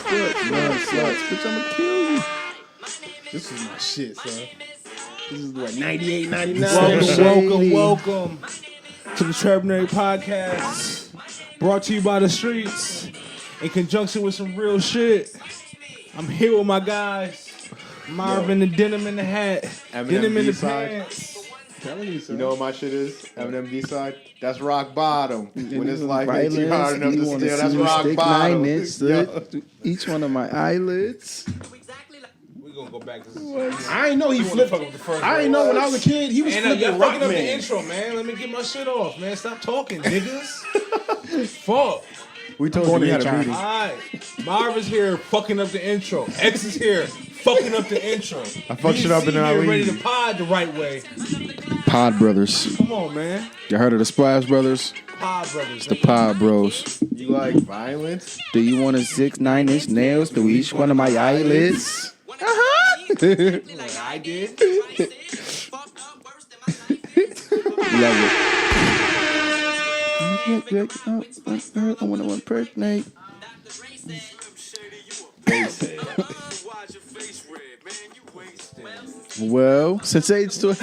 sluts, love sluts. Bitch, I'ma kill you. This is my shit, son. This is what, 98, 99? Welcome to the TrapNerd podcast. Brought to you by the streets in conjunction with some real shit. I'm here with my guys. Marvin, the denim in the hat, denim in the pants. You know what my shit is? Eminem B-side? That's rock bottom. When it's like hit you hard enough to steal, that's rock bottom. Each one of my eyelids. We're going to go back to this. I ain't know he flipped. I ain't know when I was a kid, he was flipping rock up the man. intro, man. Let me get my shit off, man. Stop talking, niggas. Fuck. We told you we had a meeting. All right. Marvin's here fucking up the intro. X is here fucking up the intro. I fucked shit up and then I leave. Ready to pod the right way. Pod Brothers. Come on, man. You heard of the Splash Brothers? Pod Brothers. It's the Pod Bros. You like violence? Do you want a 6, 9-inch nails through each one of my eyelids? I did. Love it. I want to impersonate. Well, since age 12.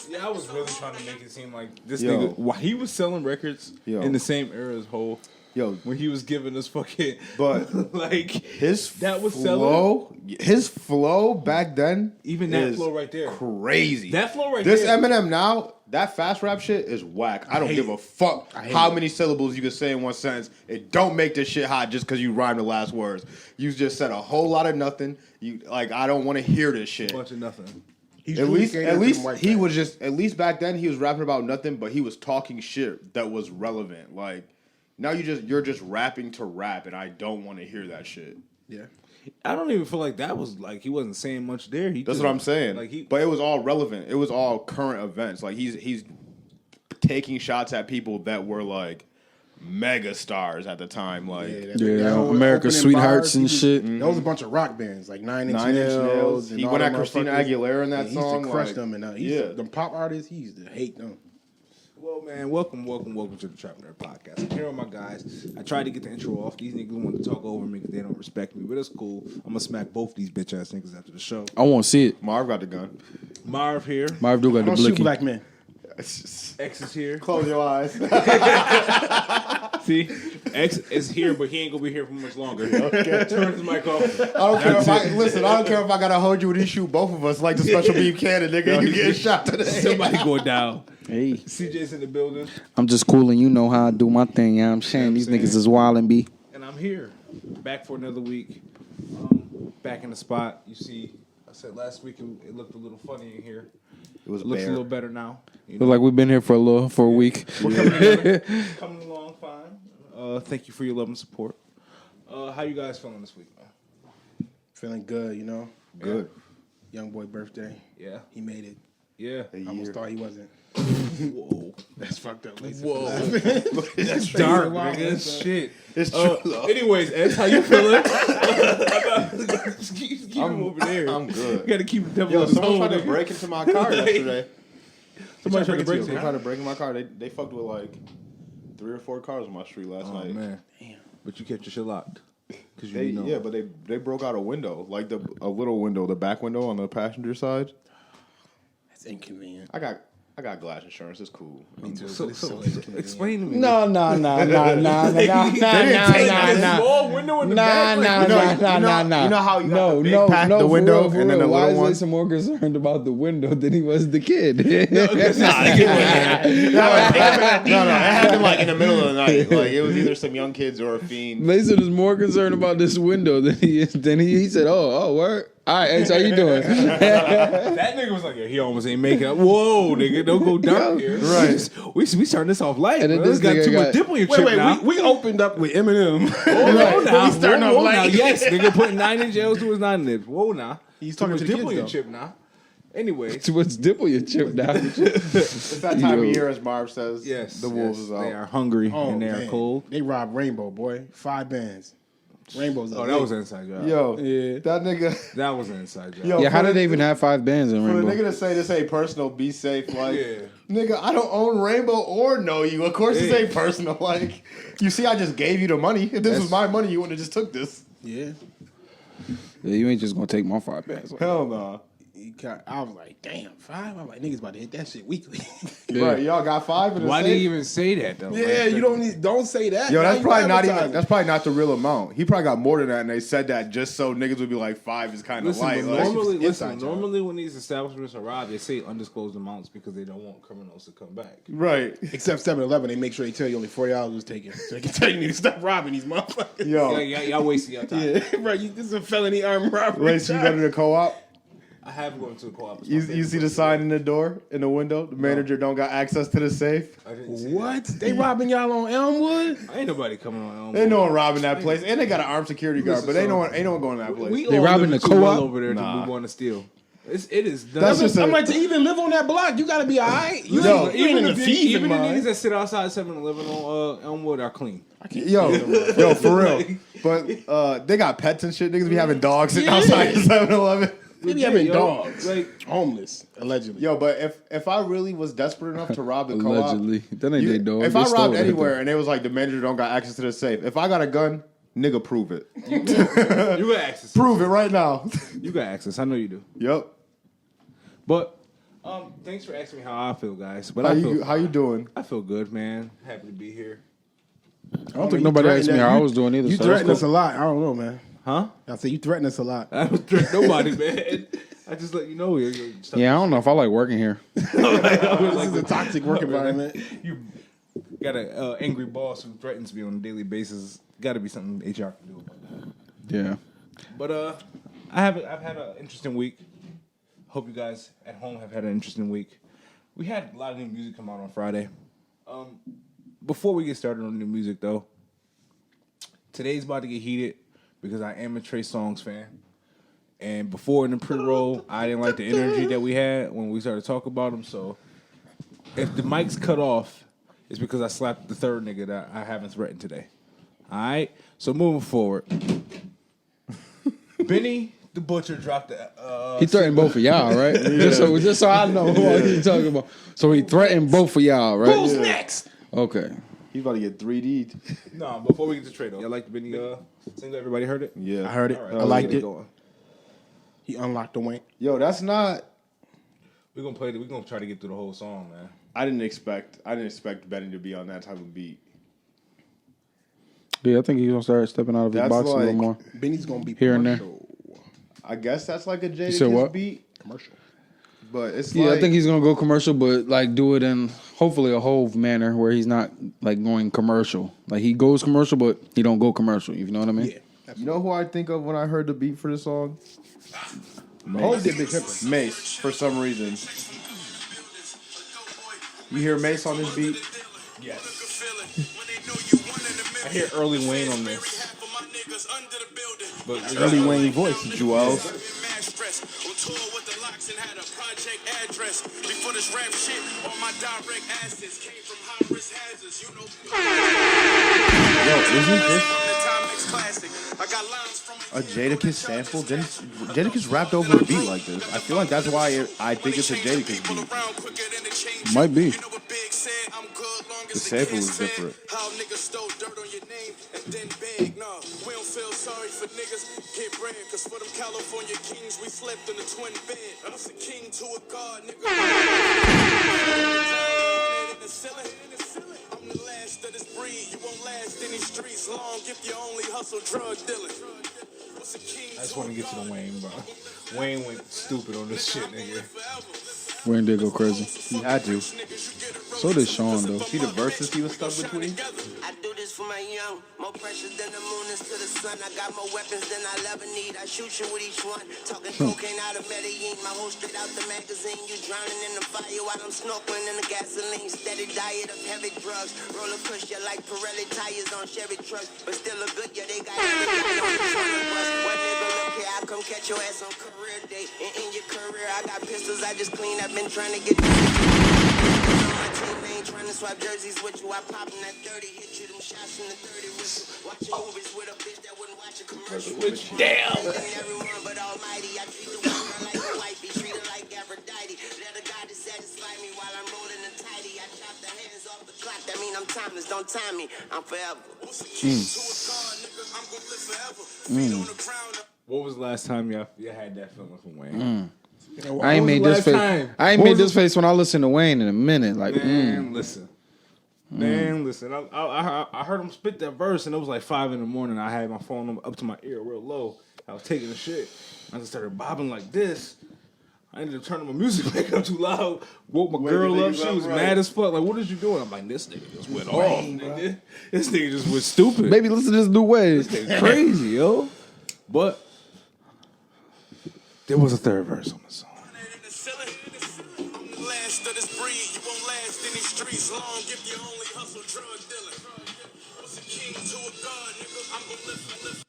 Yeah, I was really trying to make it seem like this nigga, while he was selling records in the same era as Hov. Yo, when he was giving us fucking, but like his that was flow, his flow back then, even that flow right there, crazy. That flow right this there. This Eminem now, that fast rap shit is whack. I don't give a fuck how many syllables you can say in one sentence. It don't make this shit hot just because you rhyme the last words. You just said a whole lot of nothing. You like, I don't want to hear this shit. Bunch of nothing. At least he was just. At least back then he was rapping about nothing, but he was talking shit that was relevant. Like. Now you're just rapping to rap, and I don't want to hear that shit. Yeah, I don't even feel like that was like he wasn't saying much there. That's what I'm saying. Like but it was all relevant. It was all current events. Like he's taking shots at people that were like mega stars at the time. Like America's Sweethearts and shit. Mm-hmm. That was a bunch of rock bands like Nine Inch Nails. He went at Christina Aguilera in that song. He used to crush them, and the pop artists he used to hate them. Well, man, welcome to the TrapNerd podcast. I'm here with my guys. I tried to get the intro off. These niggas want to talk over me because they don't respect me, but it's cool. I'm going to smack both these bitch-ass niggas after the show. I want to see it. Marv got the gun. Marv here. Marv do got the blicky. Shoot black men. X is here. Close your eyes. See? X is here, but he ain't going to be here for much longer. Okay. Turn his mic off. I don't care if I got to hold you when he shoot both of us like the special beam cannon, nigga. You getting shot today. Somebody go down. Hey. CJ's in the building. I'm just cool and you know how I do my thing. Yeah, I'm saying these niggas is wild and be. And I'm here. Back for another week. Back in the spot. You see, I said last week it looked a little funny in here. It looks a little better now. Look like we've been here for a week. We're coming along fine. Thank you for your love and support. How you guys feeling this week, man? Feeling good, you know. Good. Young boy birthday. Yeah. He made it. Yeah. I almost thought he wasn't. Whoa. That's fucked up. Whoa. That's dark, nigga. Shit. It's true. Anyways, Ed, how you feeling? keep him over there. I'm good. You gotta keep the devil Yo, on his someone own, tried to nigga. break into my car yesterday. Somebody tried to break They tried to break in my car. They fucked with like 3 or 4 cars on my street last night. Man. Damn. But you kept your shit locked. Yeah, but they broke out a window, like a little window, the back window on the passenger side. That's inconvenient. I got glass insurance. It's cool. Me too. So explain to me. No. Small window in the back. You know how you got the big pack, the window, and then the Why little one? is Jason more concerned about the window than he was the kid? No, it happened like in the middle of the night. Like it was either some young kids or a fiend. Mason is more concerned about this window than he is. He said, "Oh, word. All right, X, how you doing?" That nigga was like, yeah, he almost ain't making it. Whoa, nigga, don't go down here. Right. We starting this off light. And then This got too much dip on your chip now. We opened up with Eminem. Whoa, now. We starting off Whoa, light. now. Yes, nigga, putting 9-inch L's to his 9-inch. Whoa, now. He's talking to the dip kids, on your though. chip now. Anyway. What's dip on your chip now? It's that time of year, as Marv says. Yes. The wolves is out. They are hungry and they are cold. They robbed Rainbow, boy. 5 bands. Rainbow's Oh, that was an inside job. Yo, Yeah. that nigga. That was an inside job. Yo, Yeah, how did they even have 5 bands in For the Rainbow? nigga to say this ain't personal, be safe. Like, Nigga, I don't own Rainbow or know you. Of course, this ain't personal. Like, you see, I just gave you the money. If this was my money, you wouldn't have just took this. Yeah. Yeah, you ain't just gonna take my 5 bands. Hell no. I was like, damn, 5? I'm like, niggas about to hit that shit weekly. Yeah. Right, y'all got 5 in the Why safe? do you even say that though? Yeah, you don't say that. Yo, Now that's you probably not advertising. even. That's probably not the real amount. He probably got more than that, and they said that just so niggas would be like 5 is kind of Listen, light. but Like, normally, inside job. normally when these establishments arrive, they say undisclosed amounts because they don't want criminals to come back. right, Except 7-Eleven, they make sure they tell you only 40 hours was taken. So they can tell you need to stop robbing these motherfuckers. yo, Y'all wasting your time. Yeah, right. This is a felony armed robbery. Lacey, you go to the co-op. I have gone to the co-op. You see the sign in the door, in the window. The manager don't got access to the safe. I didn't see What? They robbing y'all on Elmwood? that. Ain't nobody coming on Elm. Ain't no one robbing that place, and they got an armed security guard, Listen, but ain't so- no one going to that place. We They all robbing living the too well co-op? over there Nah. to be going to steal. It is. That's just a- I'm like, to even live on that block, you gotta be all right. You No. ain't in the thieving even the mind. niggas that sit outside 7-Eleven on Elmwood are clean. Yo, for real. But they got pets and shit. Niggas be having dogs sitting outside the 7-Eleven. They be having Yo, dogs. like- Homeless, allegedly. Yo, but if I really was desperate enough to rob the co-op, Allegedly. That ain't they dog. if They I stole robbed it. anywhere and it was like the manager don't got access to the safe, if I got a gun, nigga, prove it. You got access. Prove it right now. You got access. I know you do. Yep. But thanks for asking me how I feel, guys. But How you doing? I feel good, man. Happy to be here. I don't think nobody asked me how I was doing either. You so threaten that's us a lot. I don't know, man. Huh? I say you threaten us a lot. I don't threaten nobody, man. I just let you know. cool. Yeah, I don't know if I like working here. This is a toxic work environment. You got an angry boss who threatens me on a daily basis. Got to be something HR can do about that. Yeah. But I've had an interesting week. Hope you guys at home have had an interesting week. We had a lot of new music come out on Friday. Before we get started on new music, though, today's about to get heated because I am a Trey Songz fan. And before in the pre-roll, I didn't like the energy that we had when we started talking about him. So if the mic's cut off, it's because I slapped the third nigga that I haven't threatened today. All right? So moving forward. Benny the Butcher dropped the... He threatened both of y'all, right? Just so I know who he's talking about. So he threatened both of y'all, right? Who's next? Okay. He's about to get 3D'd. No, before we get to trade, though. Y'all like the Benny single? Everybody heard it? Yeah. I heard it. All right, I liked let's get it. going. He unlocked the wing. Yo, that's not. We're gonna play it. We're gonna try to get through the whole song, man. I didn't expect Benny to be on that type of beat. Yeah, I think he's gonna start stepping out of his That's box a little like- more. Benny's gonna be Here and there. commercial. I guess that's like a You said Jadakiss what? beat, Commercial. but it's Yeah, like I think he's gonna go commercial, but like do it in hopefully a Hove manner where he's not like going commercial. Like he goes commercial, but he don't go commercial. You know what I mean? Yeah. You know who I think of when I heard the beat for the song? Hov did Big Pimpin'. Mace, for some reason. You hear Mace on this beat? Yes. I hear early Wayne on this. But Early Wayne voice. Jewels. On tour with the locks and had a project address. Before this rap shit, all my direct assets came from high risk hazards. You know. Yo, isn't this The Timex classic. I got lines from a Jadakiss sample? Jadakiss rapped over a beat like this. I feel like that's why I think it's a Jadakiss beat. Might be. The sample is different. How niggas stole dirt on your name and then beg. No, we don't feel sorry for niggas. Get bread, cause for them California kings, we slept in a twin bed. I was a king to a god, nigga. In the ceiling. I'm the last of this breed. You won't last in these streets long if you only hustle drug dealing. Was a king I just want to get to the Wayne, bro. Wayne went stupid on this shit, nigga. Wayne did go crazy. He had to. So did Sean though. See the verses he was stuck between? I do this for my young. More precious than the moon is to the sun. I got more weapons than I'll ever need. I shoot you with each one. Talking cocaine out of Medellin. My whole straight out the magazine. You drowning in the fire while I'm snorkeling in the gasoline. Steady diet of heavy drugs. Roller push you like Pirelli tires on Chevy trucks. But still look good, yeah, they got everything on the front of us. What nigga look here? I come catch your ass on career day. And in your career, I got pistols I just cleaned. I've been trying to get my team ain't trying to swap jerseys with you. I pop in that 30, hit you them shots in the 30 with you. Watching movies with a bitch that wouldn't watch a commercial with you. Damn. Everyone but Almighty. I treat the one girl like a wifey, treat her like Aphrodite. Let a God to satisfy me while I'm rolling the time. hands off the clock, that mean I'm timeless. Don't time me, I'm forever. What was the last time y'all had that feeling from Wayne? I ain't made this face. I ain't made this face when I listened to Wayne in a minute. Like, Man, listen. Man, listen. I heard him spit that verse, and it was like 5 a.m. I had my phone up to my ear real low. I was taking the shit. I just started bobbing like this. I ended up turning my music back up too loud. Woke my girl up. She was mad as fuck. Like, what is you doing? I'm like, this nigga just went off, nigga. This nigga just went stupid. Baby, listen to this new way. This nigga crazy, yo. But there was a third verse on the song. I'm the last of this breed. You won't last in these streets long if you only hustle drug dealer. What's a king to a god, nigga? I'm gonna live.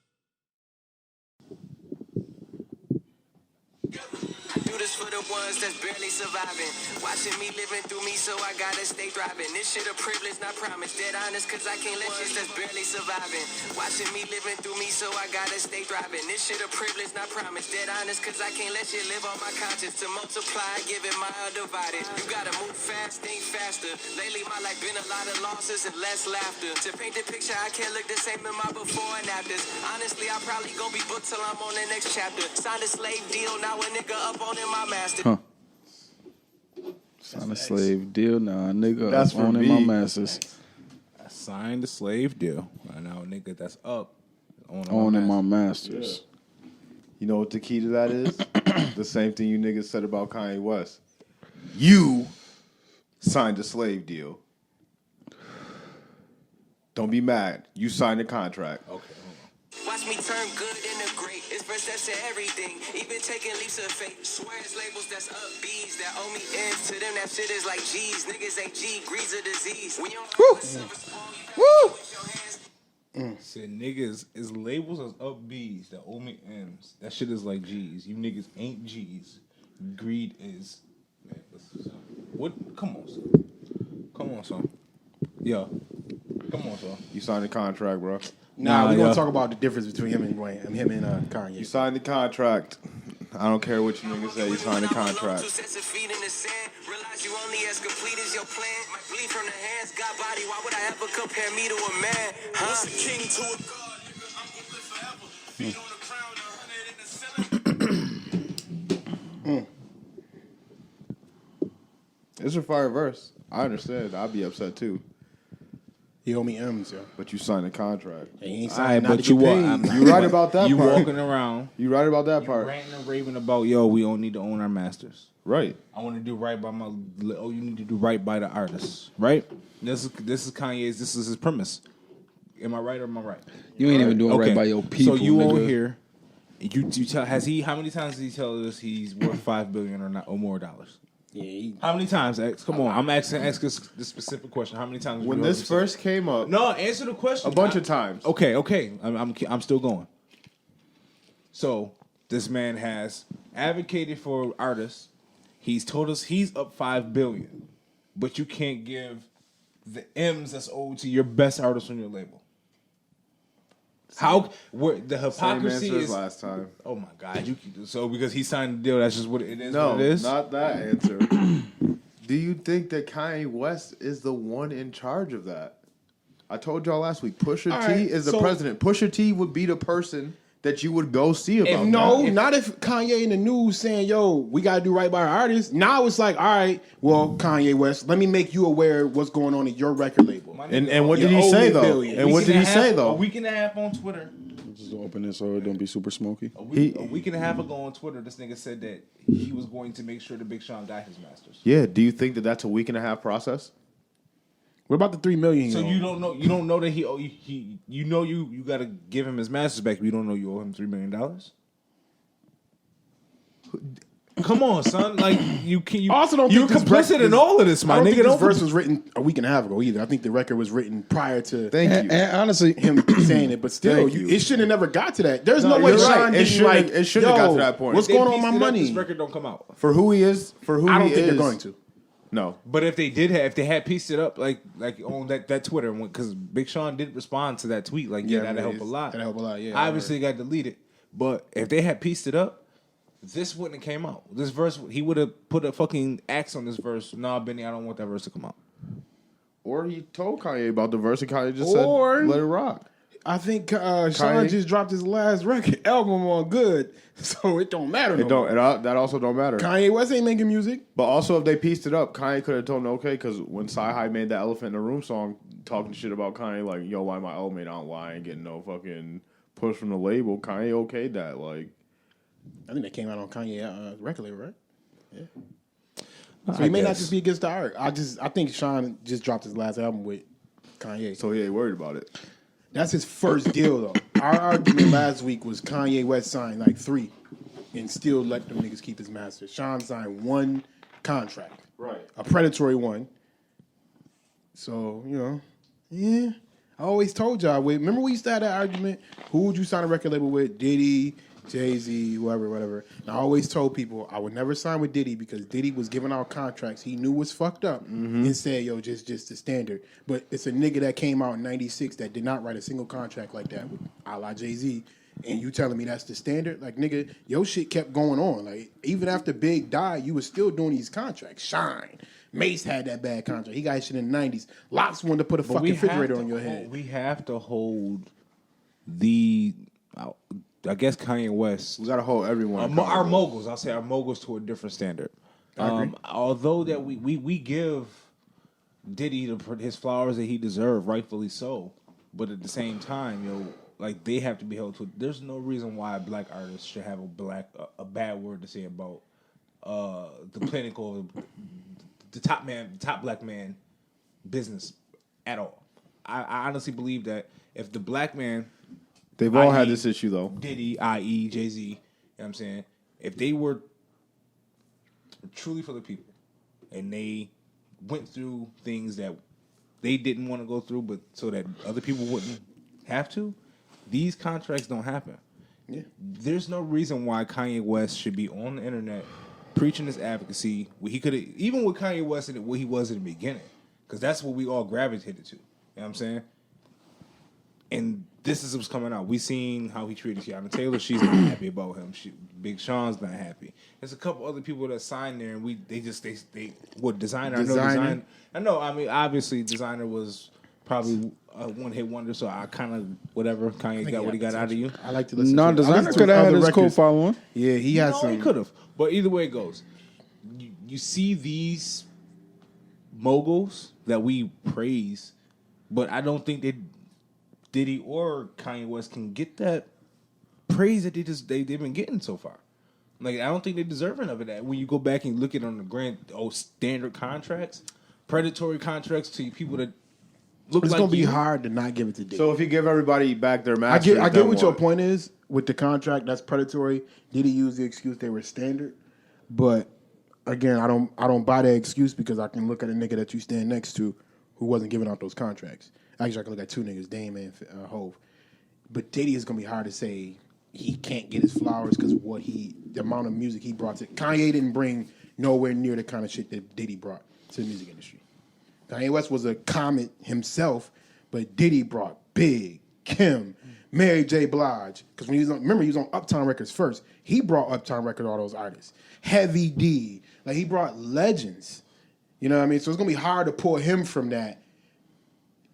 I do this for the ones that's barely surviving. Watching me living through me, so I gotta stay thriving. This shit a privilege, not promise. Dead honest, cause I can't let shit that's barely surviving. Watching me living through me, so I gotta stay thriving. This shit a privilege, not promise. Dead honest, cause I can't let shit live on my conscience. To multiply, give it my undivided. You gotta move fast, think faster. Lately, my life been a lot of losses and less laughter. To paint the picture, I can't look the same in my before and afters. Honestly, I probably gon' be booked till I'm on the next chapter. Signed a slave deal, now a nigga up on in my master. Huh. Sign a slave deal, nah, nigga. That's Up on for in my me. masters. I signed a slave deal. Now, nigga, that's up. On in my masters. You know what the key to that is? The same thing you niggas said about Kanye West. You signed a slave deal. Don't be mad. You signed a contract. Okay, hold Watch me turn good into great. It's verse that's to everything. Even taking leaps of faith. Swear it's labels that's up B's that owe me M's. To them that shit is like G's. Niggas ain't G. Greed's a disease. We don't have a silver spoon. You gotta with your hands. on. Said niggas is labels as up B's that owe me M's. That shit is like G's. You niggas ain't G's. Greed is. Man, what? Come on, son. Come on, son. Yo. Come on, son. You signed a contract, bro. Nah, we're yeah. gonna talk about the difference between him and Wayne, him and Kanye. You signed the contract. I don't care what you niggas say. You signed a Two contract. sets of feet in the sand. Realize you only as complete as your plan. Might bleed from the hands. God body. Why would I ever compare me to a man? What's Huh? a king to a god, nigga? I'm gonna live forever. Feet on the crown, 100 in the ceiling. It's a fire verse. I understand. I'd be upset too. He owe me M's, yo. But you signed a contract. And he ain't All signed right, not but to you get what? paid. I'm not- You right about that You part. walking around. You right about that You part. ranting and raving about, yo, we don't need to own our masters. Right. I want to do right by my. Oh, you need to do right by the artists, right? This is Kanye's. This is his premise. Am I right or am I right? You ain't even doing right by your people. So you nigga. on here? You tell? Has he? How many times did he tell us he's worth $5 billion or more dollars? Yeah, How many times, X? Come on, I'm asking this specific question. How many times? When you this heard him first came up, say- no, answer the question. a bunch of times. Okay. I'm still going. So this man has advocated for artists. He's told us he's up $5 billion, but you can't give the M's that's owed to your best artist on your label. How? Where the Same hypocrisy answer as is? last time. Oh my God! So because he signed the deal, that's just what it is. No, what it is. not that answer. Do you think that Kanye West is the one in charge of that? I told y'all last week, Pusha All T right, is the so- president. Pusha T would be the person that you would go see about No, that. not if Kanye in the news saying, yo, we got to do right by our artists. Now it's like, all right, well, Kanye West, let me make you aware of what's going on at your record label. And what You did he owe say me though? billion. And what did he say A though? week and a half on Twitter. Just open it so it don't be super smoky. A week and a half ago on Twitter, this nigga said that he was going to make sure that Big Sean got his masters. Yeah. Do you think that that's a week and a half process? What about the $3 million? So you don't know that you got to give him his masters back. But you don't know you owe him $3 million. Come on, son. Like you also don't you're think this complicit in this- all of this, my I don't nigga. think this Don't verse was written a week and a half ago either. I think the record was written prior to Thank you. And honestly, him saying it, but still, Thank you. it shouldn't have never got to that. There's No, no way you're right. Sean It didn't shouldn't like. have- it shouldn't have got yo, to that point. What's They going on with pieced my it up, money? This record don't come out. For who he is, I don't think they're going to. No. But if they had pieced it up like on that Twitter, because Big Sean did respond to that tweet, like Yeah, that'd man, help a lot. that'd help a lot, yeah, I Obviously, it got deleted. But if they had pieced it up, this wouldn't have came out. This verse, he would have put a fucking axe on this verse. Nah, Benny, I don't want that verse to come out. Or he told Kanye about the verse and Kanye just Or- said, let it rock. I think Sean just dropped his last record album on Good, so it don't matter. That also don't matter. Kanye West ain't making music. But also, if they pieced it up, Kanye could have told him okay, because when Sci-Hi made that Elephant in the Room song, talking shit about Kanye, like, yo, why my album out? Why I ain't getting no fucking push from the label? Kanye okayed that, like. I think that came out on Kanye record label, right? Yeah. So he may not just be against the art. I think Sean just dropped his last album with Kanye. So he ain't worried about it. That's his first deal, though. Our argument last week was Kanye West signed like 3 and still let them niggas keep his master. Sean signed 1 contract. Right. A predatory one. So, yeah. I always told y'all, remember we used to have that argument? Who would you sign a record label with? Diddy, Jay-Z, whoever, whatever. And I always told people I would never sign with Diddy because Diddy was giving out contracts he knew was fucked up and said, yo, just the standard. But it's a nigga that came out in 96 that did not write a single contract like that, a la Jay-Z. And you telling me that's the standard? Like, nigga, your shit kept going on. Like, even after Big died, you was still doing these contracts. Shine. Mace had that bad contract. He got his shit in the 90s. Locks wanted to put a fucking refrigerator on your head. We have to hold the... I guess Kanye West. We gotta hold everyone. Our moguls, I'll say our moguls to a different standard. Although that we give Diddy his flowers that he deserved, rightfully so, but at the same time, like they have to be held to. There's no reason why a black artist should have a bad word to say about the pinnacle, the top black man business at all. I honestly believe that if the black man. They've all had this issue, though. Diddy, i.e. Jay-Z, you know what I'm saying? If they were truly for the people and they went through things that they didn't want to go through, but so that other people wouldn't have to, these contracts don't happen. Yeah. There's no reason why Kanye West should be on the internet preaching this advocacy. He could have, even with Kanye West and what he was in the beginning, because that's what we all gravitated to. You know what I'm saying? And this is what's coming out. We seen how he treated Tiana Taylor. She's not happy about him. Big Sean's not happy. There's a couple other people that signed there, and they Designer? I know. I mean, obviously, Designer was probably a one-hit wonder. So I kind of whatever. Kanye got what he got out of you. I like to listen. No, to Designer could have had his co-following. Yeah, he has some. He could have. But either way it goes, you see these moguls that we praise, but I don't think Diddy or Kanye West can get that praise that they've been getting so far. Like, I don't think they're deserving of it. That when you go back and look at it on the standard contracts, predatory contracts to people that look it's like gonna be hard to not give it to Diddy. So if you give everybody back their masters, I get what your point is with the contract. That's predatory. Diddy used the excuse they were standard, but again, I don't buy that excuse because I can look at a nigga that you stand next to who wasn't giving out those contracts. Actually, I can look at 2 niggas, Dame and Hove. But Diddy is gonna be hard to say he can't get his flowers because the amount of music he brought to Kanye didn't bring nowhere near the kind of shit that Diddy brought to the music industry. Kanye West was a comet himself, but Diddy brought Big, Kim, Mary J. Blige. Because when he was on Uptown Records first. He brought Uptown Records all those artists. Heavy D, like he brought legends. You know what I mean? So it's gonna be hard to pull him from that.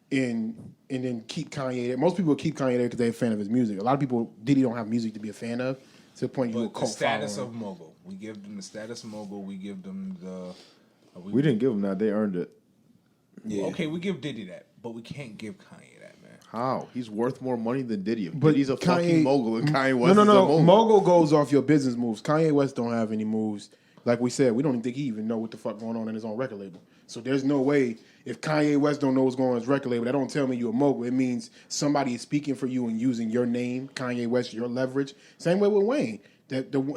And then keep Kanye there. Most people keep Kanye there because they're a fan of his music. A lot of people, Diddy don't have music to be a fan of. To the point you will cult status following. of mogul. We give them the status of mogul. We give them the. We didn't give them that. They earned it. Yeah. Okay, we give Diddy that, but we can't give Kanye that, man. How? He's worth more money than Diddy. But Diddy's a fucking mogul, and Kanye West no. is a mogul. Mogul goes off your business moves. Kanye West don't have any moves. Like we said, we don't even think he even know what the fuck going on in his own record label. So there's no way, if Kanye West don't know what's going on in his record label, that don't tell me you're a mogul. It means somebody is speaking for you and using your name, Kanye West, your leverage. Same way with Wayne.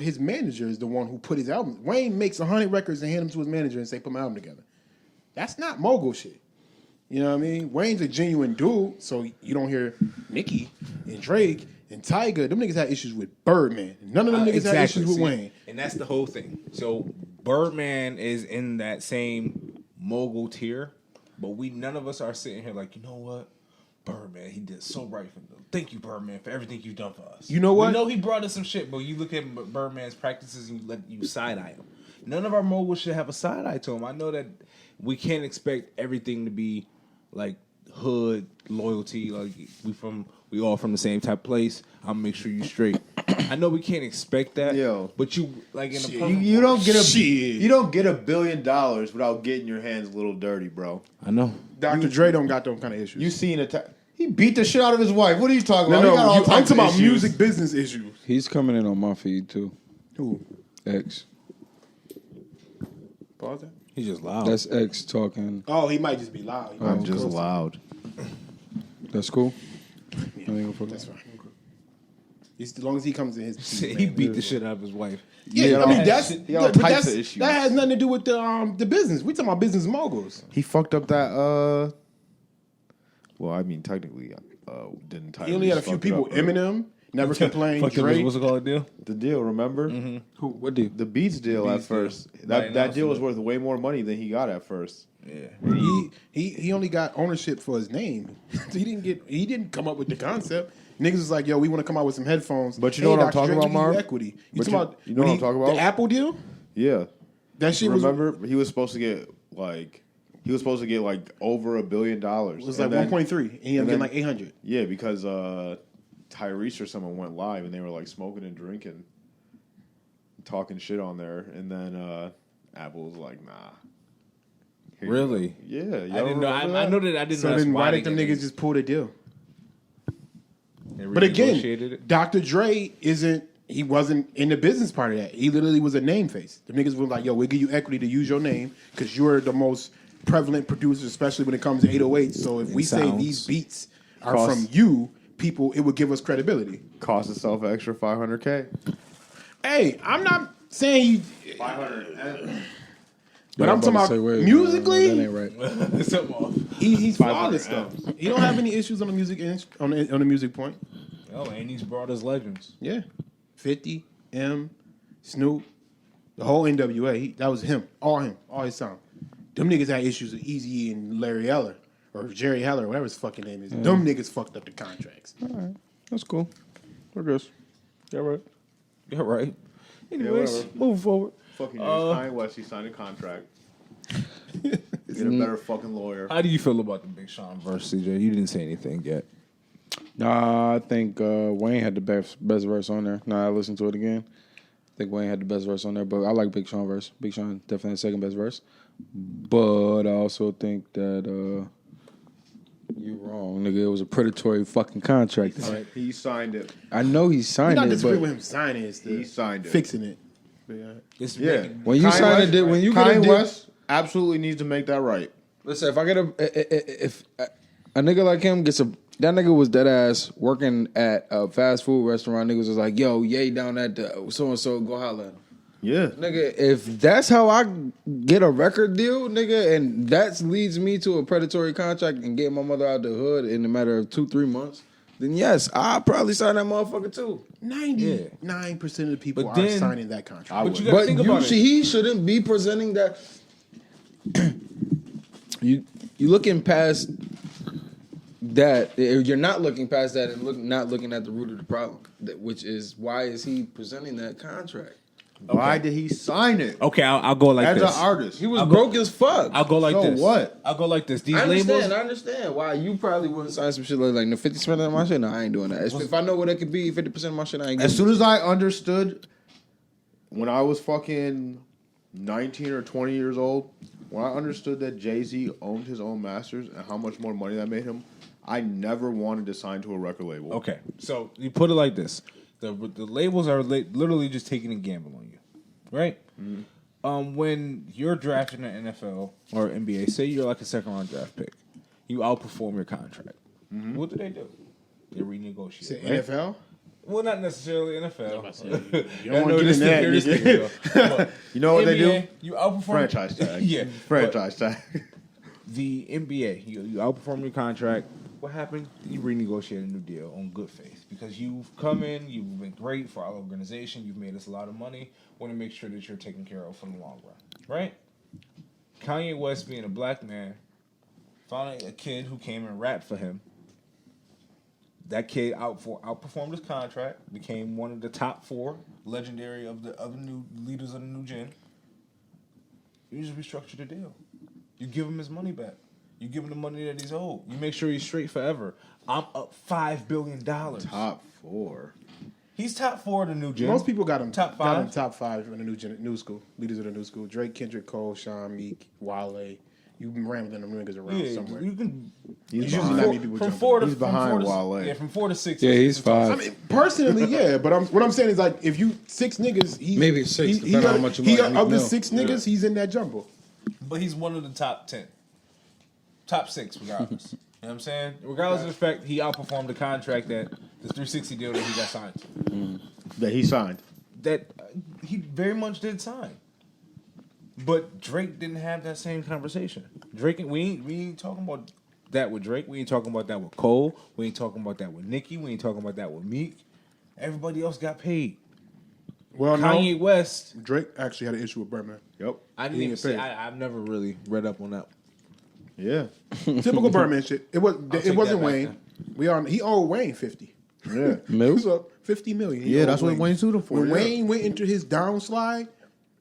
His manager is the one who put his album. Wayne makes 100 records and hand them to his manager and say, put my album together. That's not mogul shit. You know what I mean? Wayne's a genuine dude, so you don't hear Nicki and Drake and Tyga. Them niggas had issues with Birdman. None of them niggas had issues with Wayne. And that's the whole thing. So Birdman is in that same mogul tier, but none of us are sitting here like, you know what? Birdman, he did so right for them. Thank you, Birdman, for everything you've done for us. You know what? We know he brought us some shit, but you look at Birdman's practices and you side-eye him. None of our moguls should have a side-eye to him. I know that we can't expect everything to be like hood loyalty. Like we all from the same type of place. I'll make sure you straight. I know we can't expect that, but you like in the you don't get $1 billion without getting your hands a little dirty, bro. I know. Dr. Dre don't got them kind of issues. You seen he beat the shit out of his wife. What are you talking about? I'm talking about music business issues. He's coming in on my feed too. Who? X. Pause that. He's just loud. That's X talking. Oh, he might just be loud. I'm just loud. That's cool. Yeah, that's fine. As long as he comes in his he beat the shit out of his wife. Yeah, I mean he got all types of issues. That has nothing to do with the business. We talking about business moguls. He fucked up that. Well, I mean, technically, didn't. He only had a few people. Eminem never complained. Drake. What's it called? Deal? The deal, remember? Mm-hmm. Who? What deal? The Beats deal at first. That deal was worth way more money than he got at first. Yeah. He only got ownership for his name. He didn't come up with the concept. Niggas was like, yo, we want to come out with some headphones. But you know what I'm talking about, Marv? Equity. You know what I'm talking about? The Apple deal? Yeah. That shit remember, he was supposed to get like over $1 billion. It was like 1.3, and he ended up getting like 800. Yeah, because Tyrese or someone went live and they were like smoking and drinking, talking shit on there, and then Apple was like, nah. Really? Yeah. I didn't know. I know that I didn't know. So then why did them niggas just pull the deal? But again, Dr. Dre he wasn't in the business part of that. He literally was a name face. The niggas were like, yo, we'll give you equity to use your name because you're the most prevalent producer, especially when it comes to 808. So if we say these beats are from you, people, it would give us credibility. Cost itself an extra $500K. Hey, I'm not saying 500. But I'm talking about musically. That ain't right. Something off. He's flawless though. He don't have any issues on the music on the music point. Oh, and he's brought us legends. Yeah, 50, M, Snoop, the whole NWA. That was him, all his sound. Them niggas had issues with Eazy and Larry Eller or Jerry Heller, whatever his fucking name is. Them niggas fucked up the contracts. All right, that's cool. We're good. Yeah, right. Yeah, right. Anyways, moving forward. Fucking Kanye West, he signed a contract. Get a better fucking lawyer. How do you feel about the Big Sean verse, CJ? You didn't say anything yet. Nah, I think Wayne had the best verse on there. Nah, I listened to it again. I think Wayne had the best verse on there, but I like Big Sean verse. Big Sean definitely the second best verse. But I also think that you wrong, nigga. It was a predatory fucking contract. He signed it. I know he signed Not it, disagree but with him signing it. He signed it. Fixing it. Yeah. When you sign it, when you get a Kanye deal, West absolutely needs to make that right. listen, if I get if a nigga like him gets that nigga was dead ass working at a fast food restaurant. Niggas was like, yo, yay down at the so and so, go holler at him. Yeah. Nigga, if that's how I get a record deal, nigga, and that leads me to a predatory contract and get my mother out the hood in a matter of 2-3 months, then yes, I'll probably sign that motherfucker too. 99% of the people But are then- signing that contract. But you gotta think about it. He shouldn't be presenting that. you looking past that. You're not looking past that and not looking at the root of the problem, which is why is he presenting that contract? Why did he sign it? Okay, I'll go like As this. an artist. He was broke as fuck. I'll go like So this. what? I'll go like this. These I labels. understand why you probably wouldn't sign some shit like no 50% of my shit. No, I ain't doing that. If I know what it could be, 50% of my shit, I ain't. As soon as I understood, when I was fucking 19 or 20 years old, when I understood that Jay-Z owned his own masters and how much more money that made him, I never wanted to sign to a record label. Okay, so you put it like this: the labels are literally just taking a gamble on you, right? Mm-hmm. When you're drafting an NFL or NBA, say you're like a second-round draft pick, you outperform your contract. Mm-hmm. What do? They renegotiate. Right? NFL? Well, not necessarily NFL. You don't want to get in that. You know what they do? You outperform Franchise tag. Yeah, Franchise tag. the NBA, you outperform your contract. What happened? You renegotiate a new deal on good faith because you've come in, you've been great for our organization, you've made us a lot of money. Want to make sure that you're taken care of for the long run, right? Kanye West, being a black man, found a kid who came and rapped for him. That kid outperformed his contract, became one of the top 4 legendary of the new leaders of the new gen. You just restructure the deal. You give him his money back. You give him the money that he's owed. You make sure he's straight forever. I'm up $5 billion. Top 4. He's top 4 in the new gen. Most people got him top 5. Got him top 5 in the new school. Leaders of the new school. Drake, Kendrick, Cole, Sean, Meek, Wale. You've been rambling them niggas around somewhere. You can. He's usually not many people from jumping. 4 to He's behind Wale. Yeah, from 4 to 6. Yeah, he's 5. I mean, personally, yeah, but what I'm saying is like if you 6 niggas, he's Maybe 6, depending on how much you he like. of the 6 niggas, he's in that jumble. But he's one of the top 10. Top 6, regardless. You know what I'm saying? Regardless of the fact he outperformed the contract that the 360 deal that he got signed to. That he signed. That he very much did sign. But Drake didn't have that same conversation. Drake, we ain't talking about that with Drake. We ain't talking about that with Cole. We ain't talking about that with Nicki. We ain't talking about that with Meek. Everybody else got paid. Well, Kanye no, West. Drake actually had an issue with Birdman. Yep. I didn't He even didn't see. pay. I've never really read up on that. Yeah. Typical Birdman shit. It take wasn't that back Wayne. He owed Wayne 50. Yeah. He was up 50 million. He Yeah, owed that's what Wayne sued him for. When yeah. Wayne went into his downslide,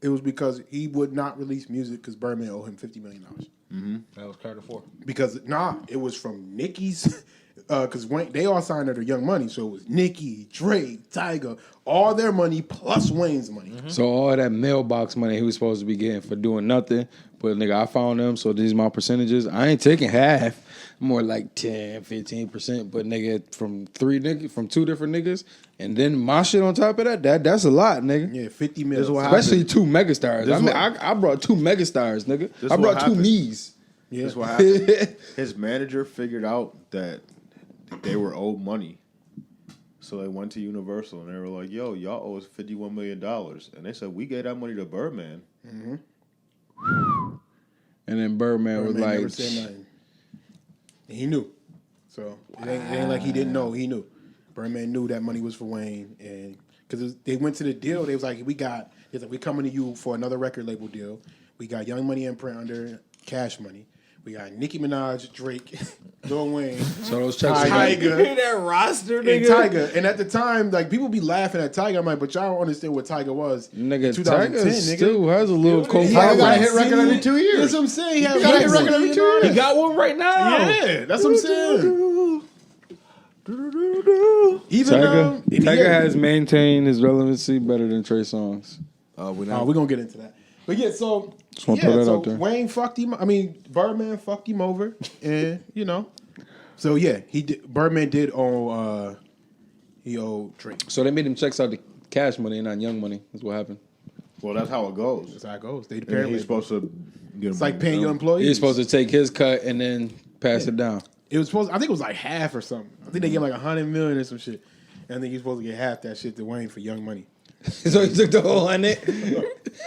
it was because he would not release music because Birdman owed him $50 million. That was Carter 4. Because it was from Nicki's. Because they all signed under Young Money, so it was Nicki, Drake, Tyga, all their money plus Wayne's money. So all that mailbox money he was supposed to be getting for doing nothing, but nigga, I found them, so these are my percentages. I ain't taking half, more like 10, 15%, but nigga, from 2 different niggas, and then my shit on top of that's a lot, nigga. Yeah, 50 million. Especially 2 megastars. I brought 2 megastars, nigga. This I what brought 2 happened. me's. Yeah. That's what happened. His manager figured out that they were owed money. So they went to Universal and they were like, yo, y'all owe us $51 million. And they said, we gave that money to Birdman. And then Birdman was Birdman never like, said nothing. And he knew. So it ain't like he didn't know. He knew. Birdman knew that money was for Wayne, and because they went to the deal, they was like, we coming to you for another record label deal. We got Young Money Imprint under Cash Money. We got Nicki Minaj, Drake, Lil Wayne, so those checks Tyga, that roster, and nigga. Tyga. And at the time, like people be laughing at Tyga. I'm like, but y'all don't understand what Tyga was. Nigga, in 2010, Tyga still has a little He co-pilot. got a hit record every 2 years. That's what I'm saying. He got a hit record every 2 years. He got one right now. Yeah, that's what I'm saying. Even Tyga has maintained his relevancy better than Trey Songz. we're gonna get into that. But yeah, so Just wanna throw that out there. Wayne fucked him. I mean, Birdman fucked him over, and So yeah, he did. Birdman did owe. He owed Drake. So they made him checks out the Cash Money and not Young Money. That's what happened. Well, that's how it goes. That's how it goes. They And apparently he's supposed to get It's like paying your employees. He's supposed to take his cut and then pass it down. It was supposed. I think it was like half or something. I think they get like $100 million or some shit. And I think he's supposed to get half that shit to Wayne for Young Money. So he took the whole 100.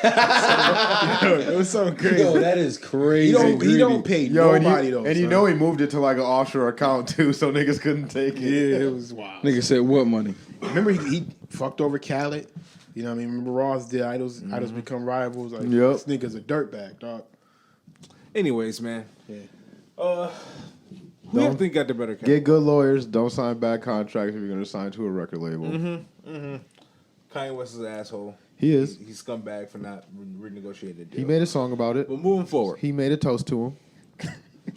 It was so crazy. Yo, that is crazy. He don't pay nobody though. And you son. know he moved it to like an offshore account too, so niggas couldn't take it. Yeah, it was wild. Nigga said what money? Remember he fucked over Khaled. You know what I mean? Remember Ross did Idols Become Rivals. Like, Yep. This nigga's a dirtbag, dog. Anyways, man. Yeah. Who do you think got the better case? Get good lawyers. Don't sign bad contracts if you're going to sign to a record label. Kanye West is an asshole. He is. He's scumbag for not renegotiating the deal. He made a song about it. But moving forward, He made a toast to him.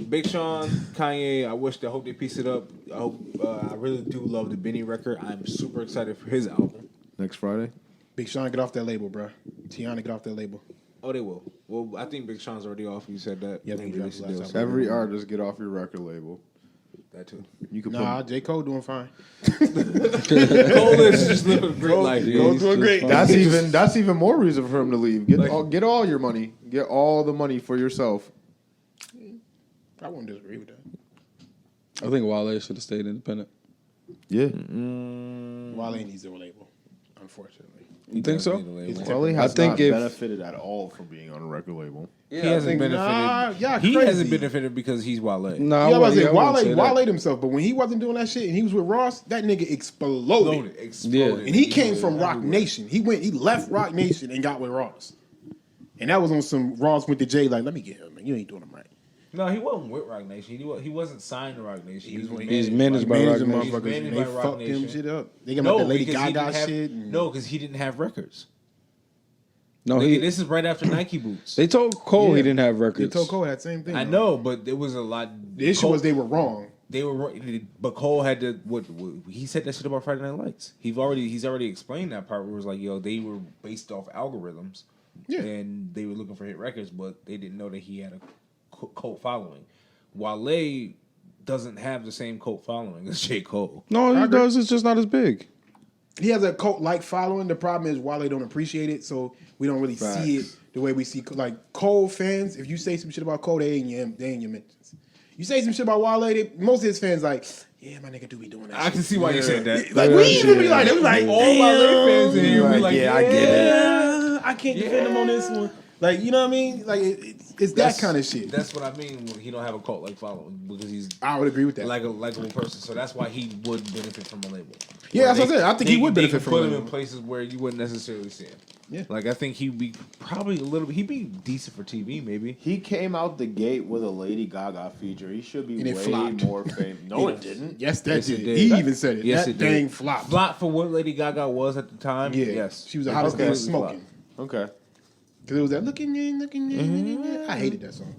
Big Sean, Kanye. I hope they piece it up. I really do love the Benny record. I'm super excited for his album. Next Friday. Big Sean, get off that label, bro. Tiana, get off that label. Oh, they will. Well, I think Big Sean's already off. You said that. Yeah, He he released dropped the last deal, album. Every artist get off your record label. That too. You can Nah, J. Cole doing fine. Cole is just living a great life. Yeah, Go he's to a just great- fine. That's even more reason for him to leave. Get Like- get all your money. Get all the money for yourself. I wouldn't disagree with that. I think Wale should have stayed independent. Yeah. Wale needs a label, unfortunately. You think so? Wale has I think not if- benefited at all from being on a record label. He hasn't benefited. yeah, he crazy. hasn't benefited because he's Wale. No, Yeah, I was I like, wouldn't say that. Wale himself, but when he wasn't doing that shit and he was with Ross, that nigga exploded. Exploded. And he came from Rock Nation. He left Rock Nation and got with Ross. And that was on some Ross went to Jay like, let me get him, man. You ain't doing him right. No, he wasn't with Rock Nation. He wasn't signed to Rock Nation. He's managed by Rock Managing Nation. motherfuckers, managed and they by Rock fucked him Nation. shit up. They got like the Lady because he Gaga didn't have- shit. And No, because he didn't have records. No, This is right after Nike boots. They told Cole he Yeah. didn't have They records. told Cole that same thing. I though. know, but there was a lot. The issue was they were wrong. They were, but Cole had to. What he said that shit about Friday Night Lights. He's already explained that part where it was like, yo, they were based off algorithms, and they were looking for hit records, but they didn't know that he had a cult following. Wale doesn't have the same cult following as J. Cole. No, he does. It's just not as big. He has a cult-like following. The problem is Wale don't appreciate it, so we don't really see it the way we see. Like Cole fans, if you say some shit about Cole, they ain't your mentions. You say some shit about Wale, most of his fans like, yeah, my nigga do be doing that. I can see why you said that. Like we even be like, all my little fans in here be like, I get it. I can't defend him on this one. Like, you know what I mean? Like it's that kind of shit. That's what I mean when he don't have a cult like following because he's I would agree with that. like a likable person. So that's why he would benefit from a label. Yeah, that's what I said. I think he would benefit from a put him label. in places where you wouldn't necessarily see him. Yeah. Like I think he'd be probably a little. He'd be decent for TV, maybe. He came out the gate with a Lady Gaga feature. He should be And it way flopped. more famous. No, it didn't. Yes, that Yes, it did. did. He even said it. Yes, that it did. thing flopped. Flop for what Lady Gaga was at the time. Yeah. Yes, She was the hottest thing smoking. Okay. Because it was that looking in. I hated that song.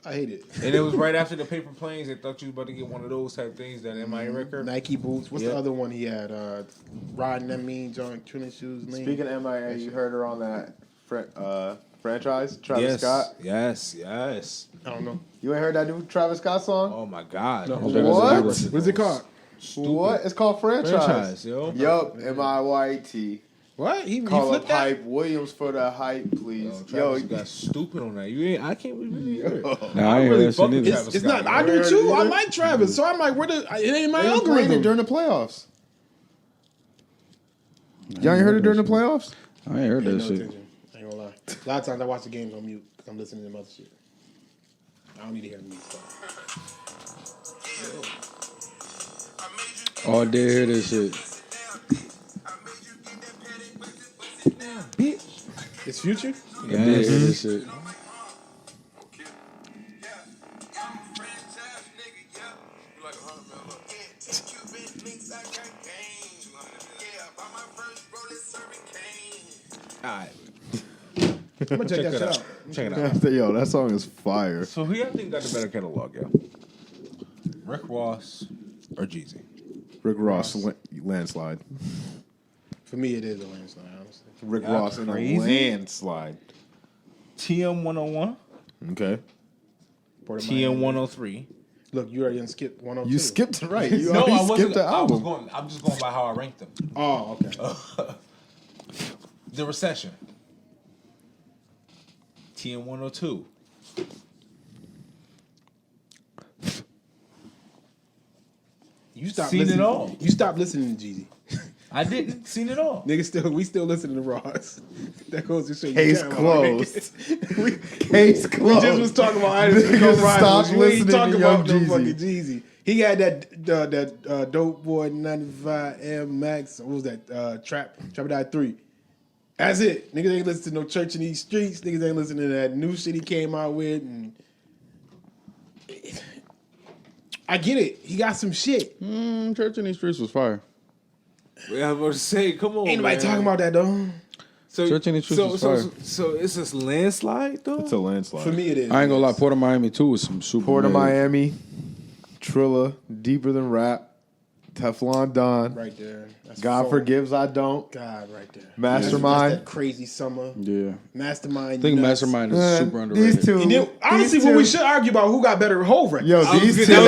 I hate it. And it was right after the Paper Planes. They thought you was about to get one of those type things, that MIA record. Nike boots. What's Yep. the other one he had? Riding that mean joint, training shoes. Lean. Speaking of MIA, you heard her on that franchise, Travis Scott. Yes. I don't know. You ain't heard that new Travis Scott song? Oh my God. No. What? What is it called? What? It's called Franchise. yo. Yup, MIYT. What? He Call up flipped that? Hype Williams for the hype, please. Travis got stupid on that. You ain't. I can't really hear it. Nah, I ain't heard that shit either. Travis It's Scott, not. I man. do too. I like Travis. So I'm like, it ain't my They was playing it algorithm. during the playoffs. Y'all ain't heard it during the playoffs? I ain't heard Pay that no shit. attention. I ain't gonna lie. A lot of times I watch the games on mute because I'm listening to them other shit. I don't need to hear the music stuff. Oh, I did hear this shit. Bitch. It's Future? I did hear this shit. Alright. I'm gonna check that shit out. Check it out. Yo, that song is fire. So who y'all think got the better catalog, yo? Rick Ross or Jeezy? Rick Ross, landslide. For me, it is a landslide, honestly. Rick Y'all Ross in a crazy? landslide. TM 101, Okay. Port of TM Miami. 103. Look, you already done skipped 102. You skipped it right. You No, already I wasn't. skipped the I was album. going. I'm just going by how I ranked them. Oh, okay. The Recession. TM 102. You stopped Seen it listening. all. You stopped listening to Jeezy. I didn't seen it all. Nigga, we still listening to Ross. That goes to show you. Case catalog, closed. nigga. Case We closed. just was talking about I didn't Niggas go stopped rivals. We ain't listening talking to about Young no fucking Jeezy. Jeezy. He had that Dope Boy 95 M Max. What was that? Trap or Die 3. That's it. Niggas ain't listen to no Church in These Streets. Niggas ain't listening to that new shit he came out with. And I get it. He got some shit. Church in these streets was fire. Yeah, I was about to say, come on, Ain't nobody man. talking about that though. So, Church in the Streets was fire. so it's this landslide though. It's a landslide. For me, it is. I ain't gonna lie, Port of Miami too was some super. Port of mid. Miami, Trilla, Deeper Than Rap, Teflon Don, Right there. That's God four. Forgives I Don't, God, right there. Mastermind. That's that crazy summer. Yeah, Mastermind. I think nuts. Mastermind is super underrated. These two. And then, honestly, these what two- we should argue about who got better whole records. Yo, That these was two. that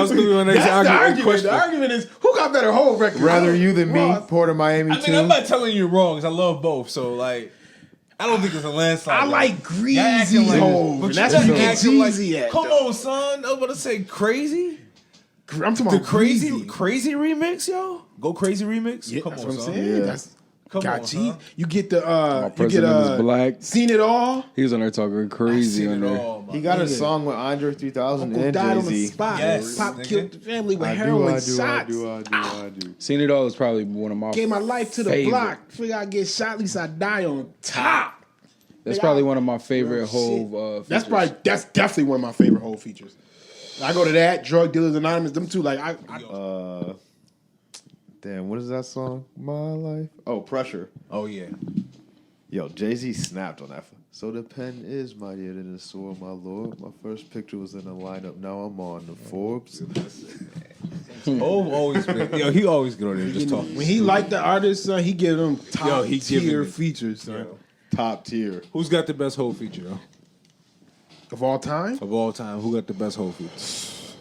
was gonna be my next That's the argument. question. The argument is who got better whole records. Rather You Than Me, Ross. Port of Miami I mean, 2. I'm not telling you wrong because I love both. So like, I don't think it's a landslide. I though. like Y'all greasy acting like- hoes. But And that's you what you acting get like- Jeezy at. Come though. on, son. I was about to say crazy. I'm talking The about crazy greasy. remix, yo. Go crazy remix. Yeah, Come that's on, what I'm son. saying. Yeah. That's Come got on, G. son. You get the My you get president is black. Seen It All. He was on there talking crazy Seen on it there. all, man. He got a Nigga. song with Andre 3000 Uncle and died on the Jay-Z. spot. Yes, Pop nigga. killed the family with I heroin do, shots. I do. Seen It All is probably one of my. Gave my life to the favorite. block. Figure I get shot, at least I die on top. That's Nigga, probably I- one of my favorite Real Hove. That's features. that's definitely one of my favorite whole features. I go to that, Drug Dealers Anonymous, them two. Like Damn, what is that song? My Life. Oh, Pressure. Oh yeah. Yo, Jay-Z snapped on that. So the pen is mightier than the sword, my lord. My first picture was in the lineup. Now I'm on the Forbes. Hov always been, he always get on there and just talk. When he like the artist, he give them top he tier giving it- features, son. Yo, Top tier. who's got the best Hov feature, yo? Of all time. Of all time, who got the best Hov feature?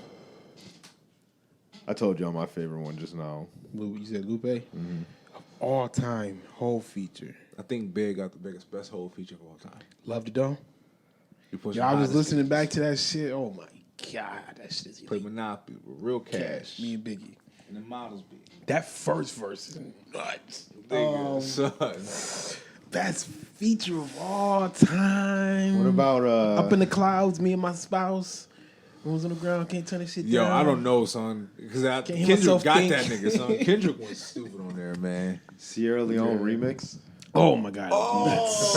I told y'all my favorite one just now. You said Lupe. Of all time, whole feature. I think Big got the best Hov feature of all time. Love the Dome. He pushed Yeah, I was the listening back to that shit. Oh my god, that shit is Play elite. Monopoly with real cash. Me and Biggie. And the models be. That first verse is nuts. Son. Best feature of all time. What about Up in the Clouds? Me and my spouse. When was on the ground, can't turn this shit Yo, down. I don't know, son. Because hear Kendrick myself got think. that nigga, son. Kendrick went stupid on there, man. Sierra Leone remix? Oh my god. That's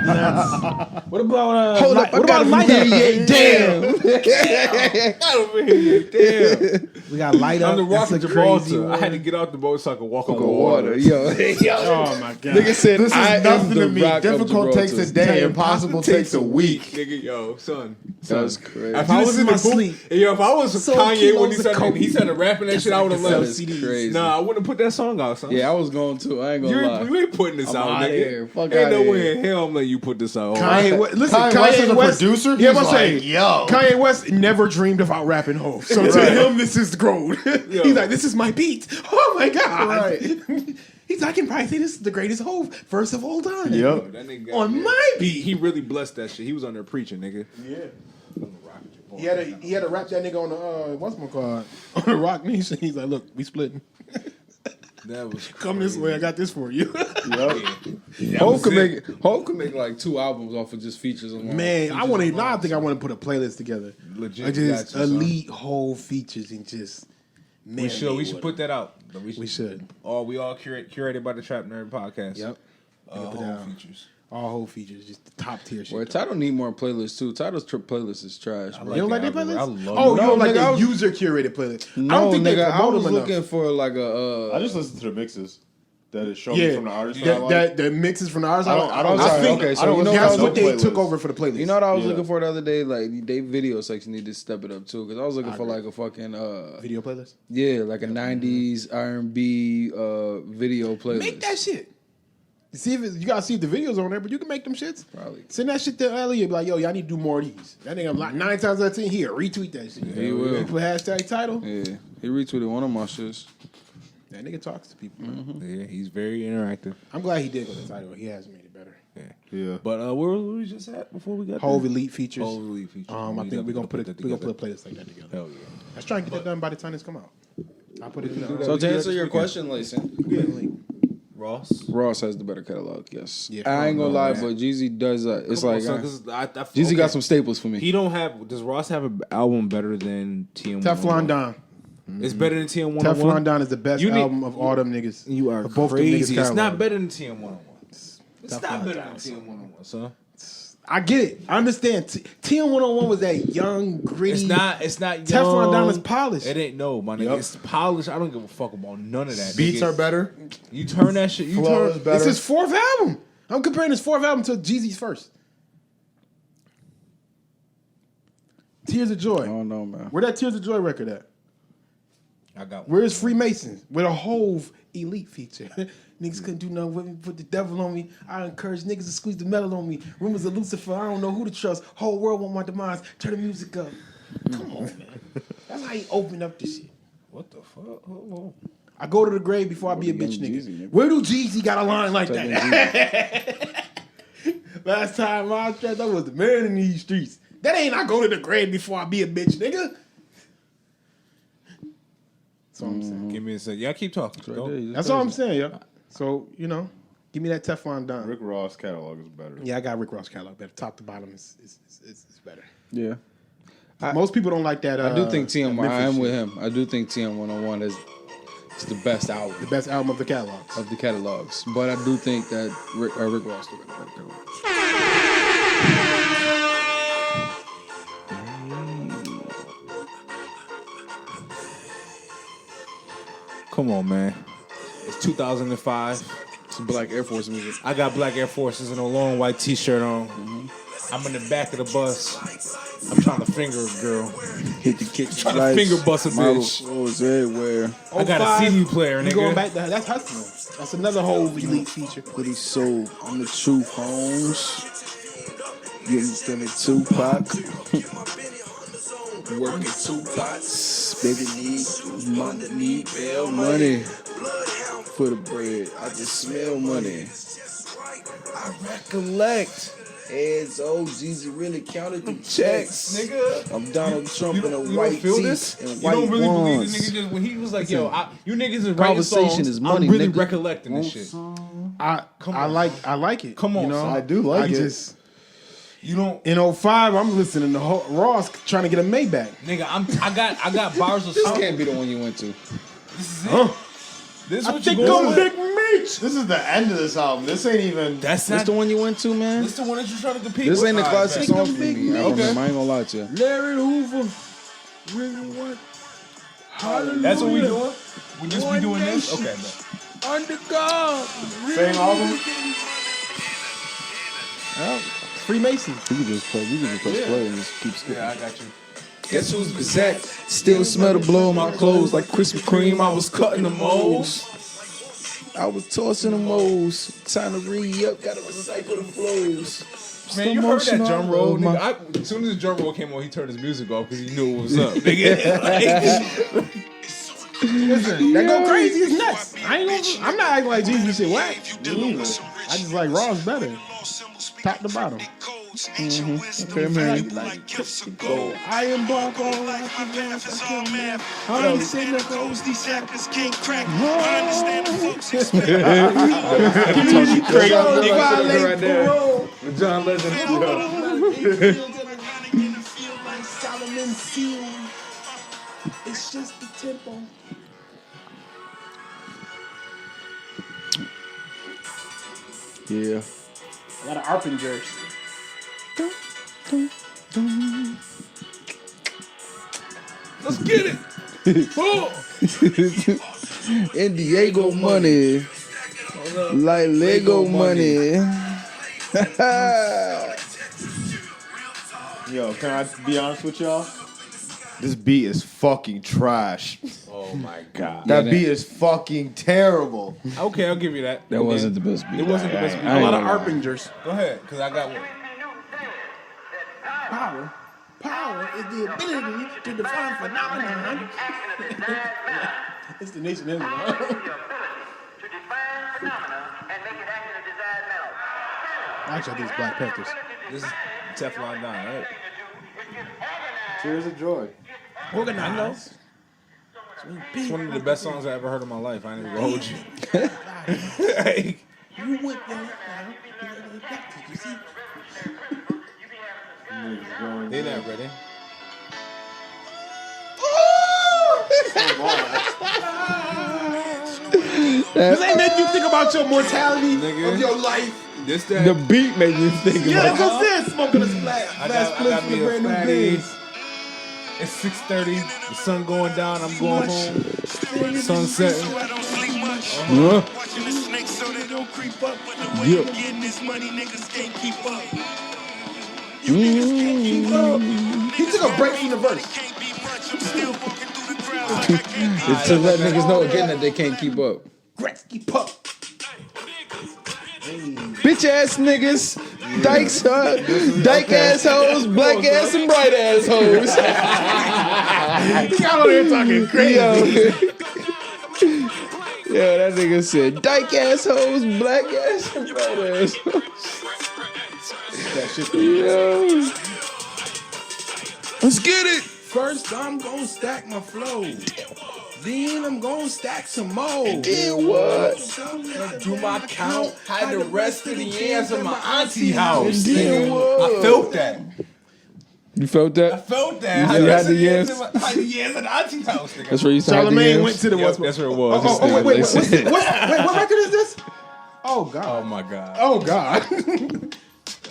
nuts. What about Hold up, I what about gotta Light hear Up? ye, damn. Got over here, damn. We got Light Up. On the rock That's in a crazy Gibraltar. I had to one. get out the boat so I could walk on Go the water. water, yo. Oh my god. Nigga said, This is I am nothing the to me. rock of Difficult takes a Gibraltar. day, impossible takes a week. Nigga, yo, son. That's crazy. If I was in the my booth, sleep. yo, if I was So Kanye when he kilos of started rapping that shit, I would have That left. is crazy. Nah, I wouldn't have put that song out, son. Yeah, I was going to. I ain't You gonna lie. ain't putting this I'm out, outta nigga. here. Fuck Ain't outta no way here. in hell I'm letting you put this out. Kanye West, listen, Kanye Kanye West is a West, producer? Yeah, He's I'm saying, like, yo. Kanye West never dreamed about rapping Hov. So to him, this is gold. He's like, this is my beat. Oh my god! Right. He's like, I can probably say this is the greatest Hov verse of all time. Yep. That nigga On my beat. He really blessed that shit. He was on there preaching, nigga. Yeah. He had to rap that nigga on the what's-my-called on the Rock Nation. He's like, look, we splitting. That was Come this way, I got this for you. Hov could make like 2 albums off of just features alone. Man, I want to. Now I think I want to put a playlist together. Legit, Of just got you, son. elite whole features and just. We should put that out. We should. We all curated by the Trap Nerd podcast. Yep. Whole down. features. All whole features, just the top tier shit. Well, Tidal need more playlists too. Tidal's playlist is trash, bro. You don't like that algorithm. playlist? I love Oh, it. you don't like nigga, the I was- user curated playlist? I No, don't think they nigga, I promote was them enough. looking for like a. I just listened to the mixes that it showed me Yeah, from the artists that I like. that the mixes from the artists. I don't I think okay, so I don't you know listen that's to what no they playlist. took over for the playlist. You know what I was Yeah. looking for the other day? Like they video section need to step it up too, because I was looking for like a fucking video playlist. yeah, like a '90s R&B video playlist. Make that shit. See if you gotta see if the videos on there, but you can make them shits. Probably. Send that shit to Elliot. Be like, yo, y'all need to do more of these. That nigga like 9 times out of 10 here. Retweet that shit. he will. Put hashtag title. Yeah, he retweeted one of my shits. That nigga talks to people. Man. Yeah, he's very interactive. I'm glad he did go to the title. He has made it better. Yeah. But where were we just at before we got Whole there? elite features. Whole elite features. I think we're gonna put a playlist like that together. Hell yeah. Let's try and get that done by the time this come out. I'll put it in the So to answer your question, Layson, Ross has the better catalog. Yes, Yeah. I ain't gonna lie, man. but Jeezy does. It's Come on, like son, 'cause I Jeezy okay. got some staples for me. He don't have. Does Ross have an album better than TM101? Teflon Don. It's better than TM101. Teflon Don is the best You need- album of all them niggas. You are of both them crazy. niggas' It's not catalog. better than TM101. It's Teflon not better Don. than TM101, son. I get it. I understand. TM101 was that young, gritty. It's not. Teflon young. Don is polished. It ain't my nigga. Yup. It's polished. I don't give a fuck about none of that. Beats nigga. are better. You turn that shit. You Flow turn. is better. It's his fourth album. I'm comparing his fourth album to Jeezy's first. Tears of Joy. I don't know, man. Where that Tears of Joy record at? I got one. Where's Freemasons? With a whole elite feature. Niggas couldn't do nothing with me, put the devil on me. I encourage niggas to squeeze the metal on me. Rumors of Lucifer, I don't know who to trust. Whole world want my demise. Turn the music up. Come on, man. That's how you open up this shit. What the fuck? Hold on. I go to the grave before I be a Young bitch nigga. Jeezy, nigga. Where do Jeezy got a line like Taking that? Last time I was trapped, I was the man in these streets. That ain't I go to the grave before I be a bitch nigga. That's all I'm saying. Give me a second. Y'all keep talking. Right Don't- there, you just That's all I'm saying, yo. So, give me that Teflon Don. Rick Ross catalog is better. Yeah, I got Rick Ross catalog better. Top to bottom is better. Yeah, Most people don't like that. I do think that TM. Memphis I am shit. with him. I do think TM101 is the best album The best album of the catalog. of the catalogs, but I do think that Rick Ross still got a better catalog. Come on, man. It's 2005. Some black Air Force music. I got black Air Forces and a long white T-shirt on. I'm in the back of the bus. I'm trying to finger a girl. Hit the kitchen Trying to lights. finger bust a bitch. Models everywhere. I got a CD player, You nigga. going back to that's hustling. That's another whole elite feature. Pretty soul. I'm the truth, Holmes. You understand me, Tupac? Working 2 pots. Baby need bail money. For the bread, I just smell money. I recollect. Heads, Jeezy really counted the checks. Nigga. I'm Donald Trump in a You white don't feel tee this? and You white don't really believe wands. the nigga just when he was like, yo, you niggas is writing Conversation songs, is money, I'm really nigga. recollecting this shit. I like it. Come on, you know? son. I do like it. Just You don't, in 05, I'm listening to Ross trying to get a Maybach. nigga. I got bars of This songs. can't be the one you went to. This is it. Huh? This is I what think you going I'm with. Big Meech. This is the end of this album. This ain't even. That's This not the one you went to, man? This the one that you trying to compete This with. ain't a All classic bet. song for me. I Okay. ain't gonna lie to you. Larry Hoover. Really what? Hallelujah. That's what we doing? We just be doing this? Nation. Okay, bet. Under God. Same album? Freemason. You can just press play and just keep skipping. Yeah, I got you. Guess who's Bizak? Still smell the blow on my clothes like Krispy Kreme. I was cutting the moles. I was tossing the moles. Time to re-up, gotta recycle the flows. Man, you heard that drum roll, nigga. As soon as the drum roll came on, he turned his music off because he knew what was up, nigga. Listen, that go crazy is nuts. I'm not acting like Jeezy shit whack. Me neither. I just like Ross better. Top to bottom. Okay, man. I embark on life again. I ain't saying that goes these Rappers can't crack. I understand the folks expect. violate parole. With John Legend. Solomon Seal. It's just the tempo. Yeah. I got an Arpinger. Let's get it. Oh. In Diego money. Like Lego money. Yo, can I be honest with y'all? This beat is fucking trash. Oh my god. That beat is fucking terrible. Okay, I'll give you that. That wasn't the best beat. It wasn't the best beat. A lot of Arpingers. Go ahead, because I got one. Power is the ability to define phenomenon. It's the nation of Islam. Actually, I think it's Black Panthers. This is Teflon Don, right? Tears of joy. Organized. It's one of the best songs I ever heard in my life. I ain't even gonna hold you. You went there now. You see? They not ready. This ain't make you think about your mortality Nigga. of your life. This that. The beat made me think Yeah, about that's what I said. Smoking a splash. I Fast got spliff me with a a brand new fatty. Benz. It's 6:30. The sun going down. I'm going home. Sun setting. Watching the snakes so they don't creep up. But the way you're getting this money, niggas can't keep up. You niggas can't keep up. He took a break from the verse. Can't be much. I'm still walking through the crowd like I can't be. to let niggas know again that they can't keep up. Gretzky Pup. Bitch ass niggas, dykes, dyke assholes, black ass and bright assholes. Y'all on here talking crazy. Yo, that nigga said dyke assholes, black ass and bright assholes. Yo. Let's get it. First, I'm gonna stack my flow. Then I'm gonna stack some more. Then what? Do my count. Hide the rest of the yams in my auntie house. Then what? I felt that. You felt I that? felt that. You Hide the had rest the of the yams yams? in the yams in the auntie house. Nigga. That's where you started the Charlamagne yams? went to the Yep, that's where it was. Oh, wait, what record is this? Oh God. Oh my god. Oh God.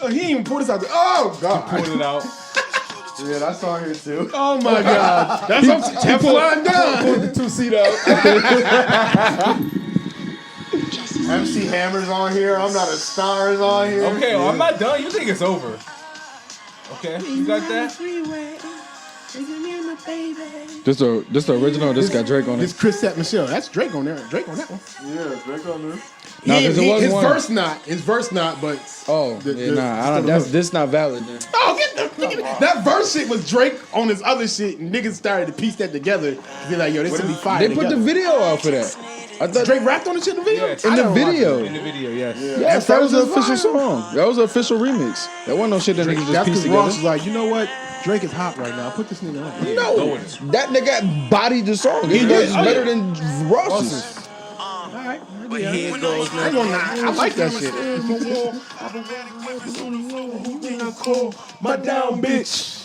Oh, he didn't even pull this out. Oh God. Pulled it out. Yeah, that song here too. Oh my God. That's what Teflon done. Pulled the 2-seat out. MC Hammer's on here. I'm not a star is on here. Okay, well, I'm not done. You think it's over? Okay, you got that? This the original. This got Drake on This it. Chris Set Michelle. That's Drake on there. Drake on that one. Yeah, Drake on there. Nah, 'cause it was his one. verse not. His verse not. But Oh, I don't. That's this not valid. Then. oh, that verse shit was Drake on his other shit, and niggas started to piece that together. Be like, yo, this would be fire. They put the video out for that. I thought Drake rapped on the shit in the video. Yes. I in the never watched video. it. In the video, yes. Yes, that was the official song. That was the official remix. That wasn't no shit that niggas just That's pieced because Ross together. was like, you know what? Drake is hot right now. Put this nigga on. No, that nigga bodied the song. His verse is better than Ross's. But here it goes, man. I like that shit. My down bitch.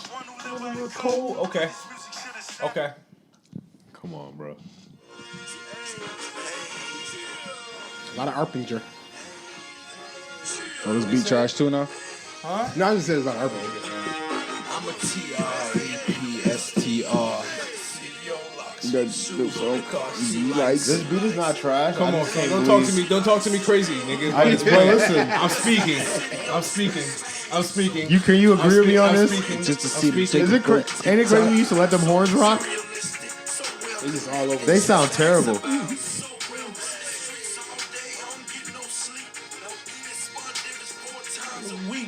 Cool. Okay. Okay. Come on, bro. A lot of Arpinger. Oh, this beat trash too now. No, I just said it's a lot of Arpinger. I'm a TRAPSTR. This beat is not trash. Come on, son. Don't talk to me. Don't talk to me crazy, nigga. I just listen. I'm speaking. Can you agree with me on this? Just to see the Is it ain't it crazy we used to let them horns rock? They just all over. They sound terrible.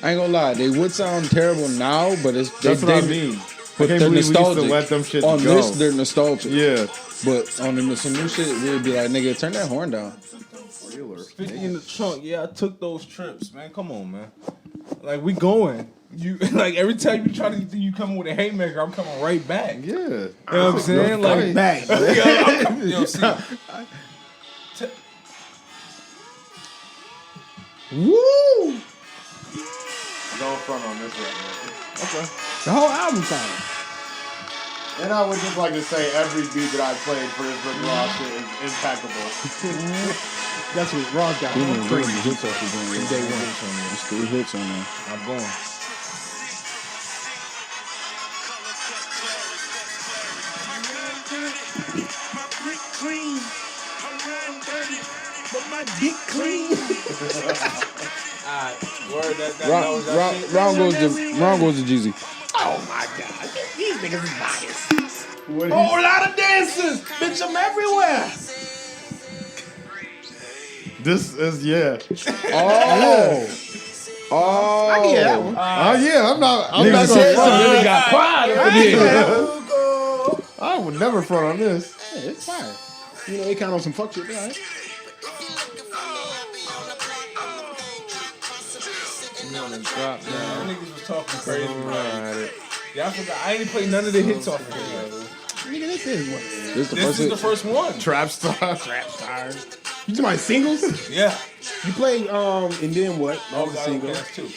I ain't gonna lie, they would sound terrible now, but it's That's what I mean. But can't they're believe we used to nostalgic. let them shits on go. this, they're nostalgic. Yeah. But on some new shit, we'd be like, nigga, turn that horn down. 50 in the trunk. Yeah, I took those trips, man. Come on, man. Like we going. You like every time you try to you come with a haymaker, I'm coming right back. Yeah. You know what I'm saying? Like back. yo, see, Woo! Don't front on this right now. The whole album sound. And I would just like to say every beat that I played for this Rick Ross shit is impeccable. That's what Ross got. Crazy. Hits off the joint. Day one. There's 3 hits on there. I'm going. Word Round goes to Jeezy. Oh my God. These niggas is biased. Whole lot of dancers, bitch. I'm everywhere. This is Oh, I get that one. I'm not nigga said gonna something. front. They got quiet up in here. I would never front on this. Yeah, it's fire. You know, they count on some fuck shit, right? Niggas was talking crazy. Yeah, I forgot. I ain't played none of the hits off of here. Nigga, this is what? This is the first one. Trap star. You talking about singles? Yeah. You played, and then what? That was a single. That's two.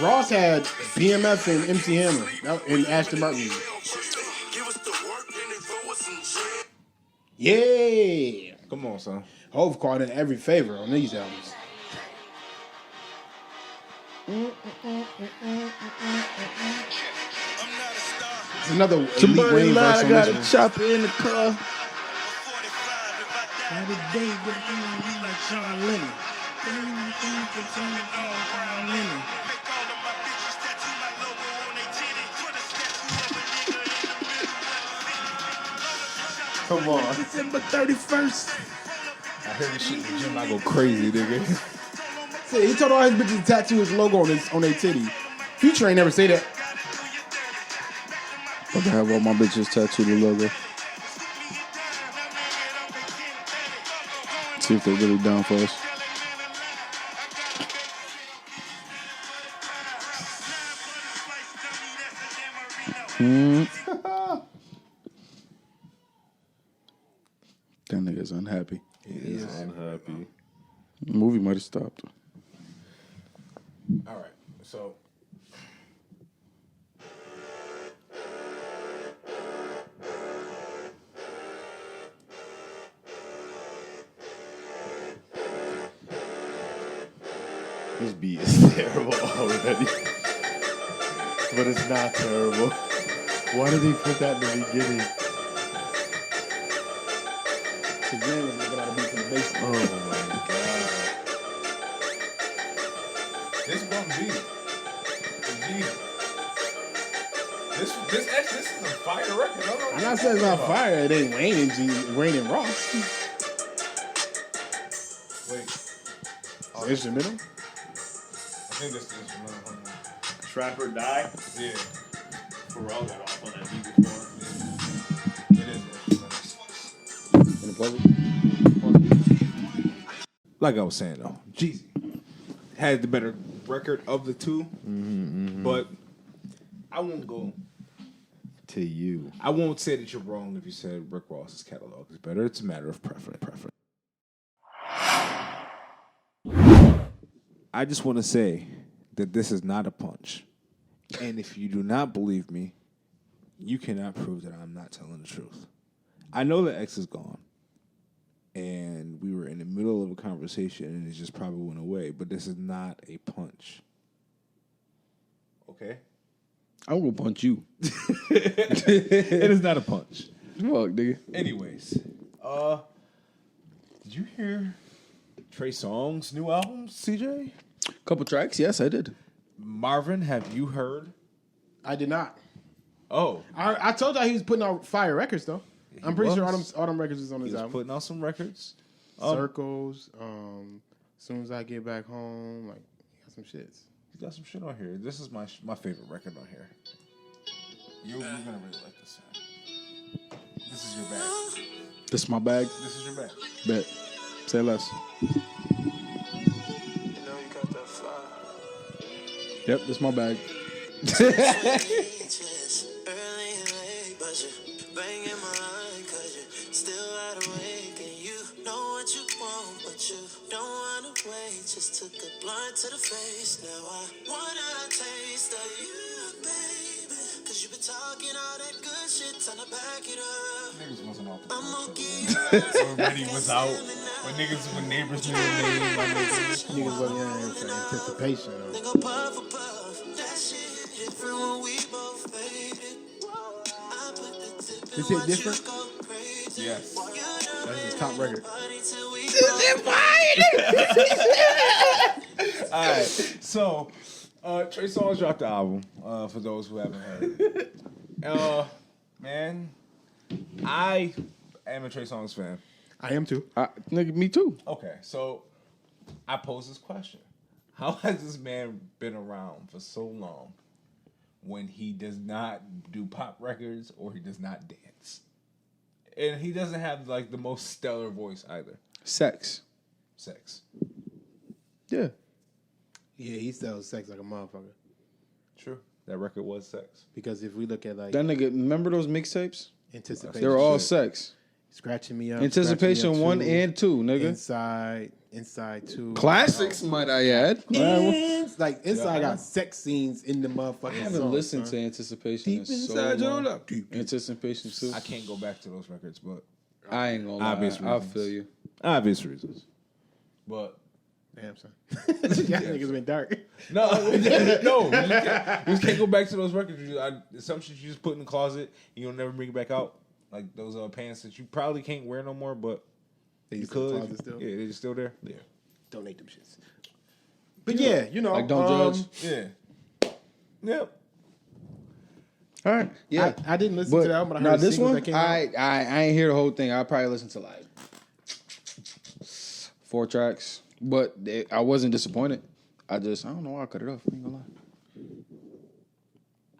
Ross had BMF and MC Hammer and Ashton Martin. Yeah. Come on, son. Hove called in every favor on these albums. It's another Elite Wayne verse on this one. chopper in the car. Come on. December 31st. I heard this shit in the gym. I go crazy, nigga. See, he told all his bitches to tattoo his logo on their titty. Future ain't never say that. About to have all my bitches tattoo the logo. See if they're really down for us. That nigga's unhappy. He is unhappy. The movie might have stopped. All right. So. This beat is terrible already. But it's not terrible. Why did he put that in the beginning? Cause Jay was looking at a beat from the basement. Oh my god. This one G. This is a fire record. No, I'm not saying it's not fire. It ain't Wayne and G, Wayne and Ross. Wait. Instrumental. I think this is instrumental. Trapper Die. Yeah. Pharrell got off on that beat before. It is instrumental. In the plug Like I was saying though, Jeezy had the better record of the two, but I won't go. To you. I won't say that you're wrong if you said Rick Ross's catalog is better. It's a matter of preference. I just want to say that this is not a punch, and if you do not believe me, you cannot prove that I'm not telling the truth. I know that X is gone. And we were in the middle of a conversation, and it just probably went away. But this is not a punch. Okay? I'm gonna punch you. It is not a punch. Fuck, nigga. Anyways, did you hear Trey Songz's new album, CJ? Couple tracks, yes, I did. Marvin, have you heard? I did not. Oh, I told y'all he was putting out fire records though. I'm pretty sure all them records is on he his was album. putting out some records. Circles. As soon as I get back home, like he got some shits. He's got some shit on here. This is my favorite record on here. You're gonna really like this song. This is your bag. This is my bag. This is your bag. Bet. Say less. Yep, this is my bag. Just took a blunt to the face. Now I wanna taste of you, baby. Cause you been talking all that good shit, time to back it up. Niggas wasn't off the I'm gonna give already was out. When neighbors knew their name, my niggas. Niggas wasn't in there for anticipation. Though. They go puff for puff. That shit different when we both faded. I put the tip in Is it what different? you go crazy. Yes. That's his top record. All right, so Trey Songz dropped the album. For those who haven't heard, man, I am a Trey Songz fan. I am too. Nigga, me too. Okay, so I pose this question: how has this man been around for so long when he does not do pop records or he does not dance, and he doesn't have like the most stellar voice either? Sex. Yeah. Yeah, he sells sex like a motherfucker. True. That record was sex. Because if we look at like That nigga, remember those mixtapes? anticipation, They were all shit, sex. scratching me up. Anticipation Scratching Me Up 1 2, and 2, nigga. Inside 2. Classics, might I add. Like Inside got sex scenes in the motherfucking I haven't song, listened son. to Anticipation Deep in so inside your long. love. Deep. Anticipation 2. I can't go back to those records, but I ain't gonna lie. Obvious I reasons. feel you. obvious reasons. But Damn, son. Y'all niggas been dark. no, you just can't go back to those records. Some shit you just put in the closet and you'll never bring it back out. Like those pants that you probably can't wear no more, but They you used to the could. closet still? Yeah, they're still there. Yeah. Donate them shits. But yeah, you know. Like, don't judge. Yeah. Yep. All right. Yeah. I didn't listen to that album, but I heard now the this singles one, that came out. I ain't hear the whole thing. I probably listened to like 4 tracks, but I wasn't disappointed. I don't know why I cut it off. I ain't gonna lie.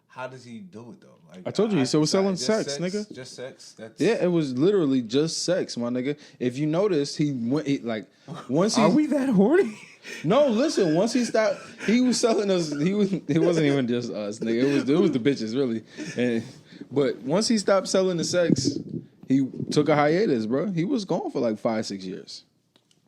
How does he do it though? Like I told you, he was selling just sex, nigga. Just sex. That's Yeah, it was literally just sex, my nigga. If you notice, he once he Are we that horny? No, listen. Once he stopped, he was selling us. It wasn't even just us, nigga. It was the bitches, really. But once he stopped selling the sex, he took a hiatus, bro. He was gone for like 5-6 years.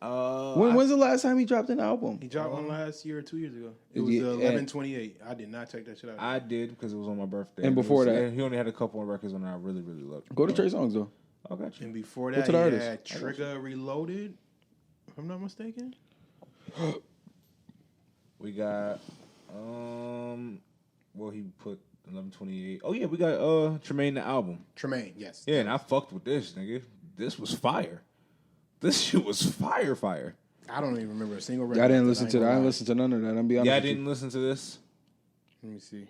When's the last time he dropped an album? He dropped one last year or 2 years ago. It was Yeah, 11/28. I did not check that shit out. I did because it was on my birthday. And before that? and he only had a couple of records on that I really, really loved. Go to Trey Songs though. I got you. And before Go that, to the he artist. had Trigger Reloaded, if I'm not mistaken. We got well, he put 11/28. Oh yeah, we got Tremaine the album. Tremaine, yes. Yeah, and I fucked with this, nigga. This was fire. This shit was fire. I don't even remember a single record. I didn't after listen that, to that. I didn't ain't listen to none of that. I'm be honest. Yeah, I with you. didn't listen to this. Let me see.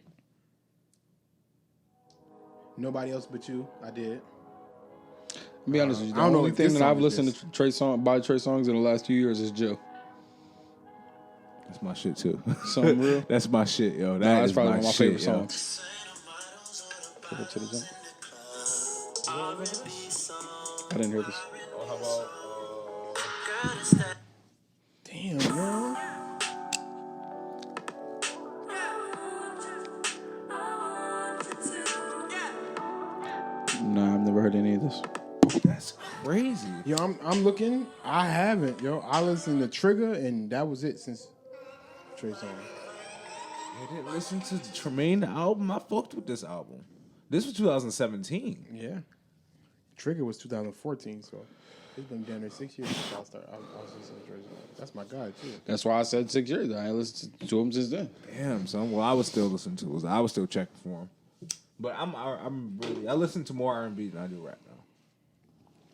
Nobody else but you. I did. I'll be honest with you. The I don't know only if thing this that song I've is listened this. to Trey Songz in the last 2 years is Jill. That's my shit too. Something real. That's my shit, yo. That's That's probably one of my favorite yo. songs. Put it to the jump. I didn't hear this. Damn, bro. Nah, I've never heard any of this. That's crazy. Yo, I'm looking. I haven't. Yo, I listened to Trigger, and that was it since Trey Songz. I didn't listen to the Tremaine album. I fucked with this album. This was 2017. Yeah. Trigger was 2014, so it's been down there 6 years since I was listening to Trey Songz. That's my guy too. That's why I said 6 years. I ain't listened to him since then. Damn, son. Well, I was still listening to it. I was still checking for him. But I listen to more R&B than I do rap now.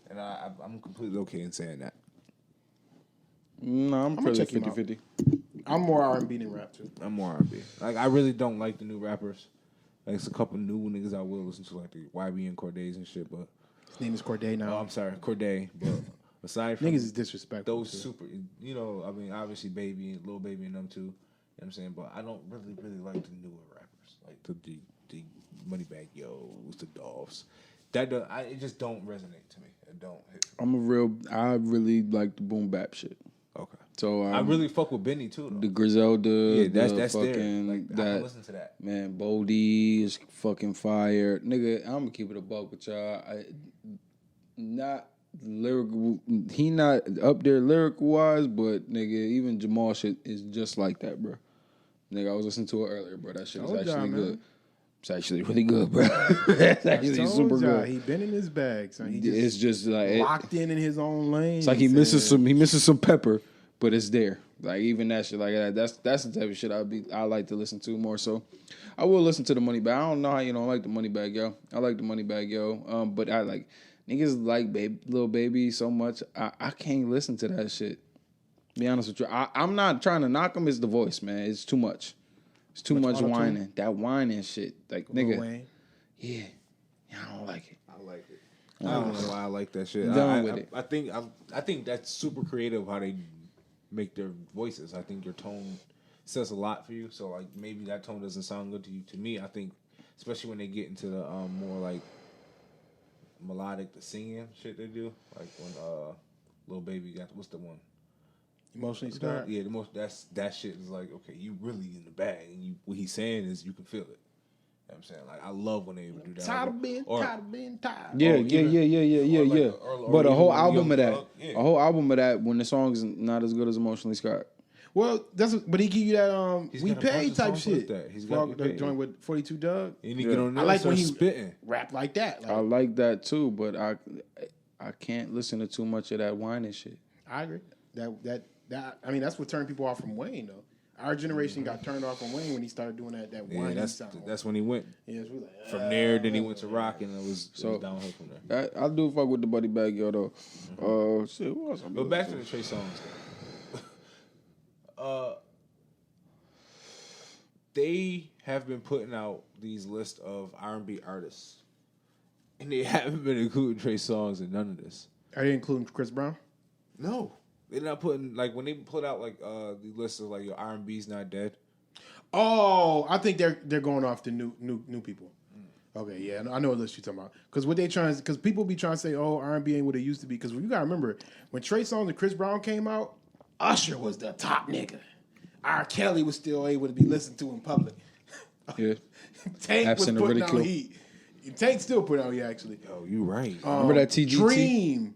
And I'm completely okay in saying that. No, I'm gonna pretty check him out. 50-50. I'm more R&B than rap too. I'm more R&B. Like, I really don't like the new rappers. Like, it's a couple new niggas I will listen to, like the YB and Cordays and shit, but... His name is Corday now. Oh, I'm sorry, Corday. But aside from... Niggas is disrespectful. those too. super... You know, I mean, obviously Baby, Lil Baby and them too. You know what I'm saying? But I don't really like the newer rappers. Like, the Moneybagg Yo's, the Dolphs. It just don't resonate to me. It don't hit. I really like the boom bap shit. Okay. So I really fuck with Benny too, though. the Griselda, Yeah, that's the there. fucking Like, I that can listen to that. man. Bodie is fucking fire, nigga. I'm gonna keep it a buck with y'all. Not lyrical. He not up there lyrical wise, but nigga, even Jamal shit is just like that, bro. Nigga, I was listening to it earlier, bro. That shit is Told y'all, actually man. good. It's actually really good, bro. It's actually Told super y'all, good. He been in his bag, son. He just It's just like locked in his own lane. it's like he misses some pepper, but it's there. Like even that shit like that. That's the type of shit I like to listen to more. So I will listen to the Moneybagg. I don't know how you don't like the Moneybagg Yo. I like the Moneybagg Yo. But I like niggas like Lil Baby so much. I can't listen to that shit. Be honest with you. I'm not trying to knock him. It's the voice, man. It's too much. It's too much auto-tune? whining. That whining shit. Like Lil nigga. Wayne. Yeah. I don't like it. I like it. I don't know why I like that shit. Done with it. I think that's super creative how they make their voices. I think your tone says a lot for you. So like maybe that tone doesn't sound good to you. To me, I think especially when they get into the more like melodic, the singing shit they do. Like when Lil Baby got what's the one? Emotionally scarred. Yeah, that shit is like okay, you really in the bag, and what he's saying is you can feel it. You know what I'm saying like I love when they do that. Tired of being tired. Yeah, Or yeah. like or But a even whole when album Young of that, Thug, yeah. a whole album of that, when the song's not as good as Emotionally Scarred. But he give you that He's We got a bunch Paid of type songs like shit. that. He's got We the Paid. joint with 42 Doug. And he get on there I like and when start he spitting. rap like that. I like that too, but I can't listen to too much of that whining shit. I agree. That I mean that's what turned people off from Wayne though. Our generation got turned off from Wayne when he started doing that Yeah, whining sound. that's when he went Yeah, we like, from there. Then he went to rock, and it was downhill from there. I do fuck with the Moneybagg Yo though. Shit, what else? But back to the Trey Songz thing. They have been putting out these lists of R&B artists, and they haven't been including Trey Songz in none of this. Are they including Chris Brown? No, they're not putting like when they put out like the list of like your R&B's not dead. Oh, I think they're going off the new people. Okay, yeah, I know what list you're talking about. Because what they trying, because people be trying to say, oh, R&B ain't what it used to be. Because you gotta remember when Trey Songz and Chris Brown came out, Usher was the top nigga. R. Kelly was still able to be listened to in public. Yeah. Tank Absent was of putting out ridicule. heat. Tank still put out heat actually. Yo, you right. Remember that TGT? Dream.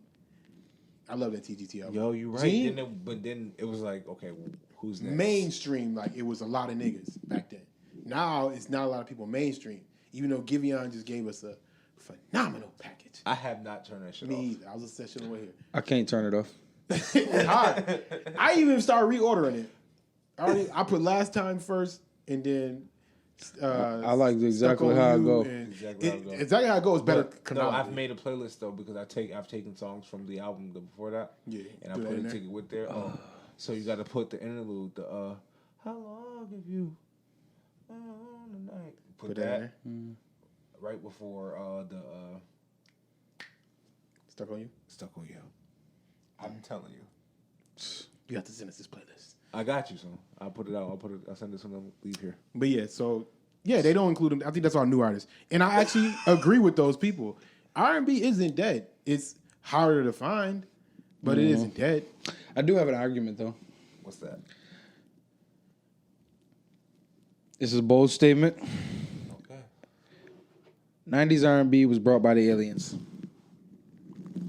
I love that TGT album. Yo, you right. Dream, But then it was like, okay, well, who's next? mainstream, like it was a lot of niggas back then. Now it's not a lot of people mainstream. Even though Giveon just gave us a phenomenal package. I have not turned that shit Me off. either. I was just that shit away here. I can't turn it off. It's hard. I even started reordering it. I put Last Time first, and then I like Stuck exactly on how it You go. and- Exactly how it go. Exactly how it goes. Better. No, canonical. I've made a playlist though because I've taken songs from the album before that. Yeah, and I do that put in a there. ticket with there. So you got to put the interlude. The how long have you on the night? Put that that in right before the Stuck on You. Stuck on You. I'm telling you, You have to send us this playlist. I got you. So I'll put it out. I'll send this when I leave here. But yeah, so yeah, they don't include them. I think that's our new artists, and I actually agree with those people. R&B isn't dead. It's harder to find, but it isn't dead. I do have an argument though. What's that? This is a bold statement. Okay. 90s R&B was brought by the aliens.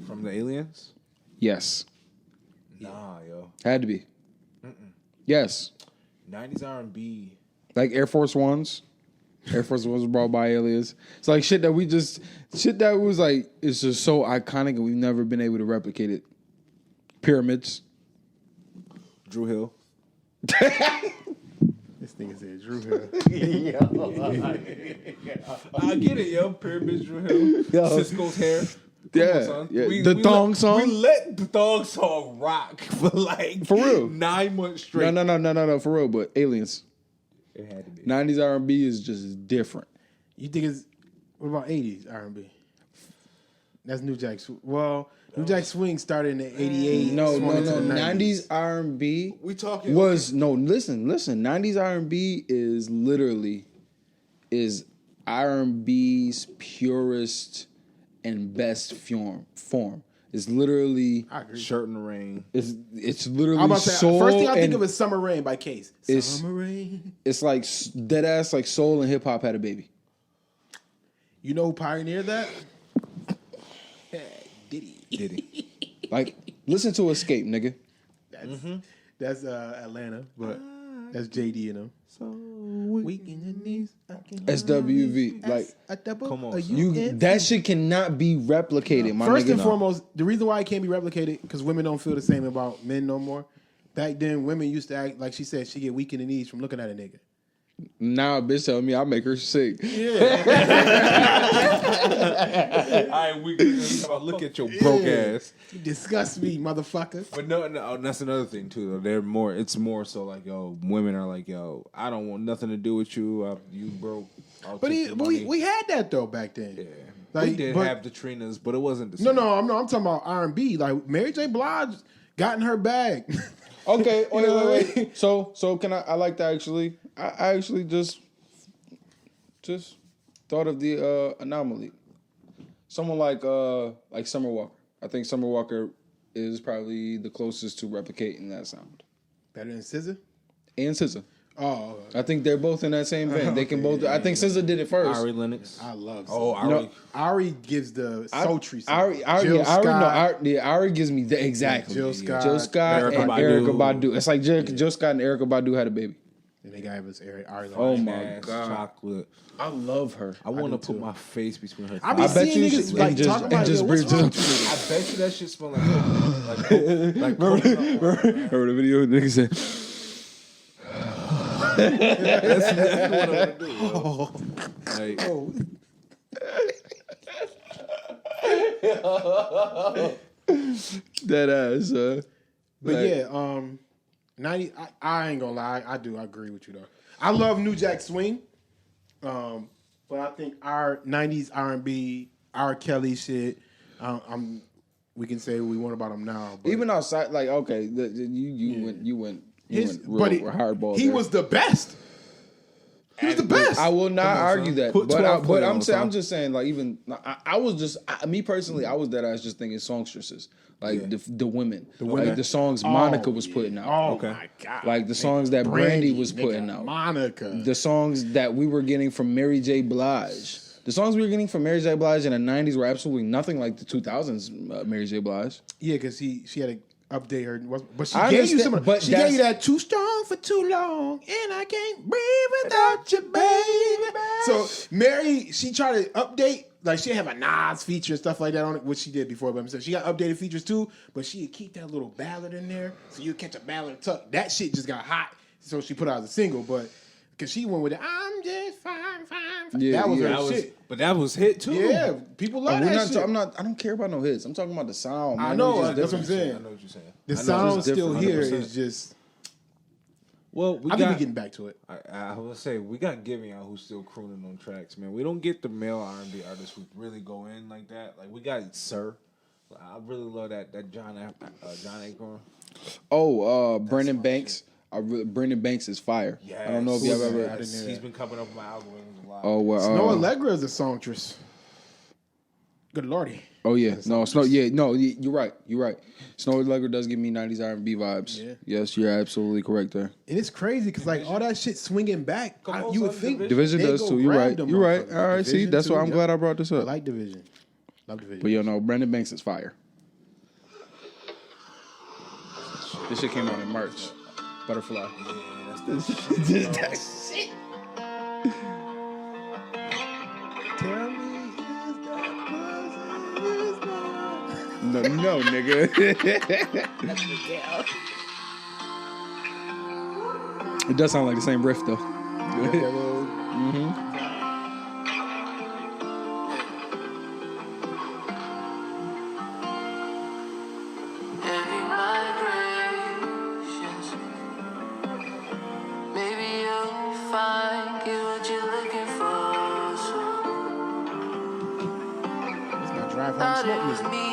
From the aliens? Yes. Nah, yo. Had to be. Yes. 90s R&B. Like Air Force Ones. Air Force Ones was brought by aliens. It's like shit that was like, it's just so iconic and we've never been able to replicate it. Pyramids. Drew Hill. This thing said Drew Hill. I get it, yo. Pyramids, Drew Hill. Yo. Cisco's hair. Yeah, Son. yeah. The thong song? We let the thong song rock for like For real. 9 months straight. No, for real, but aliens. It had to be. 90s R&B is just different. You think it's what about 80s R&B? That's New Jack. New Jack Swing started in the 88. No. swung into the 90s R&B We talking was listen. 90s R&B is literally R&B's purest and best form. It's literally I agree. Shirt in the Rain. it's literally I'm about to say, soul. first thing I think and of is Summer Rain by Case. It's- Summer Rain. it's like dead ass like soul and hip hop had a baby. You know who pioneered that? Diddy. Like listen to Escape, nigga. That's Atlanta, but that's JD and them. So weak in your knees. SWV. Like a double. Come on, a son. you, that shit cannot be replicated, my First nigga. and foremost, the reason why it can't be replicated because women don't feel the same about men no more. Back then, women used to act like she said she get weak in the knees from looking at a nigga. Now a bitch telling me I make her sick. I we look at your broke ass. You disgust me, motherfucker. But no, that's another thing too. Though it's more so like yo, women are like yo, I don't want nothing to do with you. You broke. But we had that though back then. Yeah. Like, we did but- have the Trinas, but it wasn't the No, same. I'm talking about R&B. Like Mary J. Blige got in her bag. Okay, You know what I wait. mean? So can I like that actually. I actually just thought of the anomaly. Someone like Summer Walker. I think Summer Walker is probably the closest to replicating that sound. Better than SZA? And SZA. Oh, I think they're both in that same vein. They can both. I think SZA did it first. Ari Lennox. I love SZA. Oh, Ari. No. Ari gives the sultry sound. Ari gives me the exactly. Jill Scott, Erykah and Badu. Erykah Badu. It's like Jill Scott and Erykah Badu had a baby. And they gave us Ari. Oh my Ass god, chocolate. I love her. I want to do put too. my face between her. I be thighs. bet seeing you niggas should- like and just- talking and about just it. What's breathe wrong just- with you? I bet you that shit smell like coconut. Remember the video? Nigga said, That's what I want to do. Yo. Like, that ass. But Like- yeah, 90. I ain't gonna lie. I agree with you though. I love New Jack Swing, but I think our 90s R&B, R. Kelly shit. We can say what we want about him now. But Even outside, like you went real hardball. he there. was the best. He was the best. I will not argue son. that, Put but 12 foot I'm on, saying, son. I'm just saying, like even I was just me personally, I was that I was just thinking songstresses, like the women, like the songs Monica was putting out, Oh Okay. my god! like the songs that Brandy was putting out, Monica. the songs that we were getting from Mary J. Blige. The songs we were getting from Mary J. Blige in the 90s were absolutely nothing like the 2000s Mary J. Blige. Yeah, because she had to update her, but she I gave you understand, some. but She gave you that's- that too strong for too long, and I can't breathe without you, baby. So Mary, she tried to update. Like she have a Nas feature and stuff like that on it, which she did before. But I'm saying she got updated features too. But she'd keep that little ballad in there, so you catch a ballad tuck. That shit just got hot, so she put out as a single. But because she went with it, I'm just fine. that was her That was, shit. but that was hit too. Yeah, people love that shit. I don't care about no hits. I'm talking about the sound. Man. I know, It's that's just what I'm saying. I know what you're saying. The I know, sound it's still different, here 100%. is just. Well, we I think got. we're getting back to it. I will say we got Giveon who's still crooning on tracks, man. We don't get the male R&B artists who really go in like that. Like we got Sir. I really love that John Acorn. Oh, Brendan Banks. Brendan Banks is fire. Yes. I don't know if y'all Who's ever. that? I didn't hear He's that. been coming up with my algorithms a lot. Oh, well, Snow Allegra is a songstress. Good lordy. oh yeah, no, Snow. Yeah, no, you're right. You're right. Snow Allegra does give me '90s R&B vibes. Yeah. Yes, you're absolutely correct there. And it's crazy because like all that shit swinging back, Come on, you would son, think Division they does go too. You're grab right. them You're right. motherfuckers. All right. See, Division that's why too, I'm yep. glad I brought this I up. like Division. Love Division. But Brendan Banks is fire. This shit came out in March. Butterfly. That's shit. Tell me, is that pussy is mine? No, nigga. It does sound like the same riff though. Heavy migrations. Maybe you'll find get what you're looking for. So It's not drive home thought smoke it was music. me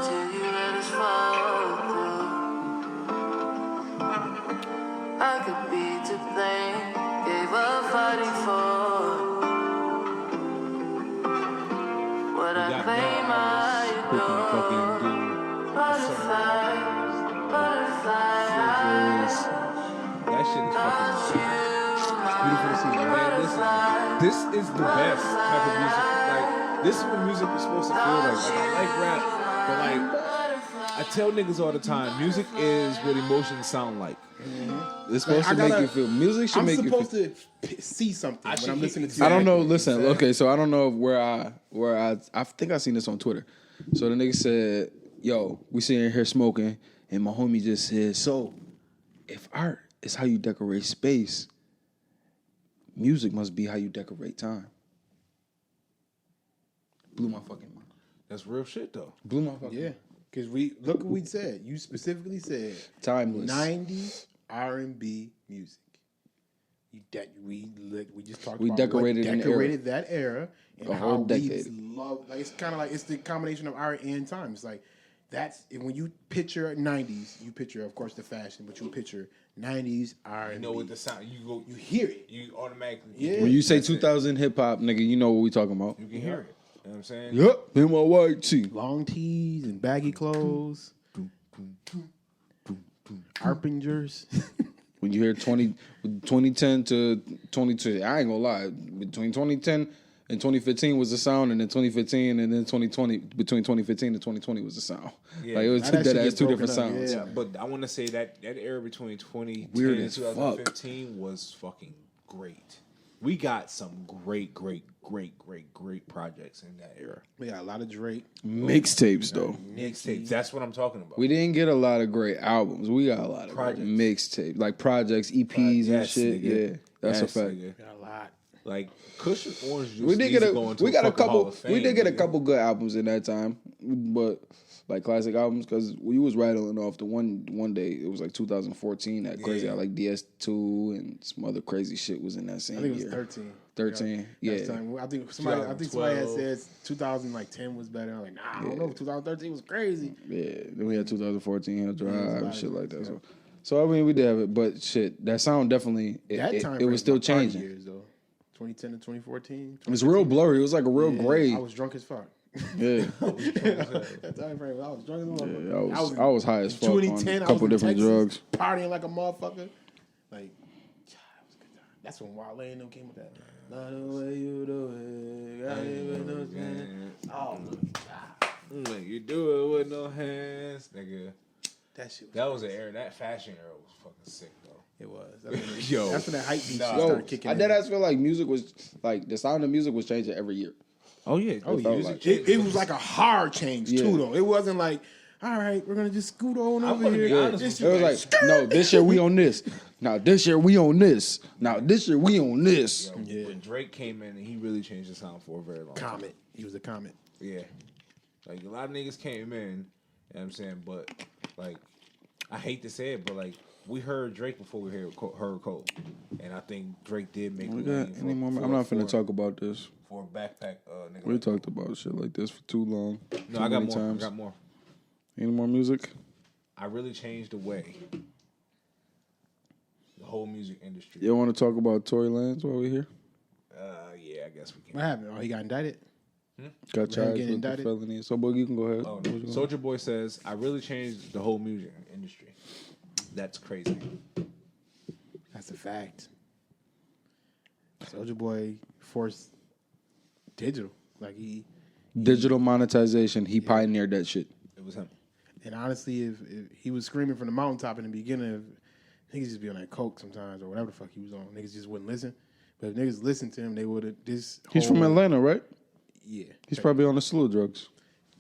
till you let us fall through. I could be to blame, gave up fighting for what I got claim male I artists who can fucking adore. do Butterfly, butterfly. that shit is fucking Beautiful to see, man. man, listen, this is the best type of music. Like, this is what music is supposed to feel like. Like, I like rap, but like, I tell niggas all the time, music is what emotions sound like. It's supposed I to make gotta- you feel. Music should I'm make you feel. supposed to see something when I'm listening to I don't know. music. Listen, okay, so I don't know where I think I seen this on Twitter. So the nigga said, "Yo, we sitting here smoking," and my homie just said, "So, if art is how you decorate space, music must be how you decorate time." Blew my fucking mind. That's real shit though. Blew my fucking Yeah, mind. because we look what we said. You specifically said Timeless. 90s R&B music. We just talked We about decorated what an decorated that era and A how whole we decade. love. Like it's kind of like it's the combination of art and time. It's like that's when you picture 90s, you picture of course the fashion, but you picture 90s R&B. You know what the sound you hear it. you automatically Yeah. When you say 2000 hip hop, nigga, you know what we talking about. you can hear it. You know what I'm saying? Yep. In my white tee. Long tees and baggy clothes, Harpingers. When you hear 2010 to 22, I ain't gonna lie. Between 2010 and 2015 was the sound, and then 2015 and then 2020, between 2015 and 2020 was the sound. Yeah. Like it was Now that that shit as gets two broken different up, sounds. Yeah, but I want to say that era between 2010 Weird and as 2015 was fucking great. We got some great projects in that era. We got a lot of Drake. Mixtapes though. Mixtapes. That's what I'm talking about. We didn't get a lot of great albums. We got a lot of Projects. great mixtapes, like projects, EPs and Yes, shit. nigga. Yeah, that's a Yes, fact. nigga. We got a lot. Like Kush and Orange Juice. We did needs get to a go into we got a fucking Hall couple of Fame, we did get a nigga. couple good albums in that time, but like classic albums because we was rattling off the one day it was like 2014 that crazy Yeah. out like DS2 and some other crazy shit was in that same I think it was year. 13. 13, yeah. Last time. I think somebody had 2012. said 2010 was better. I'm like, nah, I don't know. 2013 was crazy. Yeah, then we had 2014 Hill Drive and lot shit of like it, that. yeah. So I mean we did have it, but shit, that sound definitely That time it was still my party changing. Years, though. 2010 to 2014. It was real blurry. It was like a real gray. I was drunk as fuck. Yeah, That time frame, I was drunk as a motherfucker. I was high as fuck on 2010, a I couple was in different Texas, drugs. partying like a motherfucker. Like, it was a good time. That's when Wale and them came with that. Not the way you do it. Got it with no hands. Oh my god, Like, you do it with no hands, nigga. that shit. That was an era. That fashion era was fucking sick though. It was. That's when, Yo. that's when that hype beat shit Yo, started kicking I in. did feel like music was like the sound of music was changing every year. Oh yeah. Oh, yeah. like- It was like a hard change Yeah. too, though. It wasn't like, all right, we're gonna just scoot on over gonna be here. honest This with It shit was like, no, this year we on this. Now this year we on this. Now this year we on this. When Drake came in, he really changed the sound for a very long time. Comet. He was a Comet. Yeah. Like, a lot of niggas came in, you know what I'm saying? But, like, I hate to say it, but, like, we heard Drake before we heard Cole. And I think Drake did make the lane I'm not finna talk about this. for a backpack nigga. We talked about shit like this for too long. No, I got more. Times. I got more. Any more music? I really changed the way. The whole music industry. You want to talk about Tory Lanez while we're here? Yeah, I guess we can. What happened? Oh, he got indicted? Got charged with the felony. So, Boogie, you can go ahead. Oh, no. Soulja Boy says, I really changed the whole music industry. That's crazy. That's a fact. Soulja Boy forced digital. Like, digital monetization. He pioneered that shit. It was him. And honestly, if he was screaming from the mountaintop in the beginning, niggas just be on that coke sometimes or whatever the fuck he was on. Niggas just wouldn't listen. But if niggas listened to him, they would have He's from Atlanta, right? Yeah. He's probably on the slew of drugs.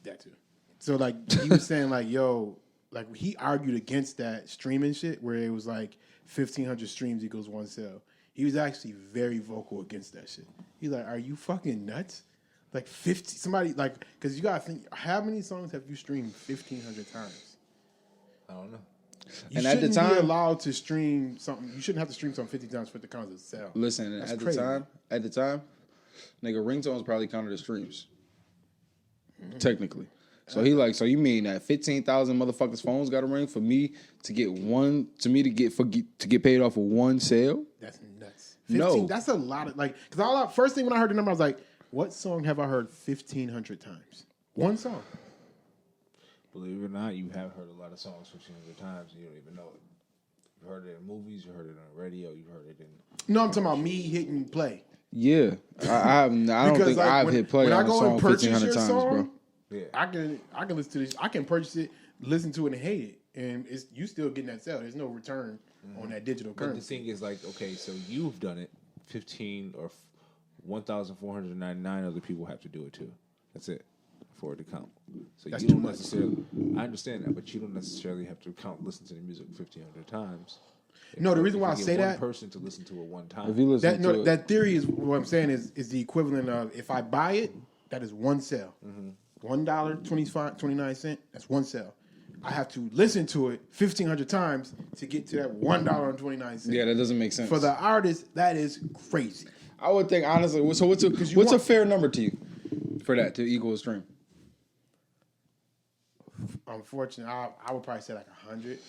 That too. So like he was saying like, yo, like he argued against that streaming shit where it was like 1,500 streams equals one sale. He was actually very vocal against that shit. He's like, are you fucking nuts? Like 50, somebody like, because you gotta think, how many songs have you streamed 1,500 times? I don't know. You and at the time, be allowed to stream something. You shouldn't have to stream something 50 times for it to count as a sale. Listen, That's at crazy. the time, nigga, ringtones probably counted as streams. Technically. So so you mean that 15,000 motherfuckers' phones got to ring for me to get to get paid off of one sale? That's nuts. 15, No. That's a lot of, like, because first thing when I heard the number, I was like, what song have I heard 1,500 times? One song. Believe it or not, you have heard a lot of songs 1,500 times and you don't even know it. You heard it in movies, you heard it on radio, you heard it in... No, I'm talking about me hitting play. Yeah. I don't think I've hit play on a song 1,500 times, bro. Yeah. I can listen to this. I can purchase it, listen to it, and hate it. And you still getting that sale. There's no return on that digital But currency. the thing is, like, okay, so you've done it. 15 or 1,499 other people have to do it too. That's it for it to count. So That's you don't too much. necessarily. I understand that, but you don't necessarily have to listen to the music 1,500 times. No, the reason why I If you say get one that, person to listen to it one time. If you listen to it, that theory is what I'm saying is the equivalent of if I buy it, that is one sale. $1.29. That's one sale. I have to listen to it 1,500 times to get to that $1.29. yeah, that doesn't make sense. For the artist, that is crazy. I would think, honestly, so what's a fair number to you for that to equal a stream? Unfortunately, I would probably say like 100.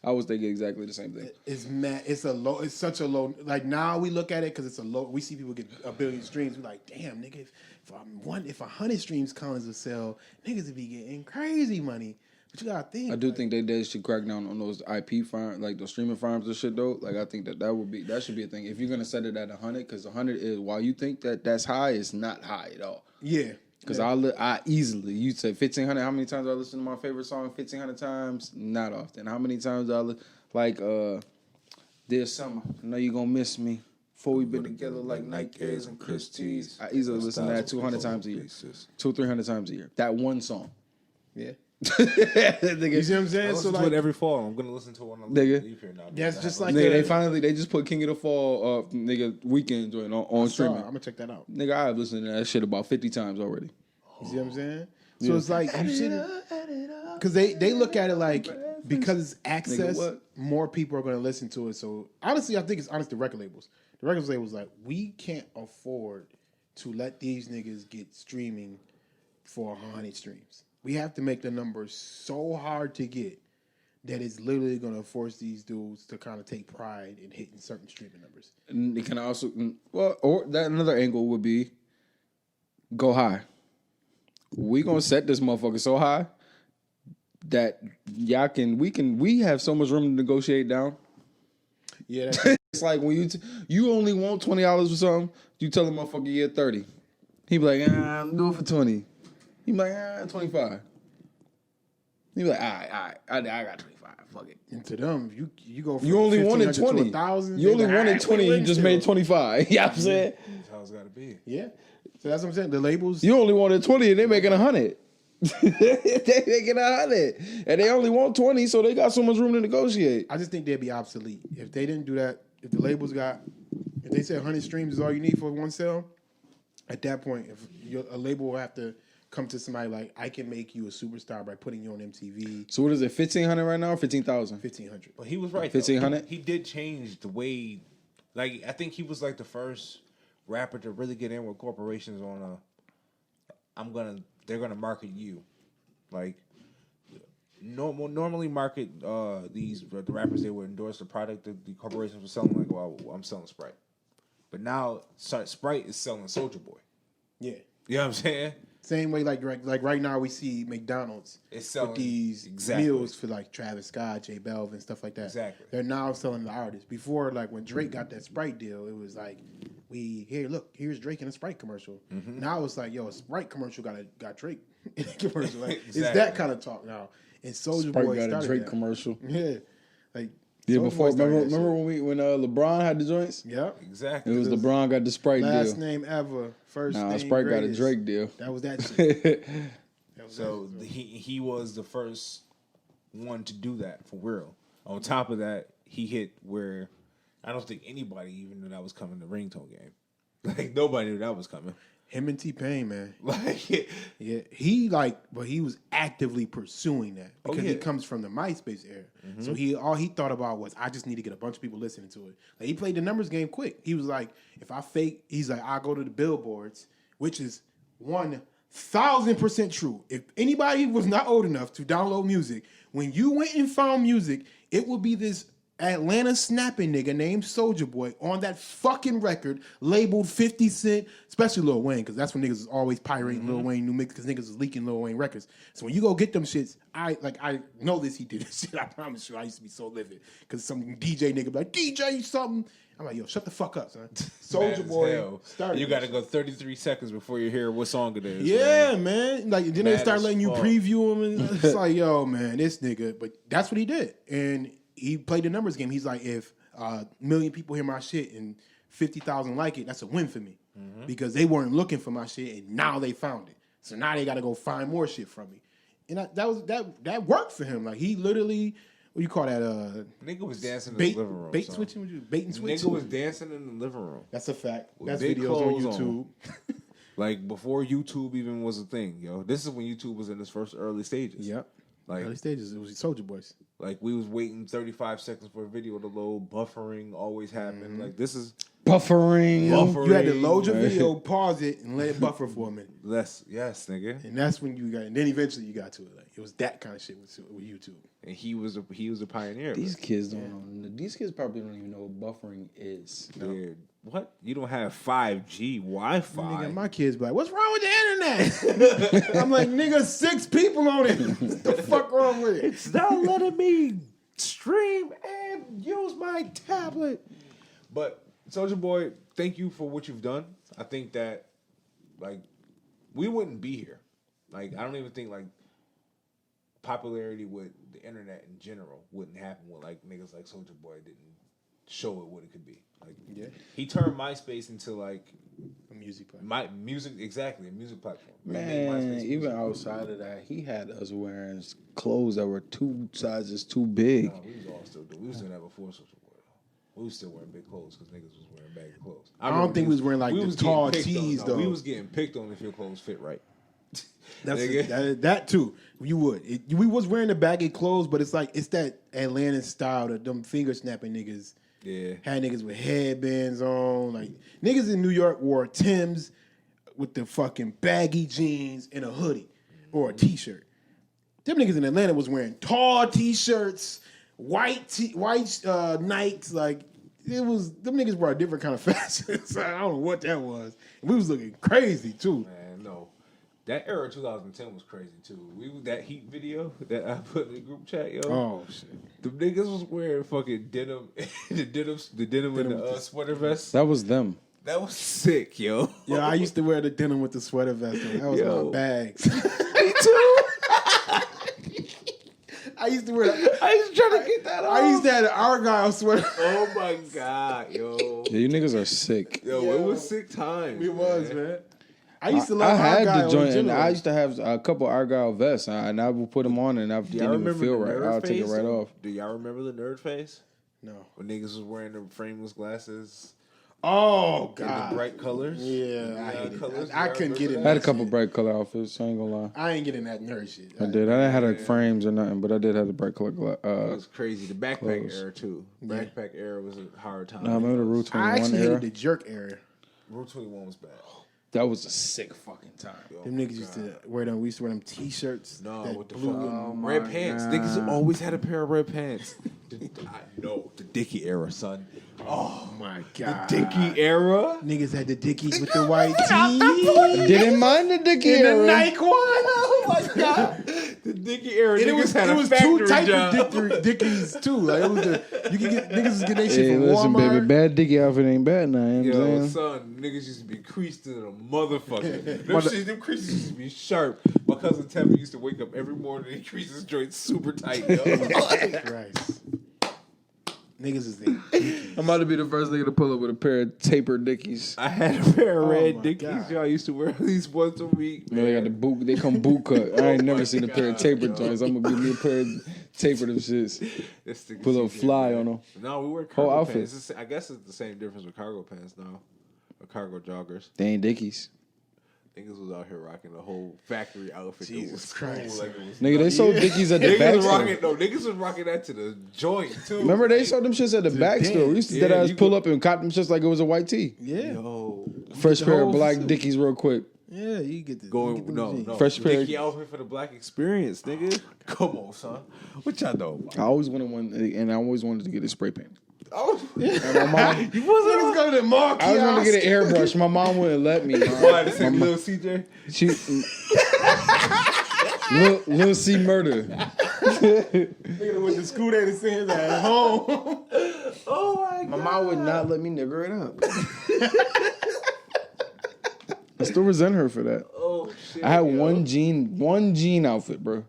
I was thinking exactly the same thing. It's mad. It's a low. It's such a low. Like now we look at it because it's a low. We see people get 1 billion streams. We're like, damn, nigga. If 100 streams count as a sale, niggas would be getting crazy money. But you gotta think. I do think they should crack down on those IP farms, like those streaming farms and shit though. Like I think that should be a thing. If you're gonna set it at 100, because 100 is, while you think that's high, it's not high at all. Yeah. Because I easily, you said 1,500. How many times I listen to my favorite song 1,500 times? Not often. How many times There's Summer, I Know You Gonna Miss Me. Before we been together like Nike Airs and Chris T's. I easily listen to that 200 times a year. 200-300 times a year. That one song. Yeah. You see what I'm saying? I listen to it every fall. I'm gonna listen to it when I leave here now. That's just like nigga, they just put King of the Fall nigga weekend joint on streaming. I'm gonna check that out. Nigga, I've listened to that shit about 50 times already. You see what I'm saying? So it's like you shouldn't, because they look at it like because it's access, more people are gonna listen to it. So honestly, I think it's honest the record labels. The record labels like we can't afford to let these niggas get streaming for 100 streams. We have to make the numbers so hard to get that it's literally going to force these dudes to kind of take pride in hitting certain streaming numbers. And it can also, or that another angle would be go high. We gonna set this motherfucker so high that we have so much room to negotiate down. Yeah, it's like when you only want $20 for something, you tell the motherfucker you get 30. He be like, I'm do it for 20. He be like, 25. He be like, all right, I got 25. Fuck it. And to them, you go from you only wanted 20. To 1,000. You only wanted 20. You just made 25. You know what I'm saying? That's how it's gotta be. Yeah. So that's what I'm saying. The labels. You only wanted 20 and they making 100. They making 100, and they only want 20, so they got so much room to negotiate. I just think they'd be obsolete if they didn't do that. If the labels if they said 100 streams is all you need for one sale, at that point, a label will have to come to somebody like, I can make you a superstar by putting you on MTV. So what is it, 1,500 right now or 15,000? 1,500. But he was right. 1,500? He did change the way. Like, I think he was like the first rapper to really get in with corporations on they're gonna market you. Like, normally market the rappers, they would endorse the product that the corporations were selling. Like, well, I'm selling Sprite, but now Sprite is selling Soulja Boy. Yeah. You know what I'm saying? Same way, like right now we see McDonald's It's selling with these meals for like Travis Scott, J Belvin, stuff like that. Exactly. They're now selling the artists. Before, like when Drake got that Sprite deal, it was like, here's Drake in a Sprite commercial. Mm-hmm. Now it's like, a Sprite commercial got Drake in a commercial. Like, Exactly. It's that kind of talk now. And Soulja Sprite Boy got started a Drake that. commercial. Yeah, like Yeah, Soulja before Boy started that remember shit. when LeBron had the joints? Yep. Exactly. It was LeBron got the Sprite Last deal. name ever, first Nah, name Sprite got a greatest. Drake deal. That was that shit. So he was the first one to do that for real. On top of that, he hit where I don't think anybody even knew that was coming. The ringtone game, like nobody knew that was coming. Him and T-Pain, man. Like, Yeah, but he was actively pursuing that because he comes from the MySpace era. Mm-hmm. So all he thought about was, I just need to get a bunch of people listening to it. Like, he played the numbers game quick. He was like, I'll go to the billboards, which is 1,000% true. If anybody was not old enough to download music, when you went and found music, it would be this Atlanta snapping nigga named Soulja Boy on that fucking record labeled 50 Cent, especially Lil Wayne, because that's when niggas was always pirating Lil Wayne new mix because niggas was leaking Lil Wayne records. So when you go get them shits, I know this, he did this shit. I promise you, I used to be so livid because some DJ nigga be like, DJ something. I'm like, yo, shut the fuck up, son. Soulja Boy started. You got to go 33 seconds before you hear what song it is. Yeah, man. Like, then they Mad start as letting you fuck. preview him, and it's like, yo, man, this nigga. But that's what he did, and he played the numbers game. He's like, if a million people hear my shit and 50,000 like it, that's a win for me because they weren't looking for my shit, and now they found it. So now they got to go find more shit from me, and that worked for him. Like, he literally, what do you call that? Nigga was dancing in Bait, the living room. bait son. switching with you, bait and switch. Nigga was dancing in the living room. That's a fact. With That's big videos on clothes YouTube. Like, before YouTube even was a thing, yo. This is when YouTube was in its first early stages. Yep. Like, Early stages, it was Soulja Boys. like we was waiting 35 seconds for a video to load. Buffering always happened. Like, this is Buffering. You had to load your video, pause it, and let it buffer for a minute. yes, nigga. And that's when you got, and then eventually you got to it. Like, it was that kind of shit with YouTube. And he was a pioneer. These kids don't know. These kids probably don't even know what buffering is. Dude, what? You don't have 5G Wi-Fi? Nigga, my kids be like, "What's wrong with the internet?" I'm like, "Nigga, 6 people on it. What the fuck wrong with it?" It's not letting me stream and use my tablet. But Soulja Boy, thank you for what you've done. I think that, like, we wouldn't be here. Like, I don't even think, like, popularity with the internet in general wouldn't happen with, like, niggas like Soulja Boy didn't show it what it could be. Like, Yeah. he turned MySpace into, like, A music platform. a music platform. He made Man, MySpace even music. outside of that, he had us wearing clothes that were 2 sizes too big. No, we was all still doing. We was doing that before Soulja Boy. We was still wearing big clothes because niggas was wearing baggy clothes. I don't think we was wearing, like, the getting tall picked on. tees, though. We was getting picked on if your clothes fit right. That's Nigga. that too. You would. We was wearing the baggy clothes, but it's like, it's that Atlanta style that them finger snapping niggas. Yeah. Had niggas with headbands on. Like, niggas in New York wore Timbs with the fucking baggy jeans and a hoodie or a t-shirt. Them niggas in Atlanta was wearing tall t-shirts, white Nikes. Like, them niggas brought a different kind of fashion. So I don't know what that was. And we was looking crazy too. Man, no. That era of 2010 was crazy too. That Heat video that I put in the group chat, yo. Oh shit. The niggas was wearing fucking denim, the denim and the sweater vest. That was them. That was sick, yo. Yeah, I used to wear the denim with the sweater vest on. That was Yo. my bags. Me too. I used to wear that. I used to try to get that off. I used to have an Argyle sweater. Oh my god, yo. Yeah, you niggas are sick. Yo, it was sick times. It was, man. I used to love I had Argyle the joint, in and general. I used to have a couple Argyle vests, and I would put them on, and I didn't even feel right. I'll take it right off. Do y'all remember the nerd face? No. When niggas was wearing the frameless glasses Oh in the God. bright colors. Yeah, I hate colors. it. I couldn't get in. I had a that couple shit. bright color outfits. I ain't gonna lie. I ain't getting that nerd shit. I did. I didn't have like frames or nothing, but I did have the bright color. It was crazy. The backpack clothes. era too. Backpack era was a hard time. I remember the Rule I 21 actually era. hated the jerk era. Rule 21 was bad. That was a sick fucking time. Them niggas used to wear them. We used to wear them T-shirts. No, that with the blue fucking and red pants. Niggas always had a pair of red pants. I know the Dickie era, son. Oh my God. Dickie era. Niggas had the Dickies with the white tee. Didn't mind the Dickie And the era. Nike one. Oh my God. The Dickie era. And Niggas had it a was factory two types job. of Dickies too. Like it was you could get niggas was getting their shit Hey, from listen, Walmart. baby, bad Dickie outfit ain't bad now. You know what Yo, I'm saying? son, niggas used to be creased to the motherfucker. Them creases used to be sharp. My cousin Tevin used to wake up every morning and crease his joints super tight. Yo. Christ. Niggas is there. I'm about to be the first nigga to pull up with a pair of tapered Dickies. I had a pair of Oh red my Dickies. God. Y'all used to wear these once a week. You know, they got the boot. They come boot cut. I ain't never seen a pair of tapered joints. I'm gonna give me a pair of tapered them shits. Put a little fly on them. No, we wear Whole cargo outfit. pants. I guess it's the same difference with cargo pants now. Or cargo joggers. They ain't Dickies. Niggas was out here rocking the whole factory outfit. Jesus It was Christ. cool, like it was Nigga, they sold Dickies at the Niggas back was rocking, store. niggas was rocking that to the joint too. Remember they sold them shits at the back store. We used to Yeah, dead ass you pull go- up and cop them shits like it was a white tee. Yeah. Yo, Fresh the pair of whole black facility. Dickies real quick. Yeah, you get the going you get them no, jeans. no. Fresh pair- Dickie outfit for the black experience, nigga. Come on, son. What y'all know about? I always wanted one, and I always wanted to get it spray painted. Oh, And my mom, You wasn't niggas go to the mall I was going to get kiosk. an airbrush. My mom wouldn't let me. why this is little CJ? She, Lil C murder. Nigga went to school there to see his ass at home. Oh my My mom would not let me nigger it up. I still resent her for that. Oh shit. I had yo. one jean outfit, bro.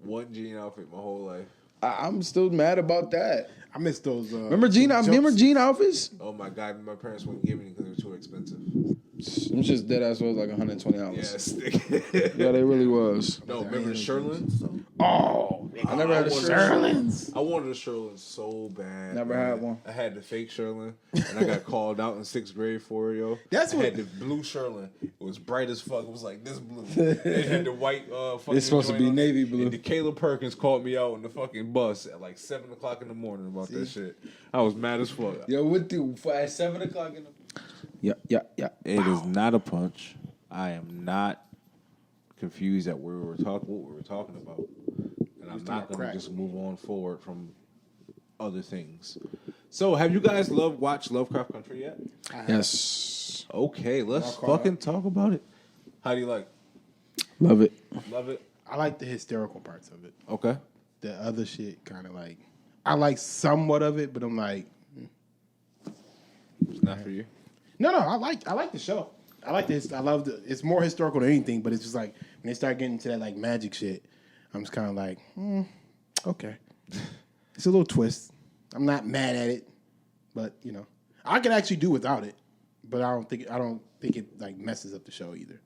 one jean outfit my whole life. I'm still mad about that. I miss those. Remember jean outfits? Oh my god, my parents wouldn't give me because they were too expensive. I'm just dead ass was like $120. Yeah, stick. Yeah, they really was. No, remember the Sherlins? Oh, I never had a wanted Sherlins. I wanted a Sherlin so bad. Never had one. I had the fake Sherlin, and I got called out in 6th grade for it, yo. That's I what- had the blue Sherlin. It was bright as fuck. It was like this blue. It had the white fucking It's supposed to joint be on it. navy blue. And the Caleb Perkins called me out in the fucking bus at like 7 o'clock in the morning about that shit. I was mad as fuck. Yo, what the at 7 o'clock in the Yeah. It is not a punch. I am not confused at what we were talking about, and I'm not going to just move on forward from other things. So, have you guys watched Lovecraft Country yet? Yes. Okay, let's fucking talk about it. How do you like? Love it. Love it. I like the hysterical parts of it. Okay. The other shit kind of like, I like somewhat of it, but I'm like, It's not for you. no, I like the show. I like this. I love it's more historical than anything, but it's just like when they start getting into that like magic shit, I'm just kind of like, okay. It's a little twist. I'm not mad at it, but you know, I can actually do without it. But I don't think it like messes up the show either.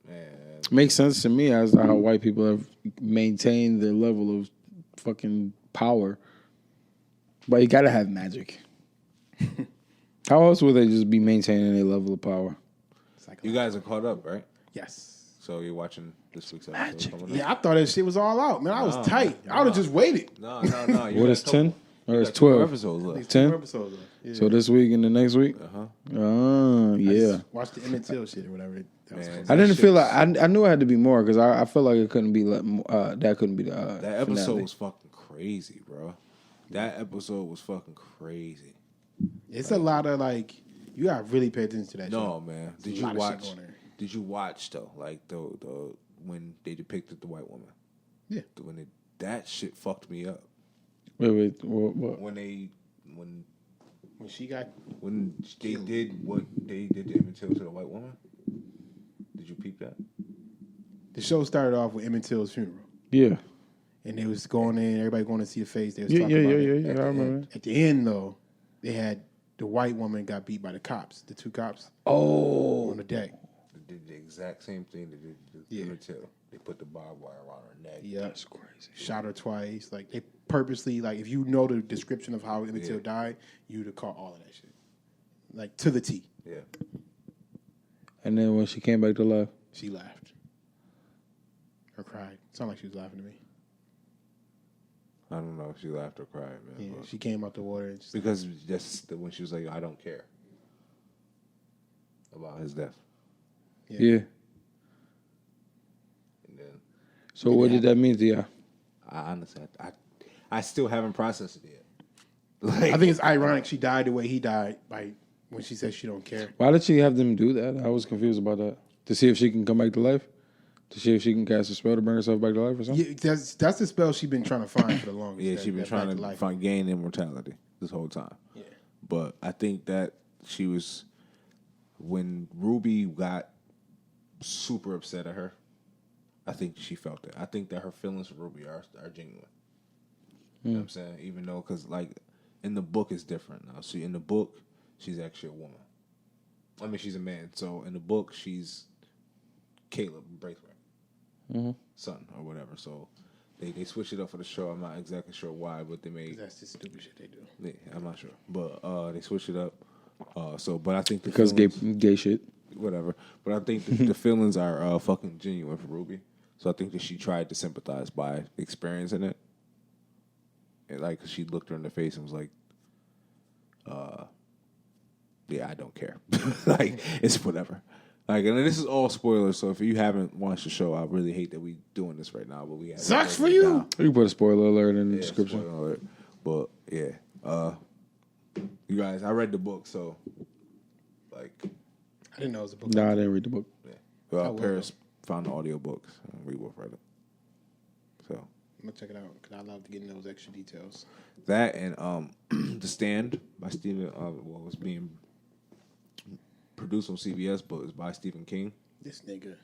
Man. Makes sense to me as to how white people have maintained their level of fucking power. But you gotta have magic. How else would they just be maintaining their level of power? It's like You guys are caught up, right? yes. So you're watching this week's episode. Coming up? Yeah, I thought that shit was all out, man. I was tight. I would have just waited. No. What is 10? Or it's 12? episodes left. 10? Episodes left. Yeah. So this week and the next week? Yeah. Watch the Emmett Till shit or whatever. That was Man. cool. I didn't feel like I knew it had to be more because I felt like it couldn't be that couldn't be the That episode finale. was fucking crazy, bro. That episode was fucking crazy. It's a lot of like you gotta really pay attention to that. No, shit. man. There's a lot of shit going there. Did you watch though? Like the when they depicted the white woman. Yeah. That shit fucked me up. Wait, what? When When she got they did what they did to Emmett Till to the white woman. Did you peep that? the show started off with Emmett Till's funeral, Yeah. and they was going in, everybody going to see the face. They was Yeah, talking yeah, about yeah, it. yeah. I remember. At the end though, they had the white woman got beat by the cops, the 2 cops on the deck. They did the exact same thing they did to Emmett Till. They put the barbed wire around her neck. Yeah, that's crazy. Shot her twice. Like they purposely, like if you know the description of how Emmett Till died, you'd have caught all of that shit, like to the T. Yeah. And then when she came back to life, She laughed or cried. Sounded like she was laughing to me. I don't know if she laughed or cried, man. Yeah, but- she came out the water and just because just when she was like, I don't care about his death. yeah. And then So what did that mean to you? I honestly, I still haven't processed it yet. Like, I think it's ironic she died the way he died by when she said she don't care. Why did she have them do that? I was confused about that. To see if she can come back to life? To see if she can cast a spell to bring herself back to life or something? Yeah, that's the spell she's been trying to find for the longest. yeah, that- she's been that trying back to life. find gain immortality this whole time. Yeah. But I think that she was, when Ruby got super upset at her, I think she felt it. I think that her feelings for Ruby are genuine. You know what I'm saying? Even though, because like in the book it's different now. See, in the book, she's actually a woman. I mean, she's a man. So in the book, she's Caleb Braithwaite, son or whatever. So they switched it up for the show. I'm not exactly sure why, but they made. That's the stupid shit they do. Yeah, I'm not sure, but they switched it up. But I think Because gay shit. whatever. But I think the feelings are fucking genuine for Ruby. So I think that she tried to sympathize by experiencing it. And like, she looked her in the face and was like, yeah, I don't care. Like, it's whatever. Like, and this is all spoilers, so if you haven't watched the show, I really hate that we doing this right now, but we have Sucks for you. You can put a spoiler alert in the Yeah, description. spoiler alert. But yeah. You guys, I read the book, so like, I didn't know it was a book. Nah, I didn't read the book. yeah. I Well, will, Paris found the audiobooks and we both read it. So I'm gonna check it out because I love getting those extra details. that and The Stand by Stephen was being produced on CBS, but it's by Stephen King. This nigga,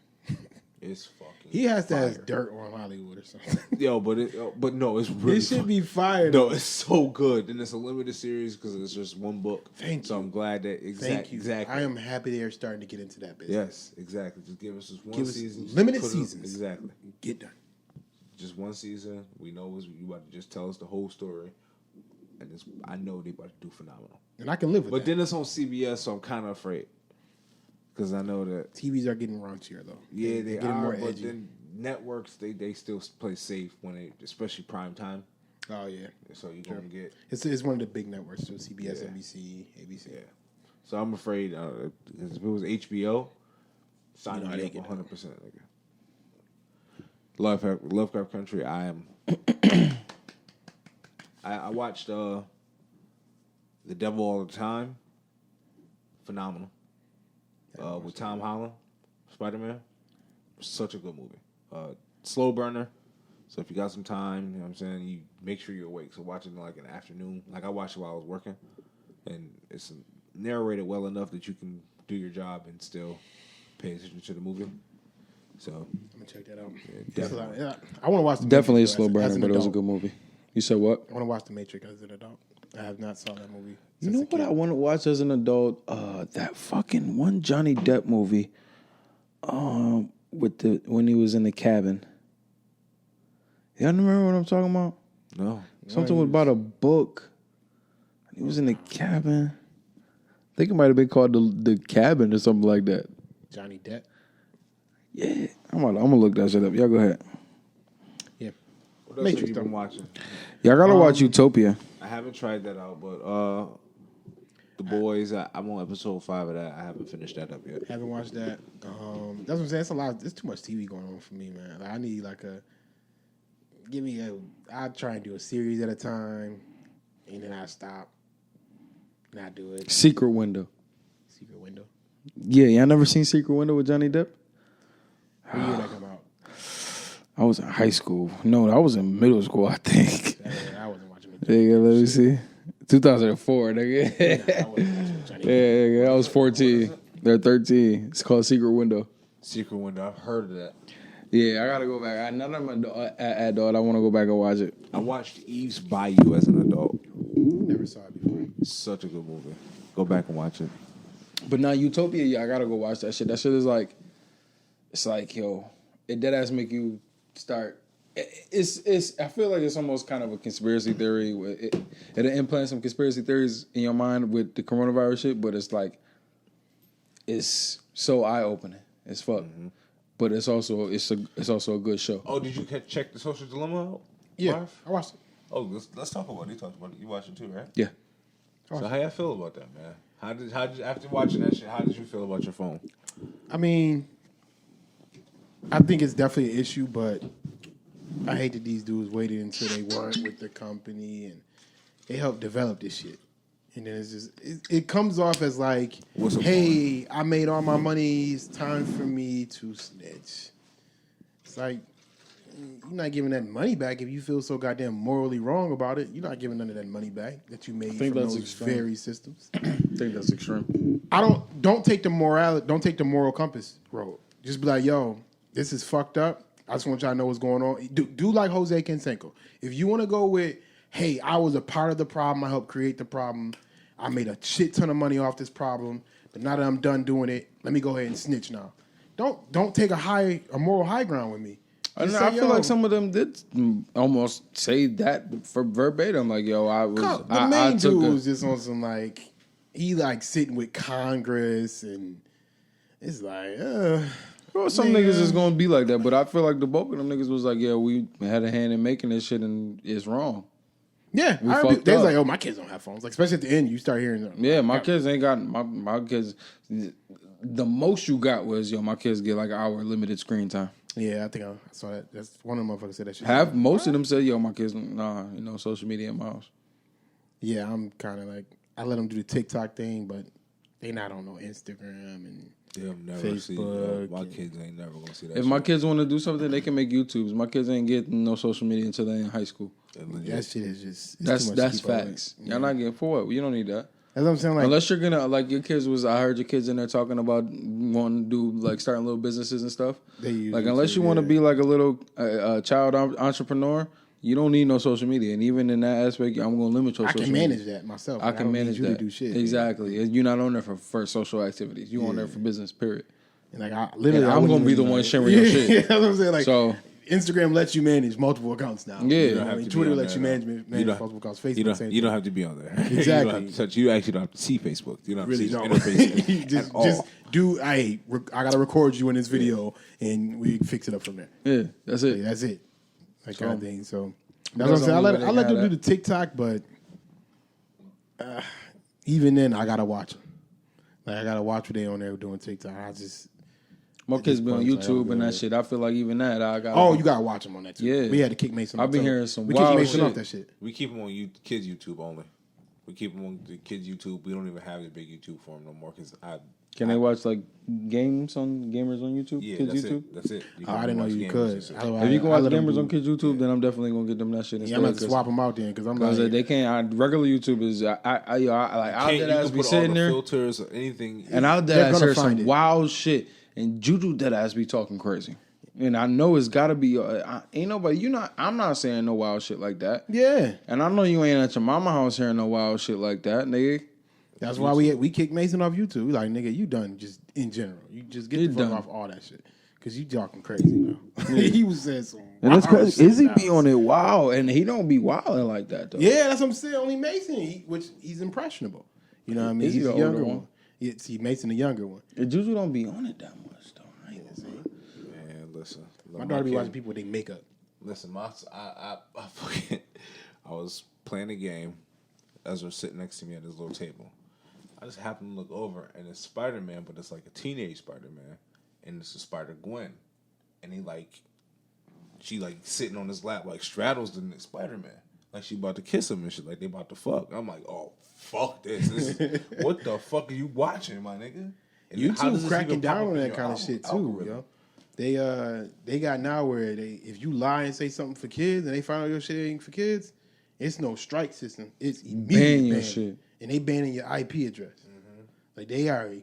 It's fucking. he has to have fire. dirt on Hollywood or something. Yo, but no, it's really. This should be fired. No, it's so good, and it's a limited series because it's just one book. Thank So you. I'm glad that Thank you. exactly. I am happy they're starting to get into that business. Yes, exactly. Just give us just one Give us season. Just limited put it- seasons. Exactly. Get done. Just one season. We know you about to just tell us the whole story, and I know they about to do phenomenal. And I can live with But that. then it's on CBS, so I'm kind of afraid because I know that. TVs are getting raunchier though. Yeah, They're they getting are. more But edgy. then networks, they still play safe when they, especially prime time. Oh yeah, So you're gonna get. it's one of the big networks. So CBS, Yeah. NBC, ABC. Yeah. So I'm afraid if it was HBO, sign You know how me they up get 100%. Lovecraft Country. I am. I watched The Devil All the Time. Phenomenal. With Tom Holland, Spider-Man. Such a good movie. Slow burner. So if you got some time, you know what I'm saying, you make sure you're awake. So watch it in like an afternoon. Like I watched it while I was working. And it's narrated well enough that you can do your job and still pay attention to the movie. So I'm gonna check that out. definitely. I want to watch. The Definitely a Matrix, slow though, burner, an but it was a adult. good movie. You said what? I want to watch The Matrix as an adult. I have not saw that movie. You since know a what kid. I want to watch as an adult? That fucking one Johnny Depp movie. When he was in the cabin. Y'all remember what I'm talking about? No. Something about a book. He was in the cabin. I think it might have been called the Cabin or something like that. Johnny Depp. Yeah, I'm gonna look that shit up. Y'all go ahead. Yeah. What else Matrix, have you been though. watching? Y'all gotta watch Utopia. I haven't tried that out, but The Boys, I'm on episode 5 of that. I haven't finished that up yet. Haven't watched that. That's what I'm saying. It's a lot. There's too much TV going on for me, man. Like, I need I try and do a series at a time, and then I stop, and I do it. Secret Window. Secret Window. Yeah, y'all never seen Secret Window with Johnny Depp? What year that come out? I was in high school. No, I was in middle school, I think. I wasn't watching it. Nigga, let me see. 2004, nigga. I wasn't watching Johnny Depp. Yeah, I was 14. They're 13. It's called Secret Window. Secret Window, I've heard of that. Yeah, I gotta go back. Now that I'm an adult, I want to go back and watch it. I watched Eve's Bayou as an adult. Never saw it before. It's such a good movie. Go back and watch it. But now Utopia, yeah, I gotta go watch that shit. That shit is like, it's like, yo, it dead ass make you start. It's. I feel like it's almost kind of a conspiracy theory. It'll implant some conspiracy theories in your mind with the coronavirus shit, but it's like, it's so eye opening. It's fuck. Mm-hmm. But it's also a good show. Oh, did you check the Social Dilemma out? Yeah, Marv? I watched it. Oh, let's talk about it. You talked about it. You watched it too, right? Yeah. So how y'all feel about that, man? How did after watching that shit? How did you feel about your phone? I mean, I think it's definitely an issue, but I hate that these dudes waited until they weren't with the company and they helped develop this shit. And then it's just it comes off as like, hey, I made all my money. It's time for me to snitch. It's like you're not giving that money back if you feel so goddamn morally wrong about it. You're not giving none of that money back that you made from those very systems. I think that's extreme. Don't take the moral compass road. Just be like, yo, this is fucked up. I just want y'all to know what's going on. Do like Jose Canseco. If you want to go with, hey, I was a part of the problem. I helped create the problem. I made a shit ton of money off this problem. But now that I'm done doing it, let me go ahead and snitch now. Don't take a moral high ground with me. I feel like some of them did almost say that for verbatim. Like, yo, The main dude was just on some like, he like sitting with Congress and it's like, well, some niggas is gonna be like that, but I feel like the bulk of them niggas was like, yeah, we had a hand in making this shit and it's wrong. Yeah, they was like, oh, my kids don't have phones. Like, especially at the end, you start hearing them. Yeah, my kids ain't got my kids. The most you got was, yo, my kids get like an hour limited screen time. Yeah, I think I saw that. That's one of the motherfuckers said that shit. Most of them said, yo, my kids, social media in my house. Yeah, I'm kind of like, I let them do the TikTok thing, but they not on no Instagram and Facebook. My kids ain't never gonna see that. If my kids want to do something, they can make YouTubes. My kids ain't getting no social media until they're in high school. That shit is just that's facts. Y'all not getting for it. You don't need that. That's what I'm saying. Like, unless you're gonna like your kids was, I heard your kids in there talking about wanting to do like starting little businesses and stuff. Like unless you want to be like a little child entrepreneur, you don't need no social media. And even in that aspect, I'm gonna limit your. I can manage that myself. I can manage that. To do shit, exactly. Yeah. You're not on there for social activities. You on there for business. Period. And like I'm gonna be the one sharing your shit. Yeah, that's what I'm saying. Like so. Instagram lets you manage multiple accounts now. Yeah, you know I mean, Twitter lets you manage multiple accounts. Facebook, you don't have to be on there. Exactly. You actually don't have to see Facebook. You don't really see don't. interface just do. I gotta record you in this video, and we fix it up from there. Yeah, that's it. Yeah, that's it. That kind of thing. So that's what I'm saying. I let them do the TikTok, but even then, I gotta watch them. Like I gotta watch what they on there doing TikTok. My kids be on YouTube and that shit. I feel like even that I got. Oh, you gotta watch them on that too. Yeah, we had to kick Mason. I've been hearing some we wild kick Mason shit. off that shit. We keep them on kids YouTube only. We keep them on the kids YouTube. We don't even have the big YouTube for them no more because Can they watch like gamers on YouTube? Yeah, kids that's YouTube. It. That's it. I didn't know you could. If you can watch gamers on kids YouTube, then I'm definitely gonna get them that shit. Yeah, I'm gonna swap them out then because I'm like they can't. Regular YouTube is I'll dead ass be sitting there filters or anything, and I'll dead ass hear some wild shit, and Juju dead ass be talking crazy. And I know it's gotta be ain't nobody. I'm not saying no wild shit like that. Yeah. And I know you ain't at your mama house hearing no wild shit like that, nigga. That's why we kicked Mason off YouTube. We like, nigga, you done just in general. You just get the fuck off all that shit. Cause you talking crazy now. He was saying some and that's crazy. Izzy be on it wild, and he don't be wilding like that though. Yeah, that's what I'm saying. Only Mason, he's impressionable. You know what I mean? He's the younger one. Yeah, see, Mason the younger one. And Juju don't be on it that much though. Right? Man, listen. My daughter be watching people with their makeup. Listen, I was playing a game. Ezra sitting next to me at his little table. I just happened to look over, and it's Spider-Man, but it's like a teenage Spider-Man, and it's a Spider-Gwen, and she sitting on his lap, like straddles the next Spider-Man, like she about to kiss him and shit, like they about to fuck. I'm like, oh fuck this. What the fuck are you watching, my nigga? And YouTube cracking down on that kind of shit too, yo. They got now where if you lie and say something for kids and they find out your shit ain't for kids, it's no strike system. It's immediate ban. Shit. And they banning your IP address. Mm-hmm. Like they are they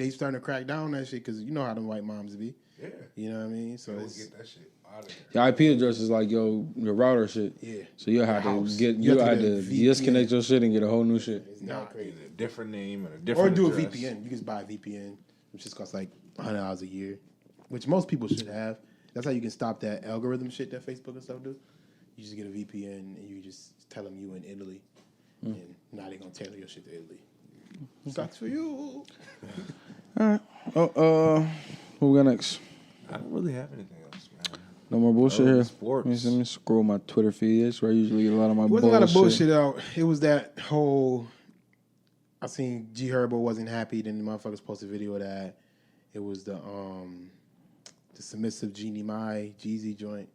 starting to crack down on that shit because you know how them white moms be. Yeah. You know what I mean? So get that shit. Your IP address is like your router shit. Yeah. So you have to house. get You have to to get a disconnect your shit and get a whole new shit. It's not crazy. A different name and a Or different do address. a VPN. You can just buy a VPN, which just costs like $100 a year, which most people should have. That's how you can stop that algorithm shit that Facebook and stuff do. You just get a VPN and you just tell them you in Italy, and now they're gonna tailor your shit to Italy. Sucks for you. All right. Who we got next? I don't really have anything else, man. No more bullshit here. Sports. Let me scroll my Twitter feed. That's where I usually get a lot of my It wasn't bullshit. a lot of bullshit out. It was that whole. I seen G Herbo wasn't happy. Then the motherfuckers posted a video of that. It was the submissive Jeannie Mai Jeezy joint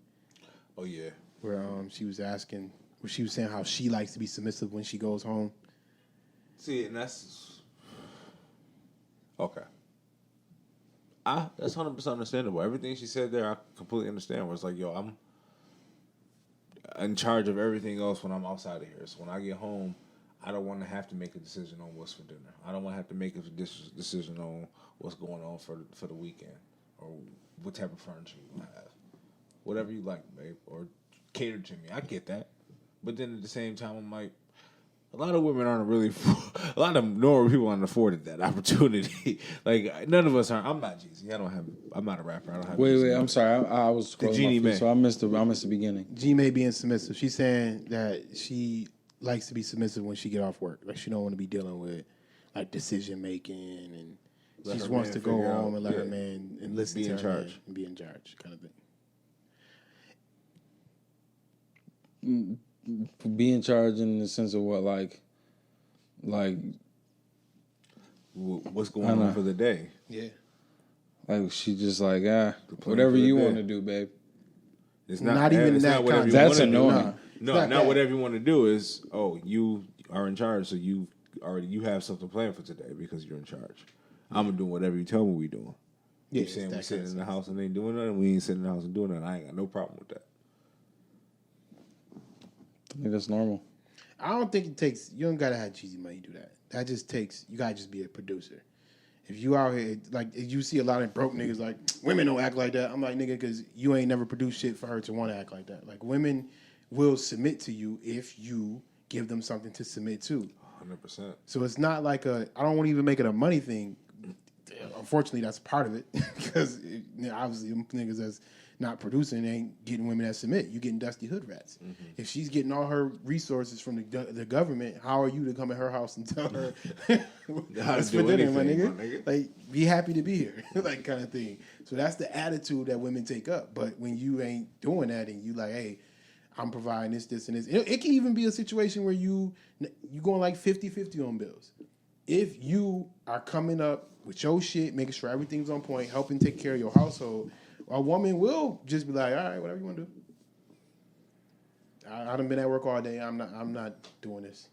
Oh yeah. where she was asking, where she was saying how she likes to be submissive when she goes home. See, and that's okay. That's 100% understandable. Everything she said there, I completely understand. Where it's like, yo, I'm in charge of everything else when I'm outside of here. So when I get home, I don't want to have to make a decision on what's for dinner. I don't want to have to make a decision on what's going on for the weekend or what type of furniture you want to have. Whatever you like, babe, or cater to me. I get that. But then at the same time, I'm like, a lot of women aren't really, a lot of normal people aren't afforded that opportunity. Like, none of us are. I'm not Jeezy. I'm not a rapper. I don't have. Wait, I'm sorry. I was The scrolling Jeannie my feed, Mae. so I missed the beginning. G May being submissive. She's saying that she likes to be submissive when she get off work. Like she don't want to be dealing with like decision making, and she Let just her wants man to go figure home out, and let her yeah. man and listen Be to in her charge. man and be in charge, kind of thing. Be in charge in the sense of what, like What's going I know. on for the day? Yeah. she just like plan whatever for the you day. want to do, babe. It's Not even it's that not whatever kind. you That's wanna do. annoying. No, It's not not that. whatever you want to do is, you are in charge, so you have something planned for today because you're in charge. I'm gonna do whatever you tell me we doing. Yeah, You it's saying that we sitting kind in of the house and ain't doing nothing, we ain't sitting in the house and doing nothing. I ain't got no problem with that. I think that's normal. I don't think it takes. You don't gotta have cheesy money to do that. That just takes. You gotta just be a producer. If you out here, like you see a lot of broke niggas, like women don't act like that. I'm like, nigga, because you ain't never produced shit for her to want to act like that. Like women will submit to you if you give them something to submit to. 100%. So it's not like I don't want to even make it a money thing. Unfortunately, that's part of it because obviously them niggas that's not producing ain't getting women that submit. You getting dusty hood rats. Mm-hmm. If she's getting all her resources from the government, how are you to come in her house and tell her How to what's do for dinner, my anything, nigga? my nigga. Like, be happy to be here, like kind of thing. So that's the attitude that women take up. But when you ain't doing that and you like, hey, I'm providing this, and this. It can even be a situation where you going like 50-50 on bills. If you are coming up with your shit, making sure everything's on point, helping take care of your household, a woman will just be like, all right, whatever you want to do. I done been at work all day. I'm not doing this.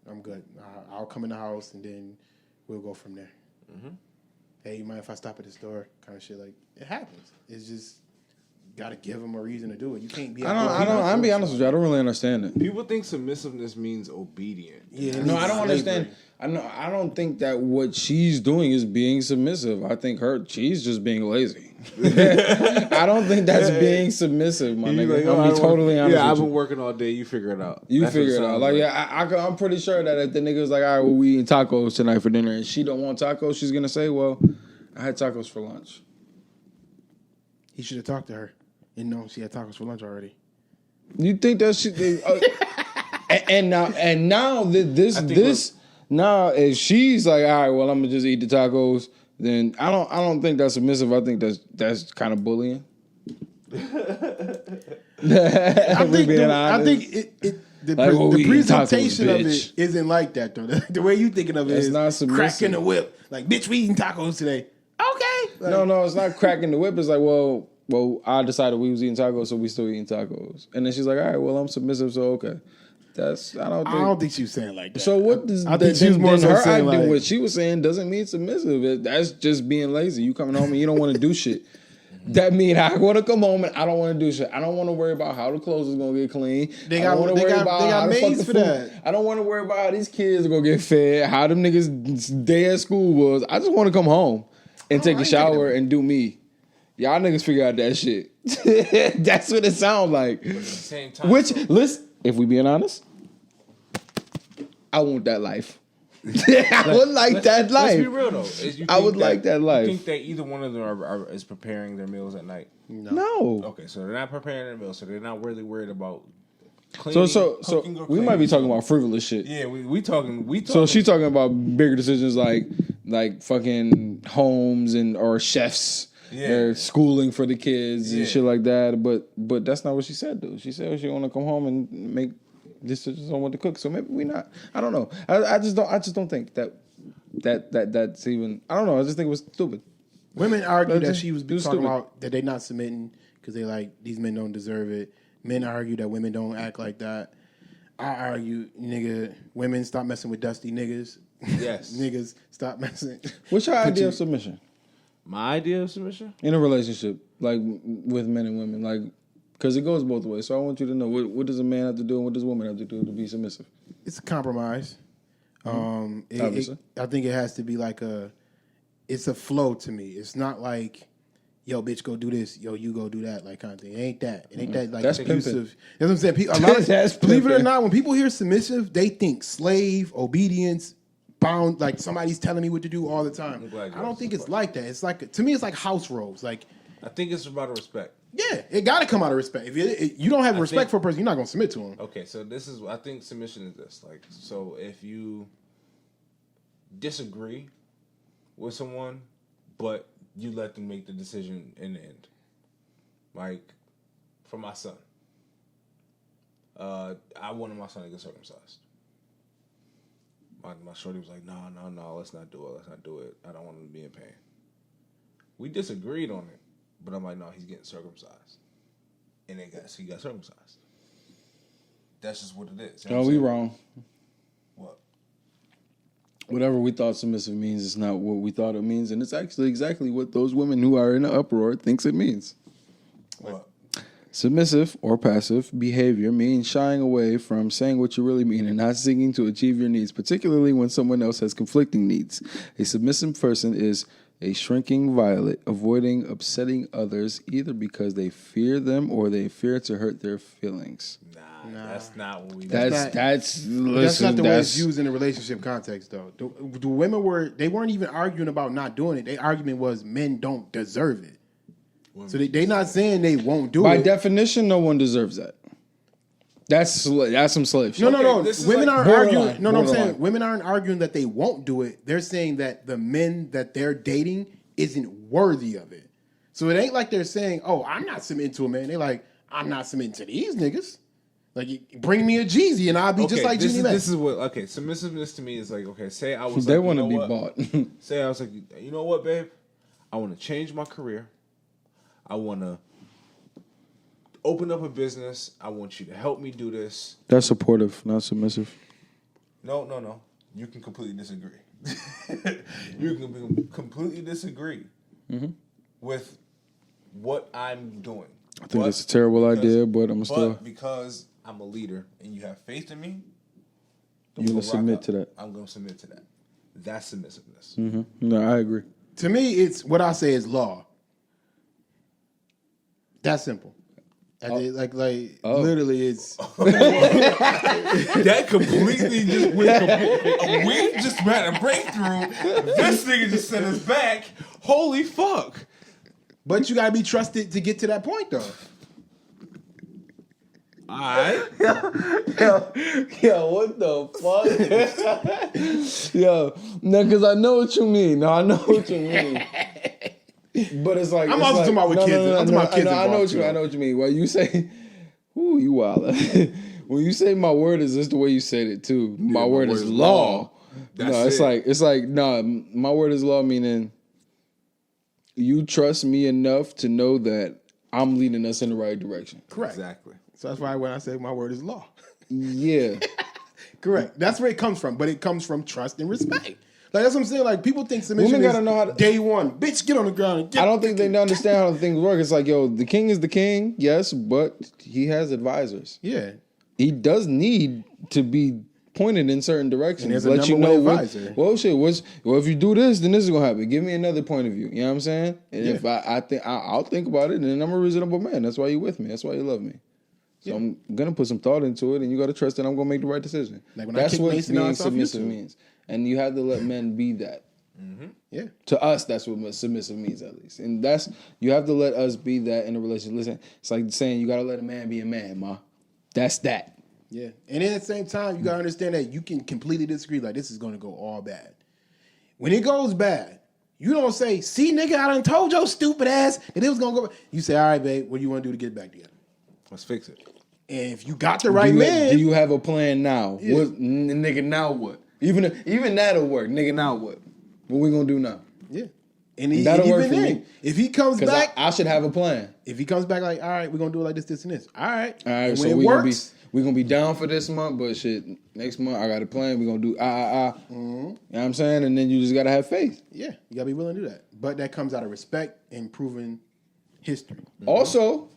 I'm good. I'll come in the house and then we'll go from there. Mm-hmm. Hey, you mind if I stop at the store? Kind of shit. Like, it happens. It's just gotta give them a reason to do it. You can't be. I'll be honest with you. I don't really understand it. People think submissiveness means obedient. Yeah, No, I don't understand. I don't think that what she's doing is being submissive. I think she's just being lazy. I don't think that's being submissive, my nigga. Like, I'll be totally honest I've with been you. working all day. You figure it out. You That's what figure it out. sounds Like, yeah, I'm pretty sure that if the nigga's like, all right, well, we eating tacos tonight for dinner, and she don't want tacos, she's gonna say, well, I had tacos for lunch. He should have talked to her and known she had tacos for lunch already. You think that shit? And now if she's like, all right, well, I'm gonna just eat the tacos, then I don't think that's submissive. I think that's kind of bullying. I think the presentation of it isn't like that though. The way you thinking of it It's is not submissive. cracking the whip. Like, bitch, we eating tacos today. Okay. Like, No, it's not cracking the whip. It's like, well, I decided we was eating tacos, so we still eating tacos. And then she's like, all right, well, I'm submissive, so okay. I don't think she was saying like that. So what does I think she was more so her saying acting like, what she was saying doesn't mean submissive. That's just being lazy. You coming home and you don't want to do shit. That mean I want to come home and I don't want to do shit. I don't want to worry about how the clothes is gonna get clean. They got maids for that. I don't want to worry about how these kids are gonna get fed. How them niggas day at school was. I just want to come home and take a shower and do me. Y'all niggas figure out that shit. That's what it sounds like. But at the same time, Which, so- listen, if we being honest, I want that life. I would like that life. Let's be real though. I would like that life. You think that either one of them is preparing their meals at night? No. Okay, so they're not preparing their meals, so they're not really worried about cleaning, So cooking or we might be cleaning. talking about frivolous shit. Yeah, we talking. So she talking about bigger decisions like fucking homes and or chefs. Yeah. Or schooling for the kids Yeah. and shit like that. But that's not what she said though. She said she want to come home and make decisions on what to cook. So maybe we not. I don't know. I just don't think that's even. I don't know. I just think it was stupid. Women argue that It she was was talking stupid. about that they not submitting because they like these men don't deserve it. Men argue that women don't act like that. I argue, nigga, women stop messing with dusty niggas. Yes. Niggas stop messing. What's your idea of submission My idea of submission. in a relationship, like with men and women, like because it goes both ways. So I want you to know what does a man have to do and what does a woman have to do to be submissive. It's a compromise. Obviously. I think it has to be like it's a flow to me. It's not like, yo, bitch, go do this. Yo, you go do that, like kind of thing. It ain't that. It ain't that like That's abusive. That's what I'm saying. A lot of, That's believe it or pimping. not, when people hear submissive, they think slave, obedience, bound. Like somebody's telling me what to do all the time. glad you I don't asked think the it's like that. It's like to me, it's like house roles. Like, I think it's about respect. yeah, it got to come out of respect. If you don't have respect for a person, you're not gonna submit to him. Okay, so I think submission is this. Like, so if you disagree with someone, but you let them make the decision in the end. Like, for my son, I wanted my son to get circumcised. My shorty was like, no, let's not do it. I don't want him to be in pain. We disagreed on it, but I'm like, no, he's getting circumcised. And he got circumcised. That's just what it is. You know Oh, what I'm we saying? wrong. What? Whatever we thought submissive means is not what we thought it means, and it's actually exactly what those women who are in an uproar thinks it means. What? Submissive or passive behavior means shying away from saying what you really mean and not seeking to achieve your needs, particularly when someone else has conflicting needs. A submissive person is a shrinking violet, avoiding upsetting others either because they fear them or they fear to hurt their feelings. Nah, that's not what we do. That's Not the way it's used in a relationship context, though. The women they weren't even arguing about not doing it. Their argument was men don't deserve it. So they not saying they won't do by it. definition, no one deserves that. That's some slave shit. No. this is Women like aren't borderline, arguing. No, I'm borderline. saying women aren't arguing that they won't do it. They're saying that the men that they're dating isn't worthy of it. So it ain't like they're saying, "Oh, I'm not submitting to a man." They're like, "I'm not submitting to these niggas." Like, bring me a Jeezy and I'll be just like Jeezy Mac. This is what. Okay, submissiveness to me is like, okay, say I was. They like, want you to know be what? bought. Say I was like, you know what, babe? I want to change my career. I want to open up a business. I want you to help me do this. That's supportive, not submissive. No. You can completely disagree. You can completely disagree with what I'm doing. I think that's a terrible idea, but I'm still. But because I'm a leader and you have faith in me, You're gonna submit to that. I'm going to submit to that. That's submissiveness. No, I agree. To me, it's what I say is law. That's simple. Literally, it's That completely just went. We just had a breakthrough. This nigga just sent us back. Holy fuck! but you gotta be trusted to get to that point, though. All right. Yo, what the fuck? Yo, no, because I know what you mean. No, I know what you mean. But it's like I'm it's also like, talking about with kids. I'm talking about kids I know involved, what you. too. I know what you mean. Well, you say, "Ooh, you wild." When you say my word is just the way you said it too. My word is law. That's No, it. it's like no. My word is law, meaning you trust me enough to know that I'm leading us in the right direction. Correct. Exactly. So that's why when I say my word is law. Yeah. Correct. That's where it comes from. But it comes from trust and respect. Like that's what I'm saying. Like people think submission Women is gotta know how to- day one. Bitch, get on the ground. And get I don't think they understand how things work. It's like, yo, the king is the king, yes, but he has advisors. Yeah. He does need to be pointed in certain directions. And there's a Let you number know one what. advisor. Well, shit. If you do this, then this is gonna happen. Give me another point of view. You know what I'm saying? And if I think I'll think about it, and then I'm a reasonable man. That's why you with me. That's why you love me. So I'm gonna put some thought into it, and you gotta trust that I'm gonna make the right decision. Like when I That's kicked what Mason being Off submissive YouTube. means, and you have to let men be that. Yeah. To us, that's what submissive means, at least. And that's, you have to let us be that in a relationship. Listen, it's like saying you got to let a man be a man, ma. That's that. Yeah. And then at the same time, you got to understand that you can completely disagree. Like, this is going to go all bad. When it goes bad, you don't say, see, nigga, I done told your stupid ass that it was going to go. You say, all right, babe, what do you want to do to get back together? Let's fix it. And if you got the right man. Do you have a plan now? Yeah. Nigga, now what? Even that'll work. Nigga, now what? What we going to do now? Yeah. And That'll work even for then, me. if he comes Because back, I should have a plan. if he comes back like, all right, we're going to do it like this, and this. All right. All right, And so when it we're works, gonna be down for this month, but shit, next month I got a plan. We're gonna do You know what I'm saying? And then you just gotta have faith. yeah, you got to be willing to do that. But that comes out of respect and proven history. Also,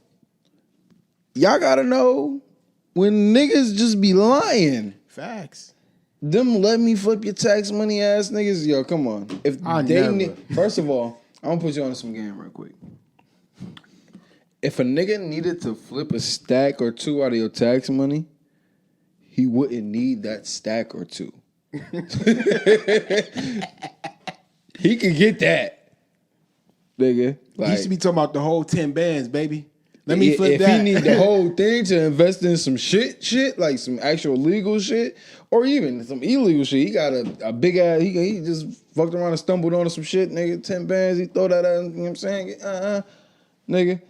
y'all gotta know when niggas just be lying. Facts. Them let me flip your tax money ass niggas, yo, come on. If I they never. first of all, I'm gonna put you on some game real quick. If a nigga needed to flip a stack or two out of your tax money, he wouldn't need that stack or two. He could get that, nigga. He used to be talking about the whole 10 bands, baby. Let me flip if that. he need the whole thing to invest in some shit, like some actual legal shit, or even some illegal shit. He got a big ass, he just fucked around and stumbled onto some shit, nigga, 10 bands, he throw that out, you know what I'm saying? Nigga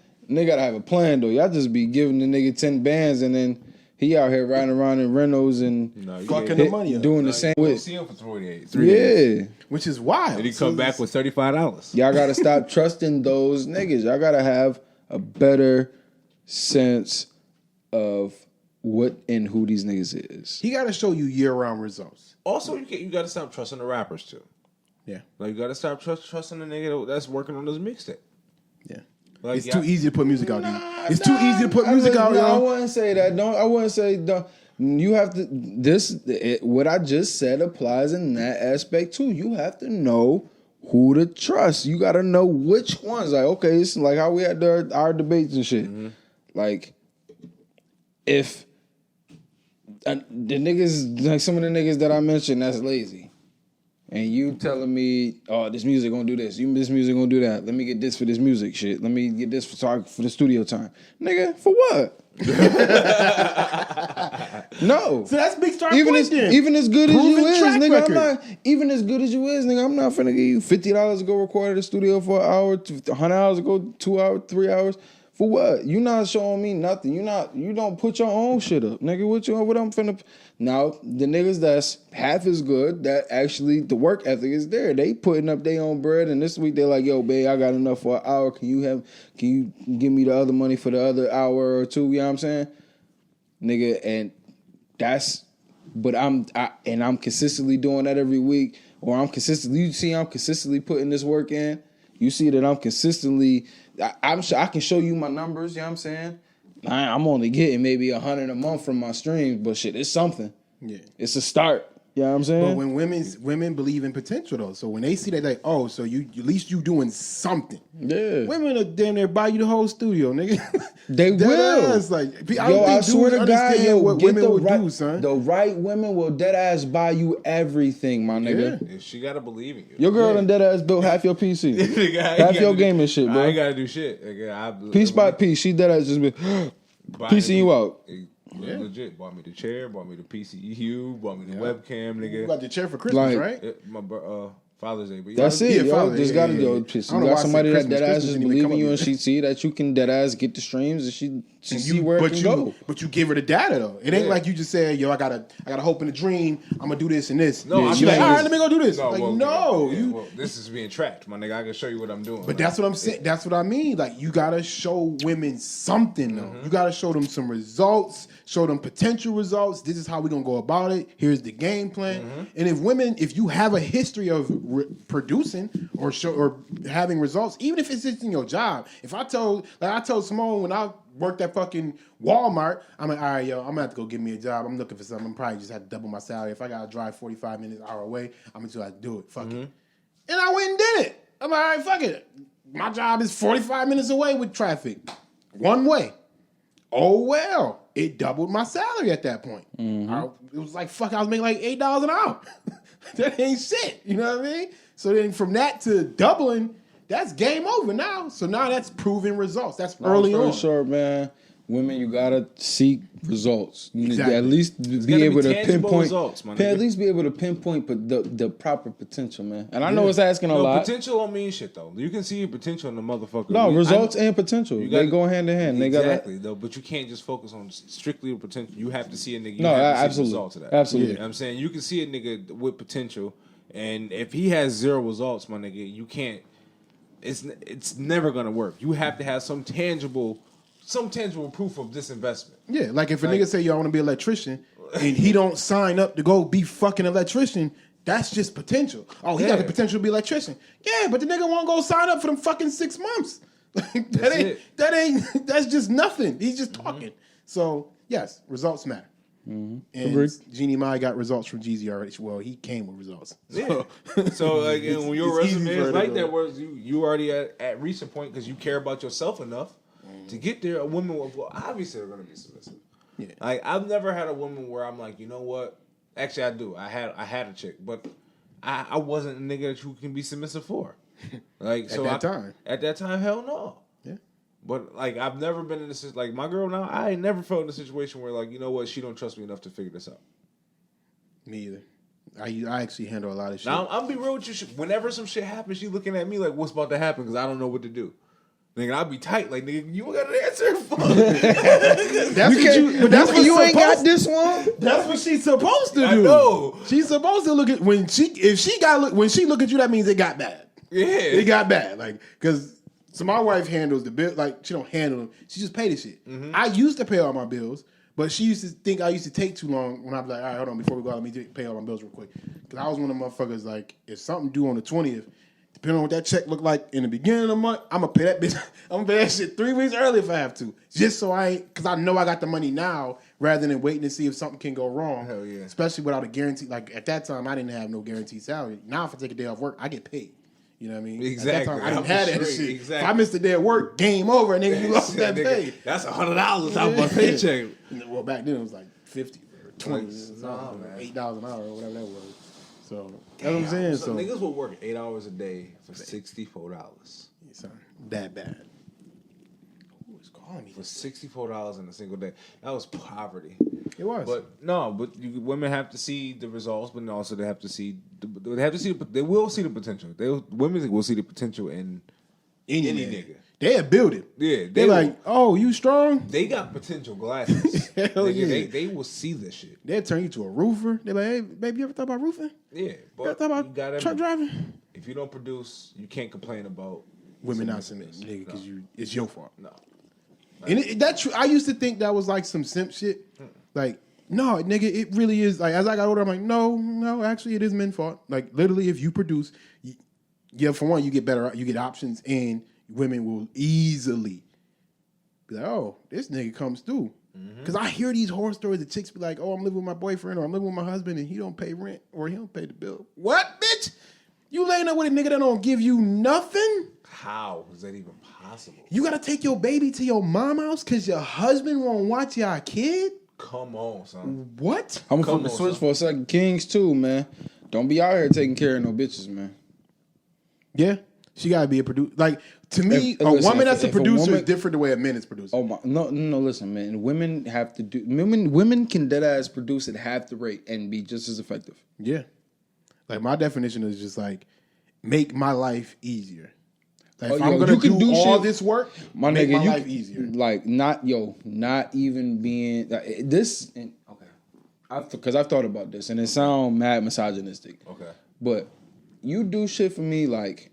gotta have a plan, though. Y'all just be giving the nigga 10 bands, and then he out here riding around in Renos and fucking the money up. doing the same You don't with. see him for 3 days. Yeah. Which is wild. And he come back with $35. Y'all gotta stop trusting those niggas. Y'all gotta have a better sense of what and who these niggas is. He got to show you year-round results. Also, you got to stop trusting the rappers too. Yeah. Like you got to stop trusting the nigga that's working on this mixtape. Yeah. Like, It's too easy to put music out. It's too easy to put music out, I y'all. wouldn't say that. I wouldn't say. Don't. You have to. What I just said applies in that aspect too. You have to know who to trust. You got to know which ones. Like, okay, it's like how we had our debates and shit. Mm-hmm. Like, if the niggas, like some of the niggas that I mentioned, that's lazy. And you telling me, oh, this music gonna do this. This music gonna do that. Let me get this for this music shit. Let me get this for the studio time. Nigga, for what? No. So that's big start Even point as then. even as good as you Proven is, track nigga, record. I'm not even as good as you is, nigga. I'm not finna give you $50 to go record at the studio for an hour, $100 to go 2 hours, 3 hours. For what? You not showing me nothing. You don't put your own shit up, nigga. What I'm finna. Now the niggas that's half as good, that actually the work ethic is there. They putting up their own bread, and this week they're like, yo, babe, I got enough for an hour. Can you give me the other money for the other hour or two? You know what I'm saying, nigga? And that's. But I'm consistently doing that every week, or I'm consistently putting this work in. You see that I'm consistently. I'm sure I can show you my numbers. You know what I'm saying? I'm only getting maybe 100 a month from my streams, but shit, it's something. Yeah. It's a start. You know what I'm saying? But when women believe in potential though, so when they see that, like, oh, so you at least you doing something. Yeah. Women are damn near buy you the whole studio, nigga. They Dead will. ass, like, I swear to God, yo, what get women the would right, do, son. the right women will dead ass buy you everything, my nigga. Yeah. She got to believe in you. Your girl done dead ass built half your PC, half your gaming shit, bro. I ain't got to do shit. Nigga, Piece by piece, she dead ass just been piecing you out. Yeah. Legit. Bought me the chair, bought me the PCU, bought me the webcam, nigga. You got the chair for Christmas, Like- right? My Father's Day. But That's Yeah, it, yo. Father, Just yeah, gotta yeah, go. yeah. Just, I don't you know got why I somebody said that dead ass Christmas just didn't even believe come in you, up and yet. she see that you can dead ass get the streams, and she see where it can go. But you give her the data though. It ain't like you just say, yo, I got a hope and a dream. I'm gonna do this and this. No, Yeah, I'm she like, saying- all right, let me go do this. Like, well, no, yeah, you. well, this is being tracked, my nigga. I can show you what I'm doing. But that's what I'm saying. That's what I mean. Like, you gotta show women something though. You gotta show them some results. Show them potential results. This is how we gonna go about it. Here's the game plan. And if you have a history of producing or having results, even if it's just in your job. If I told Simone when I worked at fucking Walmart, I'm like, all right, yo, I'm gonna have to go get me a job. I'm looking for something. I'm probably just have to double my salary. If I gotta drive 45 minutes, hour away, I'm gonna just have to do it. Fuck it. And I went and did it. I'm like, all right, fuck it. My job is 45 minutes away with traffic. One way. Oh, well. It doubled my salary at that point. It was like, fuck, I was making like $8 an hour. That ain't shit. You know what I mean? So then from that to doubling, that's game over now. So now that's proven results. That's early on. Sure, man. Women, you gotta seek results. You need to Exactly. at least be able to pinpoint. Results, my nigga. At least be able to pinpoint the proper potential, man. And I know it's asking a lot. Potential don't mean shit though. You can see your potential in the motherfucker. No, results and potential. They go hand in hand. Exactly, though. But you can't just focus on strictly the potential. You have to see a nigga. You No, have to see absolutely. results of that. Absolutely. You know what I'm saying? You can see a nigga with potential, and if he has zero results, my nigga, you can't. It's never gonna work. You have to have some tangible proof of this investment. Yeah, like if a nigga say, yo, I want to be an electrician, and he don't sign up to go be fucking electrician, that's just potential. Oh, he got the potential to be an electrician. Yeah, but the nigga won't go sign up for them fucking 6 months. Like, that's just nothing. He's just talking. So, yes, results matter. And Jeannie Mai got results from Jeezy already. Well, he came with results. So, So like, when your it's easy resume for her is to like go. that, where you already at reach a point because you care about yourself enough to get there. A woman will obviously are going to be submissive. Yeah. Like I've never had a woman where I'm like, you know what? Actually, I do. I had a chick, but I wasn't a nigga that you can be submissive for. Like At that time, hell no. Yeah. But like I've never been in a situation like my girl now. I ain't never felt in a situation where like you know what she don't trust me enough to figure this out. Me either. I actually handle a lot of shit. Now I'll be real with you. Whenever some shit happens, she looking at me like, "What's about to happen?" Because I don't know what to do. Nigga, I'll be tight. Like, nigga, you got an answer. Fuck. That's what you ain't got this one. That's what she's supposed to do. I know. She's supposed to look at when she look at you, that means it got bad. Yeah. It got bad. Like, because so my wife handles the bill. Like, she don't handle them. She just pay the shit. I used to pay all my bills, but she used to think I used to take too long when I was like, all right, hold on, before we go out, let me pay all my bills real quick. Because I was one of the motherfuckers, like, if something due on the 20th, depending on what that check looked like in the beginning of the month, I'm gonna pay that bitch. I'm gonna pay that shit 3 weeks early if I have to, just so because I know I got the money now rather than waiting to see if something can go wrong. Hell yeah. Especially without a guarantee. Like at that time, I didn't have no guaranteed salary. Now, if I take a day off work, I get paid. You know what I mean? Exactly. At that time, I didn't have that shit. Exactly. If I missed a day of work, game over, and then you lost that Nigga, pay. That's $100 out my paycheck. Well, back then it was like 50 or 20, Nah, man. $8 an hour or whatever that was. So that's what I'm saying. So niggas will work 8 hours a day for $64. son, that bad. Who is calling me? For $64 in a single day. That was poverty. It was. But women have to see the results, but also they will see the potential. Women will see the potential in any nigga. They'll build it. Yeah, They're like, oh, you strong? They got potential glasses. Hell Nigga, yeah. they will see this shit. They'll turn you to a roofer. They're like, hey, baby, you ever thought about roofing? Yeah, You ever but thought you about gotta truck driving? If you don't produce, you can't complain about Women not submitting, nigga, because it's your fault. No. And that's true. I used to think that was like some simp shit. Like, no, nigga, it really is. Like, as I got older, I'm like, no, actually, it is men's fault. Like, literally, if you produce, for one, you get better, you get options, and women will easily be like, oh, this nigga comes through. Because I hear these horror stories that chicks be like, oh, I'm living with my boyfriend or I'm living with my husband and he don't pay rent or he don't pay the bill. What, bitch? You laying up with a nigga that don't give you nothing? How is that even possible? You gotta take your baby to your mom house because your husband won't watch your kid? Come on, son. What? I'm gonna flip the switch for a second. Kings too, man. Don't be out here taking care of no bitches, man. Yeah. She gotta be a producer. Like, to me, Listen, woman that's a if a producer woman- is different the way a man is producing. Oh my, no, listen, man. Women have to do. Women can dead ass produce at half the rate and be just as effective. Yeah. Like, my definition is just like, make my life easier. Like, if I'm gonna do all this work, My make nigga, my you life easier. Like not even being this. And, okay, because I've thought about this and it sounds mad misogynistic. Okay. But you do shit for me like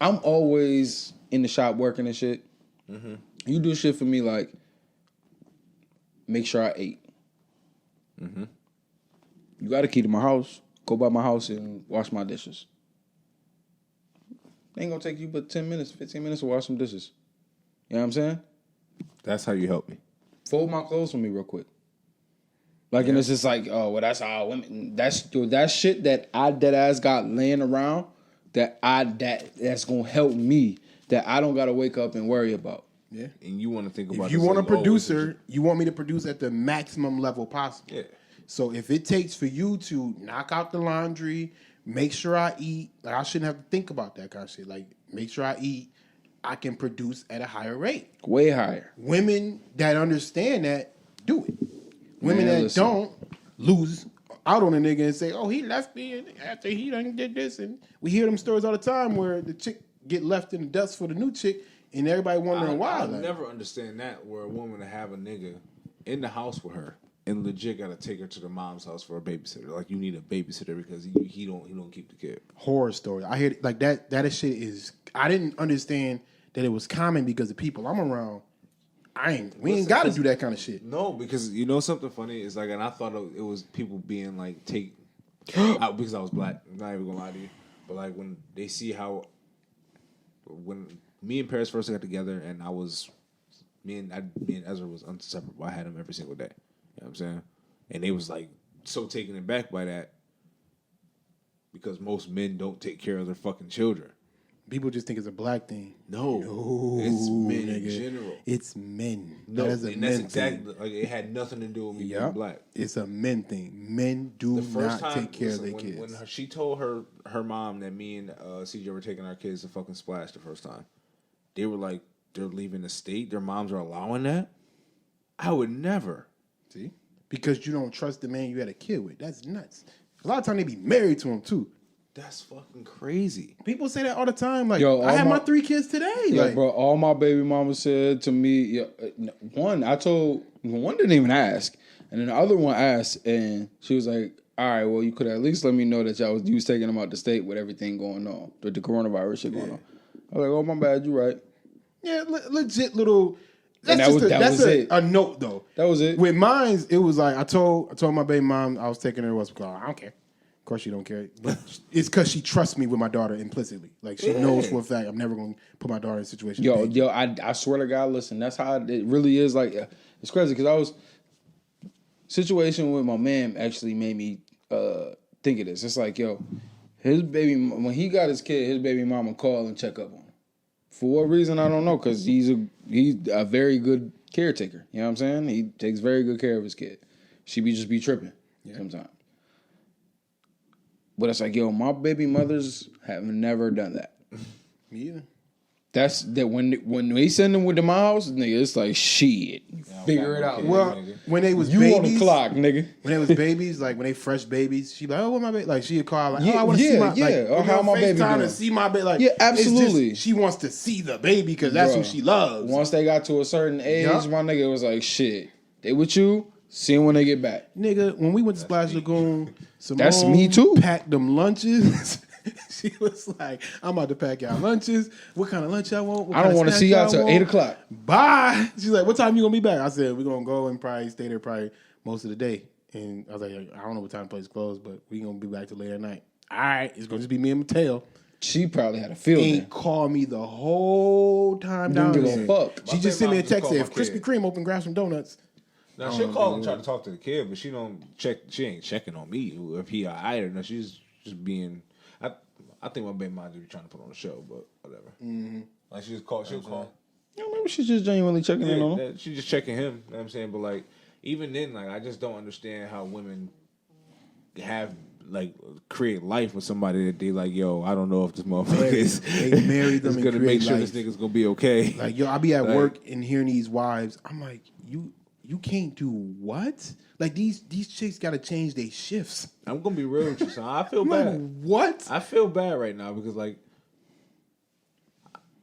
I'm always in the shop working and shit. Mm-hmm. You do shit for me like make sure I ate. Mm-hmm. You got a key to my house. Go by my house and wash my dishes. It ain't gonna take you but 10 minutes, 15 minutes to wash some dishes. You know what I'm saying? That's how you help me. Fold my clothes for me real quick. Like, and it's just like, oh, well, that's how women. That shit that I dead ass got laying around that's gonna help me. That I don't gotta wake up and worry about. Yeah. And you want to think about If you this want a like, oh, producer, you want me to produce at the maximum level possible. Yeah. So if it takes for you to knock out the laundry, make sure I eat, like I shouldn't have to think about that kind of shit. Like, make sure I eat, I can produce at a higher rate. Way higher. Women that understand that, do it. Women that listen. don't, lose out on a nigga and say, oh, he left me after he done did this. And we hear them stories all the time where the chick get left in the dust for the new chick and everybody wondering why. I'll like, never understand that where a woman to have a nigga in the house with her and legit got to take her to the mom's house for a babysitter. Like, you need a babysitter because he don't keep the kid. horror story. I hear like that shit is, I didn't understand that it was common because the people I'm around, we ain't got to do that kind of shit. No, because you know something funny is like, and I thought it was people being like out because I was black. I'm not even gonna lie to you, but like when they see how when me and Paris first got together, and me and Ezra was inseparable. I had him every single day. You know what I'm saying? And they was like so taken aback by that because most men don't take care of their fucking children. People just think it's a black thing. No, it's men in nigga. general. It's men. No, that is a and men that's exactly thing. like it had nothing to do with me being Yep. black. It's a men thing. Men do The first not time, take care listen, of their kids. when she told her mom that me and CJ were taking our kids to fucking Splash the first time, they were like, they're leaving the state. Their moms are allowing that. I would never. See? Because you don't trust the man you had a kid with. That's nuts. A lot of time they be married to him too. That's fucking crazy. People say that all the time. Like, Yo, I had all my 3 kids today. Yeah, like, bro. All my baby mama said to me, one didn't even ask, and then the other one asked, and she was like, "All right, well, you could at least let me know that you was taking them out the state with everything going on, with the coronavirus shit going on." I was like, "Oh, my bad, you right." yeah, legit little. And That's that was it. a note though. That was it. With mine, it was like I told my baby mom I was taking her to what's called. I don't care. Of course, she don't care, but it's because she trusts me with my daughter implicitly. Like she knows for a fact I'm never going to put my daughter in a situation. Yo, I swear to God, listen, that's how it really is. Like, it's crazy because situation with my man actually made me think of this. It's like, yo, when he got his kid, his baby mama called and check up on him. For what reason, I don't know, because he's a very good caretaker. You know what I'm saying? He takes very good care of his kid. She just be tripping sometimes. But it's like, yo, my baby mothers have never done that. Me either. That's that when they send them to my house, nigga, it's like shit. Figure it out. Well, when they was You babies, on the clock, nigga. When they was babies, like when they fresh babies, she be like, oh, what my baby? Like she'd call like, oh, I want to see my or how my baby doing. to see my baby. Like, Yeah, it's just- absolutely. she wants to see the baby because that's who Bruh. she loves. Once they got to a certain age, Yup. my nigga was like, shit. They with you, see them when they get back. Nigga, when we went to Splash Lagoon, Simone That's me too. packed them lunches. She was like, I'm about to pack y'all lunches. What kind of lunch y'all want? What I kind don't of want to snack see y'all till want? 8 o'clock. Bye. She's like, what time you gonna be back? I said, we're gonna go and probably stay there probably most of the day. And I was like, I don't know what time the place closed, but we gonna be back till later at night. All right, it's gonna just be me and Mateo. She probably had a field day. Ain't call me the whole time down Didn't give there. a fuck. She My just sent me a baby mom text just said, called if my Krispy kid. Kreme open, grab some donuts. Now she'll call and try to talk to the kid, but she don't check. She ain't checking on me if he alright or no. She's just being. I think my baby mom be trying to put on a show, but whatever. Mm-hmm. Like she'll call. Yeah, maybe she's just genuinely checking in on him. She's just checking him. You know what I'm saying, but like even then, like I just don't understand how women have like create life with somebody that they like. Yo, I don't know if this motherfucker is. They marry them is and gonna create make sure life. this nigga's gonna be okay. Like, yo, I be at Like- work and hearing these wives. I'm like, you can't do what? Like these chicks got to change their shifts. I'm gonna be real with you, son. I feel I'm bad. like, what? I feel bad right now because like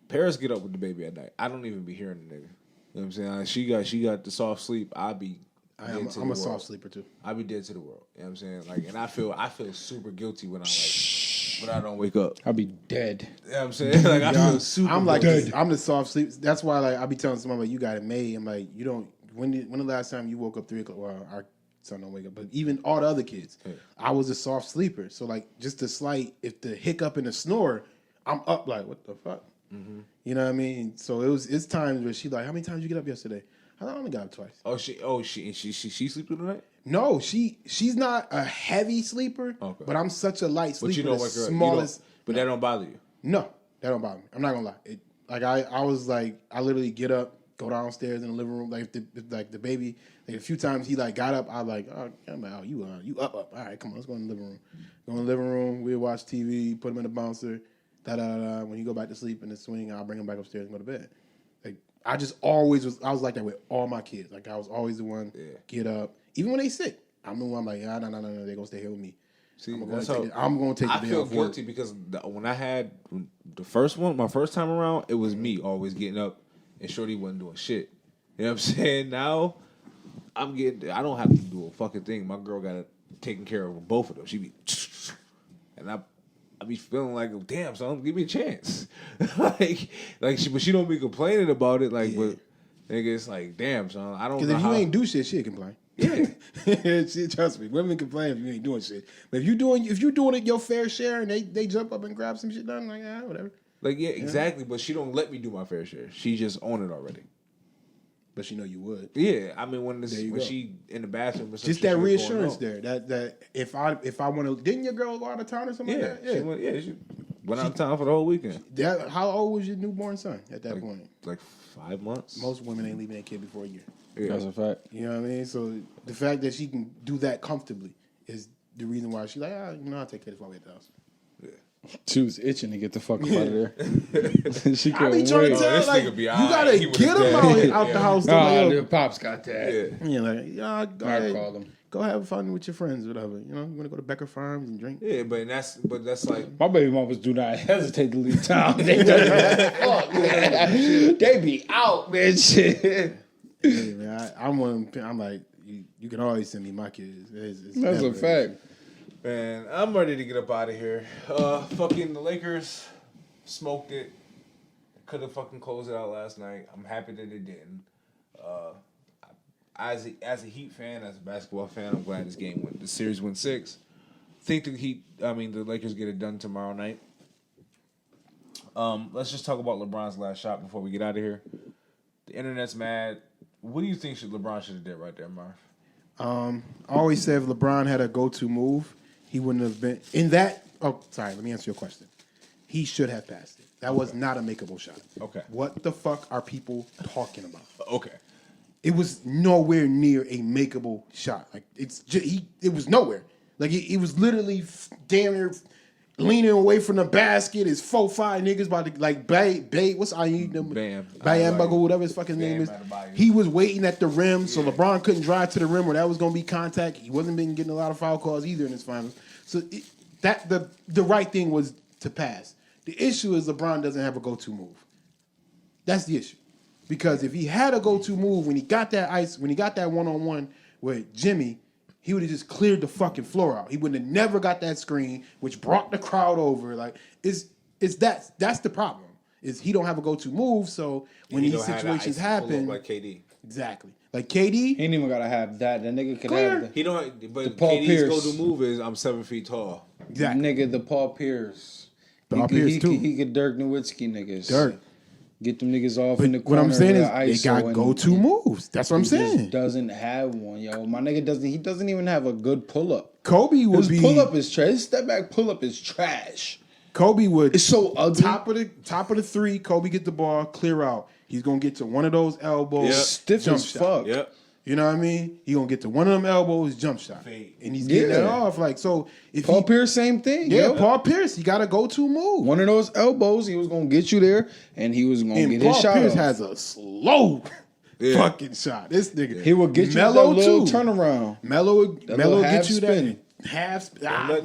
Paris get up with the baby at night. I don't even be hearing the nigga. You know what I'm saying? Like, she got the soft sleep. I'm I'm a soft sleeper too. I be dead to the world. You know what I'm saying? Like, and I feel super guilty when I don't wake up. I'll be dead. You know what I'm saying? Like I feel super I'm like, guilty. I'm the soft sleep. That's why, like, I be telling someone like, you got it made. I'm like, you don't. When the last time you woke up 3 o'clock? Well, our son don't wake up, but even all the other kids, I was a soft sleeper. So like, just the slight, if the hiccup and the snore, I'm up like, what the fuck? Mm-hmm. You know what I mean? So it's times where she like, how many times you get up yesterday? I only got up twice. She sleep through the night? No, she's not a heavy sleeper, but I'm such a light sleeper. But you know what, girl? Smallest. But that don't bother you. No, that don't bother me. I'm not gonna lie. I was like, I literally get up, go downstairs in the living room, like the baby. Like a few times he like got up, I was like, you up. All right, come on, let's go in the living room. Go in the living room. We watch TV, put him in the bouncer. When he go back to sleep in the swing, I'll bring him back upstairs and go to bed. Like I was like that with all my kids. Like I was always the one get up, even when they sick. I'm the one like, no, they're gonna stay here with me. See, I'm gonna take the day off. I feel guilty because when I had the first one, my first time around, it was me always getting up, and Shorty wasn't doing shit. You know what I'm saying? Now I don't have to do a fucking thing. My girl got it taken care of both of them. She be, and I be feeling like, damn, son, give me a chance. but she don't be complaining about it. Like, but nigga, it's like, damn, son, I don't know. Because if you ain't do shit, she'll complain. Yeah, trust me. Women complain if you ain't doing shit. But if you doing it your fair share and they jump up and grab some shit done, like whatever. Like exactly. But she don't let me do my fair share. She just own it already. But she know you would. Yeah, I mean when she in the bathroom, or just that reassurance there. That if I want to, didn't your girl go out of town or something like that? Yeah, she went out of town for the whole weekend. How old was your newborn son at that point? Like 5 months. Most women ain't leaving their kid before a year. Yeah. That's a fact. You know what I mean? So the fact that she can do that comfortably is the reason why she's like, I'll take care of this while we're at the house. Yeah. She was itching to get the fuck up out of there. She couldn't I be trying wait. to tell her, like, you gotta get him out the house. The pops got that. Yeah, go ahead. Called him. Go have fun with your friends, whatever. You know, you want to go to Becker Farms and drink. Yeah, but that's like my baby mamas do not hesitate to leave town. They fuck, man. They be out, man. Shit. Yeah, man, I'm like, you can always send me my kids. That's a fact. Man, I'm ready to get up out of here. Fucking the Lakers smoked it. Could have fucking closed it out last night. I'm happy that they didn't. As a Heat fan, as a basketball fan, I'm glad the series went 6. Think the Lakers get it done tomorrow night. Let's just talk about LeBron's last shot before we get out of here. The internet's mad. What do you think LeBron should have did right there, Marv? I always say if LeBron had a go-to move, he wouldn't have been in that. Oh, sorry. Let me answer your question. He should have passed it. That was not a makeable shot. Okay. What the fuck are people talking about? Okay. It was nowhere near a makeable shot. Like it was nowhere. Like he was literally damn near leaning away from the basket. His 4-5 niggas about to like Bay. What's I need them? Bam. Bam, whatever his fucking name is. He was waiting at the rim, so LeBron couldn't drive to the rim where that was going to be contact. He wasn't been getting a lot of foul calls either in his finals. So the right thing was to pass. The issue is LeBron doesn't have a go-to move. That's the issue. Because if he had a go-to move when he got that one-on-one with Jimmy, he would have just cleared the fucking floor out. He would have never got that screen, which brought the crowd over. Like that's the problem. Is he don't have a go-to move, so when these situations happen, like KD, exactly. Like KD, he ain't even gotta have that. The nigga could Clear. have he don't. But the Paul KD's Pierce. go-to move is I'm 7 feet tall. exactly. Nigga, the Paul Pierce. Pierce too. He could Dirk Nowitzki niggas. Dirk. Get them niggas off But in the what corner. I'm saying is ISO they got go-to moves. That's what I'm He just saying. doesn't have one, yo. My nigga doesn't even have a good pull-up. Kobe would His pull-up is trash. His step-back pull-up is trash. Kobe would. It's so ugly. Top of the three. Kobe get the ball, clear out. He's gonna get to one of those elbows, Yep. Stiff jump as shot. fuck. Yep. You know what I mean? He gonna get to one of them elbows, jump shot, Fade. and he's getting that Yeah. off. Like so, if Paul Pierce, same thing. yeah, yo. Paul Pierce, he got a go-to move. One of those elbows, he was gonna get you there, and he was gonna and get Paul his shot Pierce off. has a slow fucking shot. This nigga, He will get you that Melo little too. turnaround. Melo little get half you spin. that half.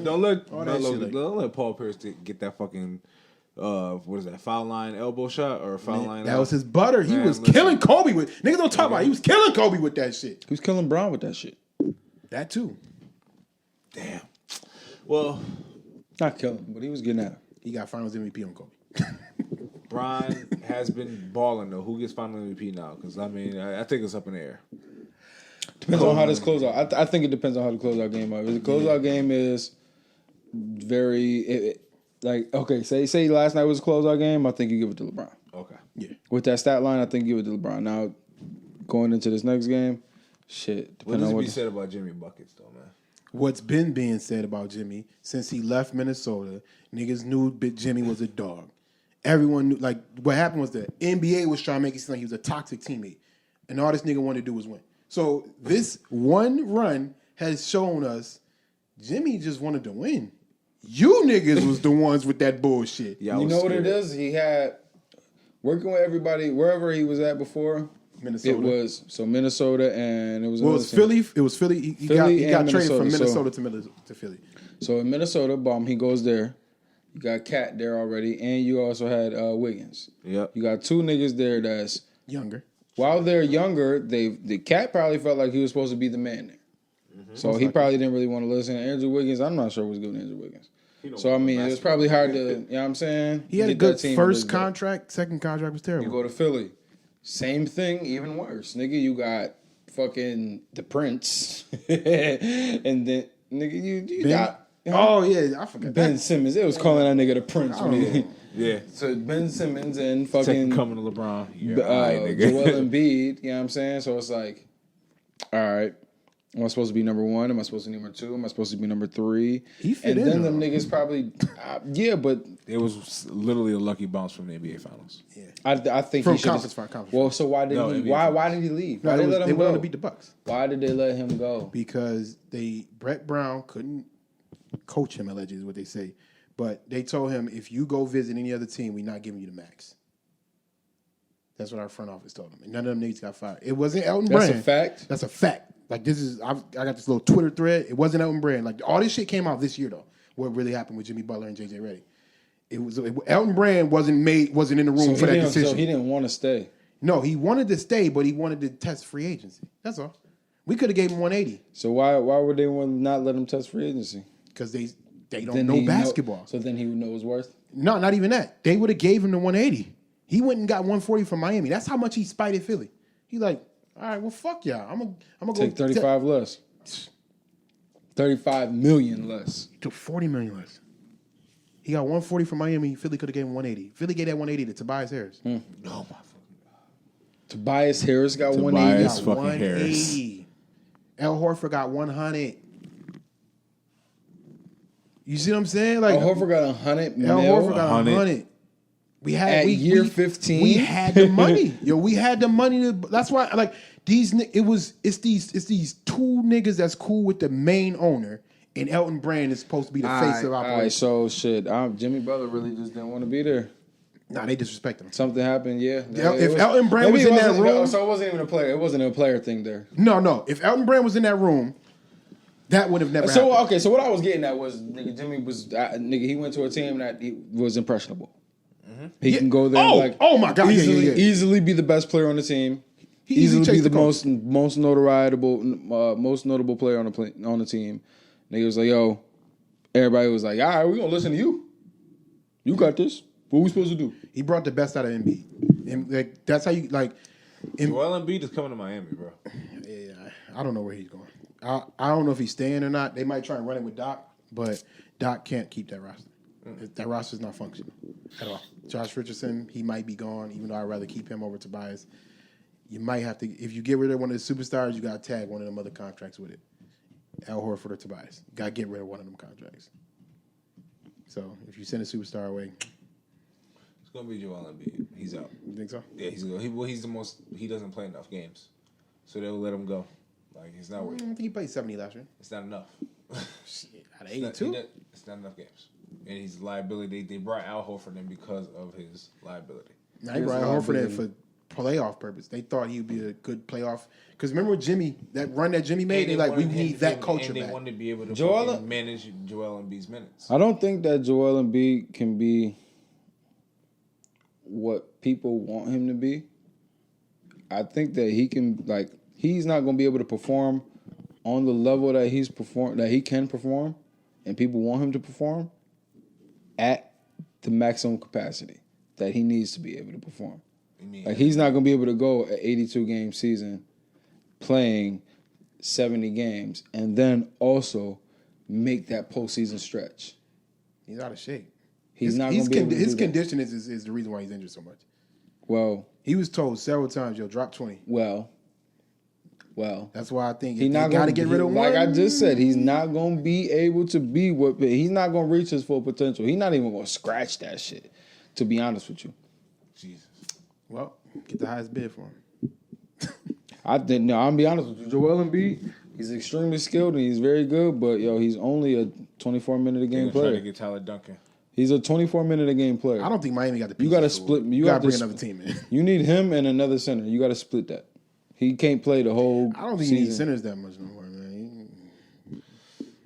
Don't let that shit Paul Pierce get that fucking what is that, foul line elbow shot or foul line? That was his butter. He Man, was listen. killing Kobe with niggas. Don't talk about it. He was killing Kobe with that shit. He was killing Brown with that shit. That too. Damn. Well, Not killing, but he was getting at him. He got Finals MVP on Kobe. Brian has been balling though. Who gets final MVP now? Because I mean, I think it's up in the air. Depends on how this closeout. I think it depends on how the closeout game is. If the closeout game is very, like, okay, say last night was a closeout game, I think you give it to LeBron. Okay. Yeah. With that stat line, I think you give it to LeBron. Now, going into this next game, shit. What Depending does on it what be said about Jimmy Buckets, though, man? What's been being said about Jimmy since he left Minnesota, niggas knew Big Jimmy was a dog. Everyone knew, like, what happened was the NBA was trying to make it seem like he was a toxic teammate. And all this nigga wanted to do was win. So this one run has shown us Jimmy just wanted to win. You niggas was the ones with that bullshit. Yeah, I you was know what scared. it is? He had working with everybody wherever he was at before. Minnesota. It was Minnesota, and it was Well, it another was team. Philly. It was Philly. He Philly got and traded from Minnesota, Minnesota to Philly. So in Minnesota, he goes there. You got Cat there already, and you also had Wiggins. Yep. You got two niggas there that's Younger. while they're younger, the Cat probably felt like he was supposed to be the man there. So he probably didn't really want to listen. Andrew Wiggins, I'm not sure what's good with Andrew Wiggins. So I mean, it was probably hard to, you know what I'm saying? He had a Get that good team first to look contract. Second contract was good. You terrible. go to Philly, same thing, even worse, nigga. You got fucking the Prince, and then nigga, you got. Oh yeah, I forgot. Ben Simmons. It was calling that nigga the Prince. When he, Yeah. so Ben Simmons and Second fucking coming to LeBron. Yeah, all right, nigga. Joel Embiid. You know what I'm saying? So it's like, all right, am I supposed to be number one? Am I supposed to be number two? Am I supposed to be number three? He fit and in, then them though. niggas probably, yeah, but It was literally a lucky bounce from the NBA Finals. I think From he should. conference. Well, so why did No, he? NBA Why Finals. did he leave? No, Why they did they let him went on go? to beat the Bucks Why did they let him go? because Brett Brown couldn't coach him. Allegedly, is what they say. But they told him, if you go visit any other team, we're not giving you the max. That's what our front office told him. And none of them niggas got fired. It wasn't Elton That's Brand. a fact. That's a fact. Like, this is, I got this little Twitter thread. It wasn't Elton Brand. Like, all this shit came out this year, though. What really happened with Jimmy Butler and JJ Redick. Elton Brand wasn't in the room for that decision. So he didn't want to stay. No, he wanted to stay, but he wanted to test free agency. That's all. We could have gave him 180 So why would they want to not let him test free agency? because they don't Then know he basketball. so then he would know his worth. No, not even that. They would have gave him the 180. He went and got 140 from Miami. That's how much he spited Philly. He like, all right, well, fuck y'all. I'm gonna Take go 35 less. 35 million less. to 40 million less. He got 140 from Miami. Philly could have gave him 180. Philly gave that 180 to Tobias Harris. Oh, my Tobias Harris got Tobias 180. Got fucking 180. Al Horford got 100. You see what I'm saying? Like, Al Horford got 100 Al mil. Horford got 100. At year 15? We had the money. Yo, we had the money to, that's why, like, it's these two niggas that's cool with the main owner, and Elton Brand is supposed to be the face of All right, operations. so shit. Jimmy Butler really just didn't want to be there. Nah, they disrespect him. Something happened, yeah. If Elton Brand was in that room, so it wasn't even a player. It wasn't a player thing there. no. If Elton Brand was in that room, that would have never happened. So okay, so what I was getting at was nigga Jimmy was nigga. He went to a team that he was impressionable. He can go there. Oh, and like, oh my God, easily, yeah. easily be the best player on the team. He easily Easily be chased the the coach. most notable player on the team. Nigga was like, yo, everybody was like, all right, we gonna listen to you. You got this. What we supposed to do? He brought the best out of Embiid, and like that's how you like. Joel Embiid is coming to Miami, bro. Yeah, I don't know where he's going. I don't know if he's staying or not. They might try and run it with Doc, but Doc can't keep that roster. That roster's not functional at all. Josh Richardson, he might be gone, even though I'd rather keep him over Tobias. You might have to, if you get rid of one of the superstars, you got to tag one of them other contracts with it. Al Horford or Tobias. You got to get rid of one of them contracts. So if you send a superstar away, It's gonna be Joel Embiid. He's out. you think so? Yeah, he's the most. He doesn't play enough games, so they'll let him go. Like it's not I worth. don't think he played 70 last year. It's not enough. Out of It's not- 82? It's not enough games, and he's a liability. They brought Al Horford in because of his liability. Now he brought Al Horford in for playoff purpose. They thought he would be a good playoff. Because remember with Jimmy, that run that Jimmy made, they like, we need that culture and they back. wanted to be able to Joel- fucking manage Joel Embiid's minutes. I don't think that Joel Embiid can be what people want him to be. I think that he can, like, he's not going to be able to perform on the level that he can perform, and people want him to perform at the maximum capacity that he needs to be able to perform. Like, he's not going to be able to go an 82-game season playing 70 games and then also make that postseason stretch. He's out of shape. He's not going to be able to his do that. condition is the reason why he's injured so much. Well, he was told several times, "Yo, drop 20." Well, that's why I think he's not got to get rid of one. Like I just said, he's not going to be able to be what he's not going to reach his full potential. He's not even going to scratch that shit. To be honest with you, Jesus. Well, get the highest bid for him. I didn't. No, I'm be honest with you. Joel Embiid, he's extremely skilled and he's very good, but he's only a 24-minute-a-game player. Trying to get Tyler Duncan. He's a 24-minute-a-game player. I don't think Miami got the pieces. You got to split. You got to bring another team in. You need him and another center. You got to split that. He can't play the whole. I don't think season. you need centers that much no more, man.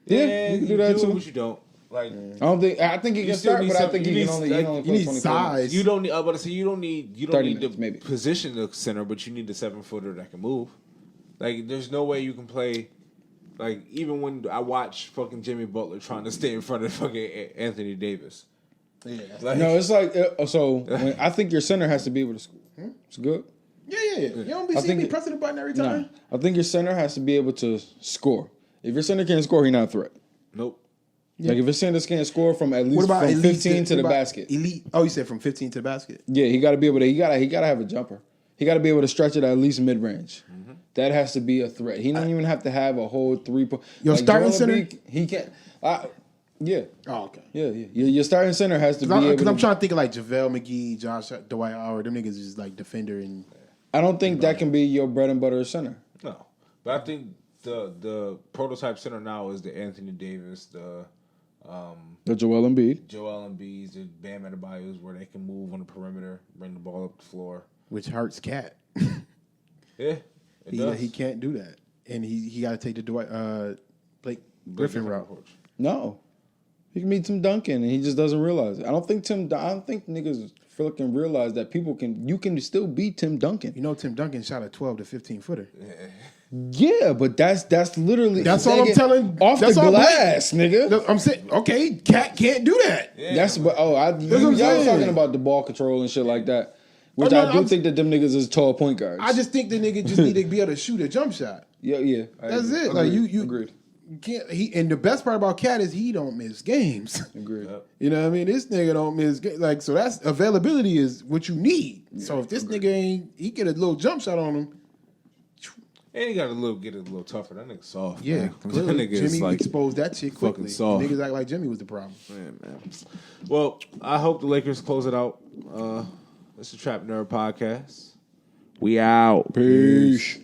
Yeah, you can do that too. But you don't. Like, I think he can start, but I think he can only play 24 size. You don't need. I was about to say you don't need minutes, to maybe. position the center, but you need the 7-footer that can move. Like, there's no way you can play. Like, even when I watch fucking Jimmy Butler trying to stay in front of fucking Anthony Davis. Yeah. Like, no, it's like I think your center has to be able to score. It's good. Yeah. You don't be seeing me pressing the button every time. I think your center has to be able to score. If your center can't score, he's not a threat. Nope. Yeah. Like if your center can't score from at least from 15 to the basket. Elite. Oh, you said from 15 to the basket. Yeah, he got to be able to. He got to have a jumper. He got to be able to stretch it at least mid range. Mm-hmm. That has to be a threat. He don't even have to have a whole 3-point. Your starting center. He can't. Yeah. Oh, okay. Yeah. Your starting center has to be able. Because I'm trying to think of like JaVale McGee, Josh, Dwight Howard. Them niggas is just like defender and. I don't think that can be your bread and butter center. No, but I think the prototype center now is the Anthony Davis, the Joel Embiid, the Bam Adebayos, where they can move on the perimeter, bring the ball up the floor, which hurts Cat. Yeah, he can't do that, and he got to take the Dwight Blake Griffin route. No, he can meet Tim Duncan, and he just doesn't realize it. I don't think niggas can realize that you can still beat Tim Duncan. You know, Tim Duncan shot a 12 to 15 footer. Yeah, but that's literally all I'm telling. Off the glass, nigga. I'm saying, okay, Cat can't do that. Yeah. Y'all was talking about the ball control and shit like that, which I do think that them niggas is tall point guards. I just think the nigga just need to be able to shoot a jump shot. Yeah. That's it. Agreed. Like you agreed. Can't and the best part about Cat is he don't miss games. Agreed. You know what I mean? This nigga don't miss games. So that's availability is what you need. Yeah, so if this nigga he get a little jump shot on him. And he got get a little tougher. That nigga soft. Yeah, man. That nigga Jimmy like exposed that shit quickly. fucking soft. Niggas act like Jimmy was the problem. Man. Well, I hope the Lakers close it out. It's the Trap Nerd Podcast. We out. Peace.